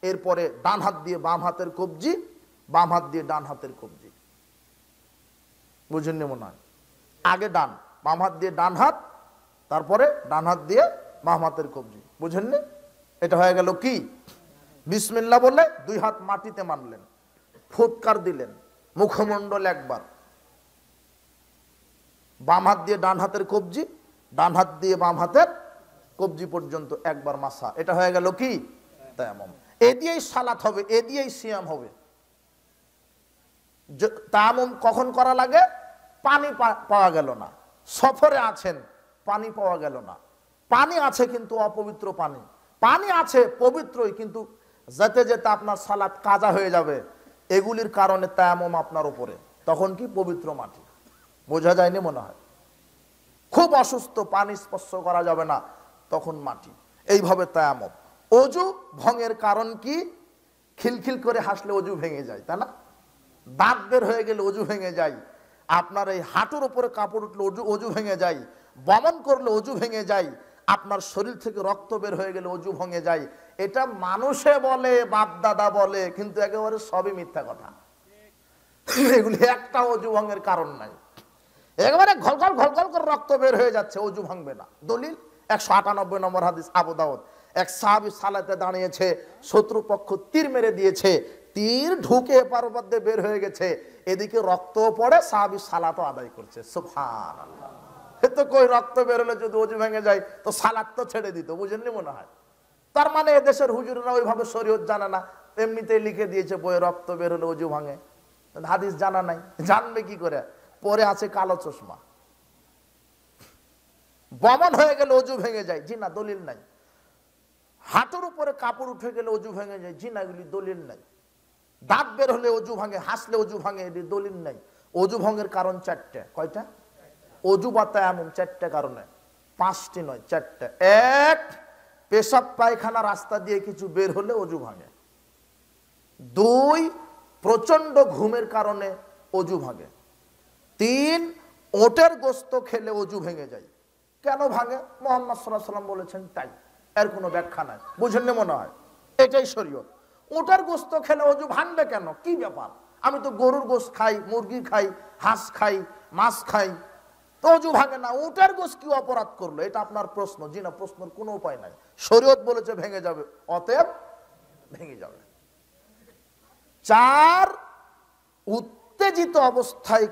এরপরে ডান হাত দিয়ে বাম হাতের কবজি, বাম হাত দিয়ে ডান হাতের কবজি। বুঝেননি মনে হয়? আগে ডান, বাম হাত দিয়ে ডান হাত, তারপরে ডান হাত দিয়ে বাম হাতের কবজি। বুঝেননি? এটা হয়ে গেল কি? বিসমিল্লাহ বলে 2 হাত মাটিতে মারলেন, ফুৎকার দিলেন, মুখমণ্ডল একবার, বাম হাত দিয়ে ডান হাতের কবজি, ডান হাত দিয়ে বাম হাতের কবজি পর্যন্ত একবার মাসা। এটা হয়ে গেল কি? তায়াম্মুম। এ দিয়েই সালাত হবে, এ দিয়েই সিয়াম হবে। তায়াম্মুম কখন করা লাগে? পানি পাওয়া গেল না, সফরে আছেন, পানি পাওয়া গেল না, পানি আছে কিন্তু অপবিত্র পানি, পানি আছে পবিত্রই কিন্তু যেতে যেতে আপনার সালাত কাজা হয়ে যাবে, এগুলির কারণে তায়াম্মুম আপনার উপরে, তখন কি? পবিত্র মাটি। বোঝা যায়নি মনে হয়? খুব অসুস্থ, পানি স্পর্শ করা যাবে না, তখন মাটি। এইভাবে তায়াম্মুম। ওযু ভঙ্গের কারণ কি? খিলখিল করে হাসলে ওযু ভেঙে যায়, তাই না? দাঁত বের হয়ে গেলে ওযু ভেঙে যায়, আপনার এই হাঁটুর উপরে কাপড় উঠলে ওযু ভেঙে যায়, বমন করলে ওযু ভেঙে যায়, আপনার শরীর থেকে রক্ত বের হয়ে গেলে ওযু ভেঙে যায়। এটা মানুষে বলে, বাপ দাদা বলে, কিন্তু একেবারে সবই মিথ্যা কথা। এগুলি একটা ওযু ভঙ্গের কারণ নাই। একেবারে ঘলঘল ঘলঘল করে রক্ত বের হয়ে যাচ্ছে, ওযু ভাঙবে না। দলিল 198 নম্বর হাদিস, আবু দাউদ। এক সাহাবী সালাতে দাঁড়িয়েছে, শত্রুপক্ষ তীর মেরে দিয়েছে, তীর ঢুকে এপার ওপার দিয়ে বের হয়ে গেছে, এদিকে রক্ত পড়ে, সাহাবী সালাতও আদায় করছে। সুবহানাল্লাহ। তো কই রক্ত বেরোলে যদি অজু ভেঙে যায় তো সালাত তো ছেড়ে দিত, বুঝেননি মনে হয়। তার মানে এদেশের হুজুররা ওইভাবে শরীয়ত জানে না, এমনিতেই লিখে দিয়েছে বইয়ে রক্ত বেরোলে অজু ভাঙে, হাদিস জানা নাই, জানবে কি করে? পরে আছে কালো চশমা। বমন হয়ে গেলে অজু ভেঙে যায়, জি না, দলিল নাই। হাঁটুর উপরে কাপড় উঠে গেলে অজু ভেঙে যায়, জি না, এগুলি দলিল নাই। দাঁত বের হলে অজু ভাঙে, হাসলে অজু ভাঙে, এটি দলিল নাই। অজু ভঙ্গের কারণ চারটে। কয়টা? অজু বা তায়াম্মুম চারটে কারণে, পাঁচটি নয়, চারটে। এক, পেশাব পায়খানা রাস্তা দিয়ে কিছু বের হলে অজু ভাঙে। দুই, প্রচন্ড ঘুমের কারণে অজু ভাঙে। তিন, ওটের গোস্ত খেলে অজু ভেঙে যায়। কেন ভাঙে? মুহাম্মদ সাল্লাল্লাহু আলাইহি ওয়াসাল্লাম বলেছেন তাই, এর কোনো ব্যাখ্যা নাই, বুঝেননি মনে হয়। এটাই শরীয়ত। ওটার গোস্ত খেলে অজু ভাঙবে কেন? কি ব্যাপার? আমি তো গরুর গোস্ত খাই, মুরগি খাই, হাঁস খাই, মাছ খাই, তো অজু ভাঙে না, ওটার গোস্ত কি অপরাধ করলো? এটা আপনার প্রশ্ন। জি না, প্রশ্নের কোনো উপায় নাই, শরীয়ত বলেছে ভেঙে যাবে, অতএব ভেঙে যাবে। চার, উত্তেজিত অবস্থায়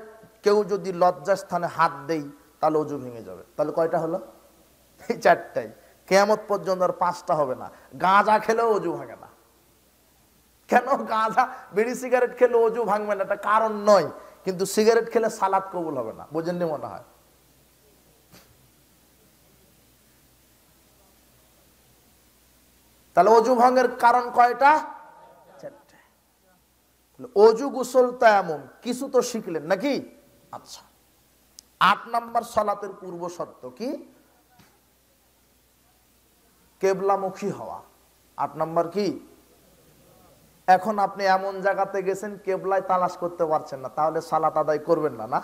কেউ যদি লজ্জাস্থানে হাত দেই তাহলে অজু ভেঙে যাবে। তাহলে কয়টা হলো? এই চারটাই। কিয়ামত পর্যন্ত আর পাঁচটা হবে না। গাঁজা খেলেও অজু ভাঙে না। কেন? গাঁজা, বিড়ি, সিগারেট খেলে অজু ভাঙবে না, এটা কারণ নয়, কিন্তু সিগারেট খেলে সালাত কবুল হবে না, বুঝেননি মনে হয়। তাহলে অজু ভঙ্গের কারণ কয়টা? চারটে। অজু, গোসল, তায়াম্মুম কিছু তো শিখলেন নাকি? আচ্ছা, 8 নম্বর সালাতের পূর্ব শর্ত কি? কেবলামুখী হওয়া। 8 নম্বর কি? এখন আপনি এমন জায়গাতে গেছেন কেবলায় তালাশ করতে পারছেন না, তাহলে সালাত আদায় করবেন না? না,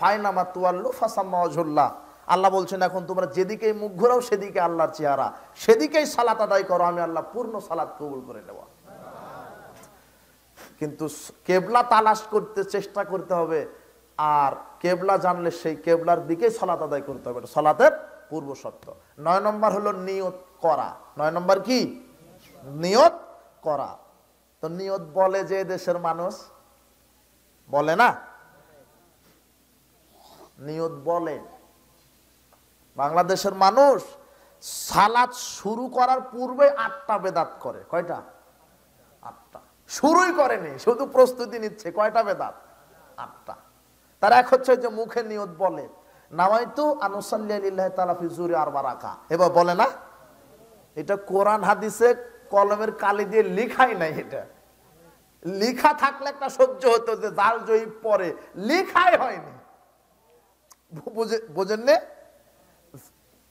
ফাইনামা তুয়াল্লু ফাসাম্মা ওয়াজহুল্লাহ। আল্লাহ বলছেন এখন তোমরা যেদিকেই মুখ ঘোরাও সেদিকে আল্লাহর চেহারা, সেদিকেই সালাত আদায় করো, আমি আল্লাহ পূর্ণ সালাত কবুল করে নেব। কিন্তু কেবলা তালাশ করতে চেষ্টা করতে হবে, আর কেবলা জানলে সেই কেবলার দিকেই সালাত আদায় করতে হবে, সালাতের পূর্ব শর্ত। 9 নম্বর হলো নিয়ত করা। 9 নম্বর কি? নিয়ত করা। তো নিয়ত বলে যে দেশের মানুষ বলে না, নিয়ত বলে বাংলাদেশের মানুষ। সালাত শুরু করার পূর্বে 8টা বেদাত করে। কয়টা? 8টা। শুরুই করেনি, শুধু প্রস্তুতি নিচ্ছে। কয়টা বেদাত? 8টা। তার এক হচ্ছে যে মুখে নিয়ত বলে, নাওয়াইতু আনুসাল্লি লিল্লাহি তাআলা ফি যুরি আরবা রাকা, এবার বলে না। এটা কোরআন হাদিসে কলমের কালি দিয়ে লেখাই নাই। এটা লেখা থাকলে একটা সহ্য হতো যে জাল জয়ী পরে, লেখাই হয়নি, বুঝেননি?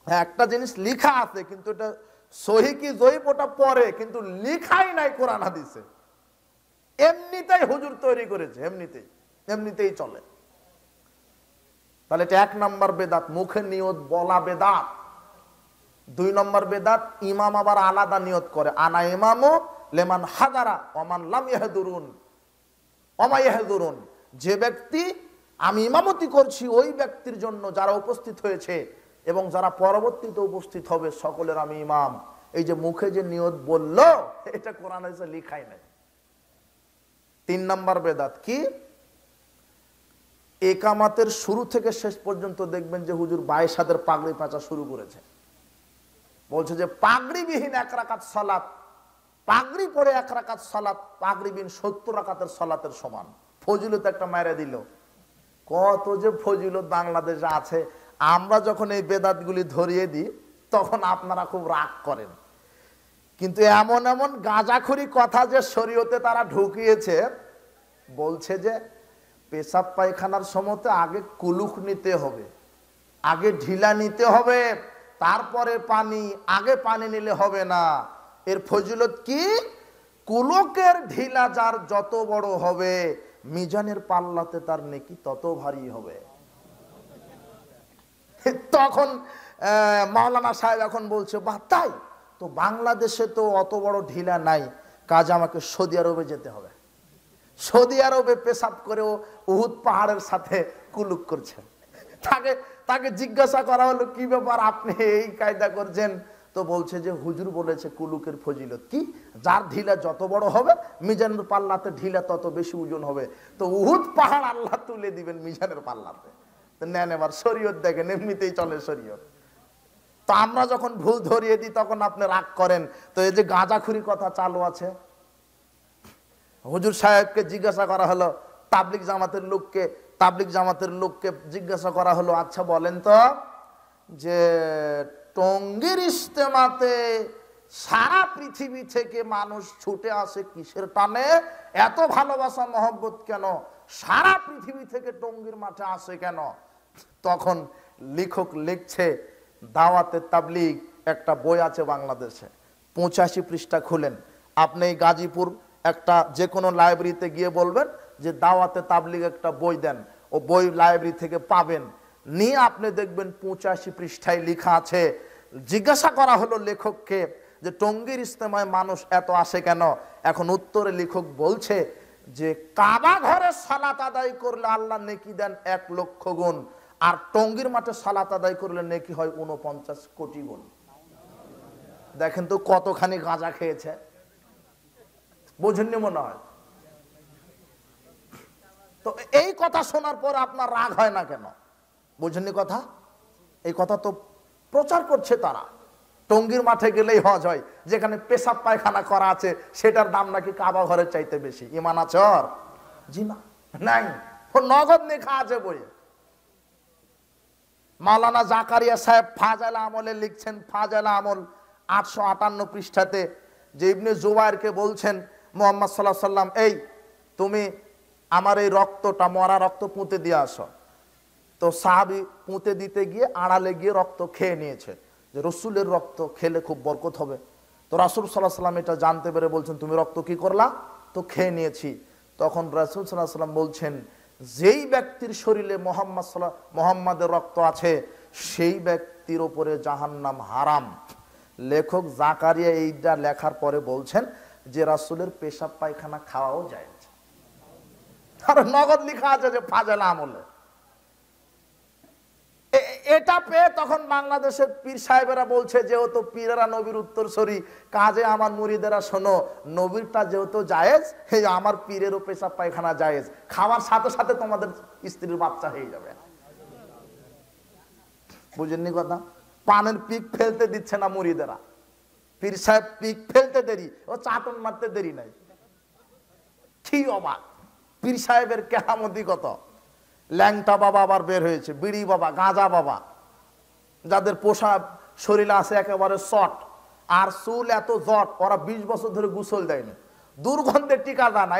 একটা জিনিস লেখা আছে কিন্তু এটা সহি কি জয়ীব ওটা পরে, কিন্তু লেখাই নাই কোরআন হাদিসে। এমনিতেই হুজুর তৈরি করেছে, এমনিতেই চলে। তাহলে এটা 1 নম্বর বেদাত, মুখে নিয়ত বলা বেদাত। 2 নম্বর বেদাত, ইমাম আবার আলাদা নিয়ত করে, আনা ইমামু লিমান হাদারা ওমান লাম ইয়াহদুরুন ওমা ইয়াহদুরুন। যে ব্যক্তি, আমি ইমামতি করছি ওই ব্যক্তির জন্য যারা উপস্থিত হয়েছে এবং যারা পরবর্তীতে উপস্থিত হবে সকলের আমি ইমাম। এই যে মুখে যে নিয়ত বললো, এটা কোরআন হাদিসে লেখাই নাই। 3 নম্বর বেদাত কি? একামাতের শুরু থেকে শেষ পর্যন্ত দেখবেন যে হুজুর 22 হাতের পাগড়ি পাঁচা শুরু করেছে। বলছে যে পাগড়িবিহীন 1 রাকাত সালাত, পাগড়ি পরে 1 রাকাত সালাত পাগড়িবিহীন 70 রাকাতের সালাতের সমান। ফজিলত একটা মাইরা দিল। কত যে ফজিলত বাংলাদেশে আছে, আমরা যখন এই বেদাতগুলি ধরিয়ে দিই তখন আপনারা খুব রাগ করেন। কিন্তু এমন এমন গাঁজাখুরি কথা যে শরীয়তে তারা ঢুকিয়েছে, বলছে যে পেশাব পায়খানার সময়তে আগে কুলুক নিতে হবে, আগে ঢিলা নিতে হবে, তারপরে পানি, আগে পানি নিলে হবে না। এর ফজিলত কি? কুলুকের ঢিলা যার যত বড় হবে মিজানের পাল্লাতে তার নেকি তত ভারী হবে। তখন মাওলানা সাহেব এখন বলছে, বাহ তাই তো, বাংলাদেশে তো অত বড় ঢিলা নাই, কাজ আমাকে সৌদি আরবে যেতে হবে। সৌদি আরবে পেশাব করেও উহুদ পাহাড়ের সাথে কুলুক করছেন। তাকে জিজ্ঞাসা করা হলো, কি ব্যাপার আপনি এই কায়দা করছেন? তো বলছে যে হুজুর বলেছে কুলুকের ফজিলত কি, যার ঢিলা যত বড় হবে মিজানের পাল্লাতে ঢিলা তত বেশি ওজন হবে। তো উহুদ পাহাড় আল্লাহ তুলে দিবেন মিজানের পাল্লাতে। নেন এবার শরীয়ত দেখেন, এমনিতেই চলে শরীয়ত। তো আমরা যখন ভুল ধরিয়ে দিই তখন আপনি রাগ করেন। তো এই যে গাঁজাখুরি কথা চালু আছে, হুজুর সাহেবকে জিজ্ঞাসা করা হলো, তাবলিগ জামাতের লোককে জিজ্ঞাসা করা হলো, আচ্ছা বলেন তো যে টঙ্গীর ইজতেমাতে সারা পৃথিবী থেকে মানুষ ছুটে আসে কিসের টানে? এত ভালোবাসা মহব্বত কেন? সারা পৃথিবী থেকে টঙ্গীর মাঠে আসে কেন? তখন লেখক লিখছে, দাওয়াতে তাবলিগ একটা বই আছে বাংলাদেশে, 85 পৃষ্ঠা খুলেন আপনি। এই গাজীপুর একটা যে কোনো লাইব্রেরিতে গিয়ে বলবেন যে দাওয়াতে তাবলিগ একটা বই দেন, ও বই লাইব্রেরি থেকে পাবেন। নিয়ে আপনি দেখবেন 85 পৃষ্ঠায় লেখা আছে। জিজ্ঞাসা করা হলো লেখককে যে টঙ্গীর ইজতেমায় মানুষ এত আসে কেন? এখন উত্তরে লেখক বলছে যে কাবা ঘরে সালাত আদায় করলে আল্লাহ নেকি দেন 1 লক্ষ গুণ, আর টঙ্গীর মাঠে সালাত আদায় করলে নেকি হয় 49 কোটি গুণ। দেখেন তো কতখানি গাঁজা খেয়েছে, বোঝেননি মনে হয়? তো এই কথা শোনার পর আপনার রাগ হয় না কেন? বোঝেননি কথা? এই কথা তো প্রচার করছে তারা। টঙ্গীর মাঠে গেলেই হজ হয়, যেখানে পেশাব পায়খানা করা আছে সেটার দাম নাকি কাবা ঘরের চাইতে বেশি। ইমান আছে ওর? জি না, নাই। ও নগদ লেখা আছে বইয়ে। মাওলানা জাকারিয়া সাহেব ফাজাইল আমলে লিখছেন, ফাজাইল আমল 858 পৃষ্ঠাতে, যে ইবনে জুবায়েরকে বলছেন মুহাম্মদ সাল্লাল্লাহু আলাইহি সাল্লাম, এই তুমি আমার এই রক্তটা, মরা রক্ত পুঁতে দিয়ে আসো। তো সাহাবী পুঁতে দিতে গিয়ে আড়ালে গিয়ে রক্ত খেয়ে নিয়েছে, যে রসুলের রক্ত খেলে খুব বরকত হবে। তো রাসূল সাল্লাল্লাহু আলাইহি সাল্লাম এটা জানতে পেরে বলছেন, তুমি রক্ত কি করলা? তো খেয়ে নিয়েছি। তখন রাসূল সাল্লাল্লাহু আলাইহি সাল্লাম বলছেন, যেই ব্যক্তির শরীরে মুহাম্মাদের রক্ত আছে সেই ব্যক্তির উপরে জাহান্নাম হারাম। লেখক জাকারিয়া এইটা লেখার পরে বলছেন যে রাসূলের পেশাব পায়খানা খাওয়াও যায়। আর নগদ লেখা আছে যে ফাজাইল আমলে। এটা পেয়ে তখন বাংলাদেশের পীর সাহেবেরা বলছে, যেহেতু পীরেরা নবীর উত্তরসূরি, কাজে আমার মুরিদেরা শোনো, নবীরটা যেহেতু জায়েজ, আমার পীরেরও পেশাব পায়খানা জায়েজ, খাওয়ার সাথে সাথে তোমাদের স্ত্রীর বাচ্চা হয়ে যাবে। বুঝেননি কথা? পানের পিক ফেলতে দিচ্ছে না মুরিদেরা, পীর সাহেব পিক ফেলতে দেরি, ও চাটন মারতে দেরি নাই। কি অবাক! পীর সাহেবের কেরামতি কত! ল্যাংটা বাবা আবার বের হয়েছে, বিড়ি বাবা, গাঁজা বাবা, যাদের পোষা শরীরে আছে একেবারে শট, আর চুল এত জট, ওরা 20 বছর ধরে গোসল দেয়নি, দুর্গন্ধের টিকা যায় না।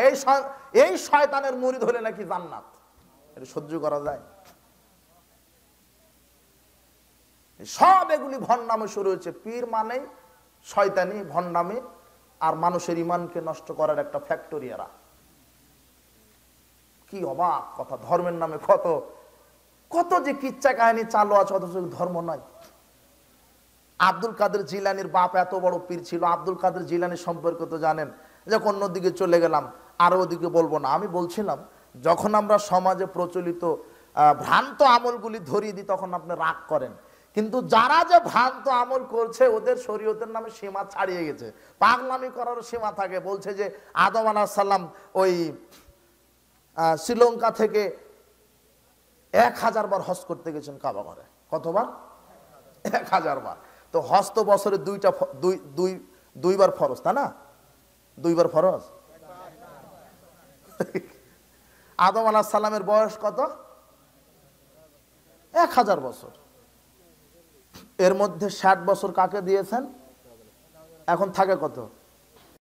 এই শয়তানের মুরিদ হলে নাকি জান্নাত। এটা সহ্য করা যায়? সব এগুলি ভণ্ডামি শুরু হয়েছে। পীর মানেই শয়তানি, ভণ্ডামি, আর মানুষের ইমানকে নষ্ট করার একটা ফ্যাক্টরি এরা। কি অবাক কথা! ধর্মের নামে কত কত যে কিচ্ছা কাহিনী চালু আছে, অথচ ধর্ম নয়। আব্দুল কাদের জিলানির বাপ এত বড় পীর ছিল। আব্দুল কাদের জিলানি সম্পর্কে তো জানেন, যখন অন্যদিকে চলে গেলাম, আরো ওদিকে বলবো না। আমি বলছিলাম, যখন আমরা সমাজে প্রচলিত ভ্রান্ত আমলগুলি ধরিয়ে দিই তখন আপনি রাগ করেন, কিন্তু যারা যে ভ্রান্ত আমল করছে ওদের শরীয়তের নামে সীমা ছাড়িয়ে গেছে। পাগলামি করার সীমা থাকে। বলছে যে আদম আলাইহিস সালাম ওই শ্রীলঙ্কা থেকে 1000 বার হজ করতে গেছেন কাবা ঘরে। কতবার? 1000 বার। তো হজ তো বছরে দুইবার ফরজ, তা না? 2 বার ফরজ। আদম আলাইহিস সালামের বয়স কত? 1000 বছর। এর মধ্যে 60 বছর কাকে দিয়েছেন? এখন থাকে কত?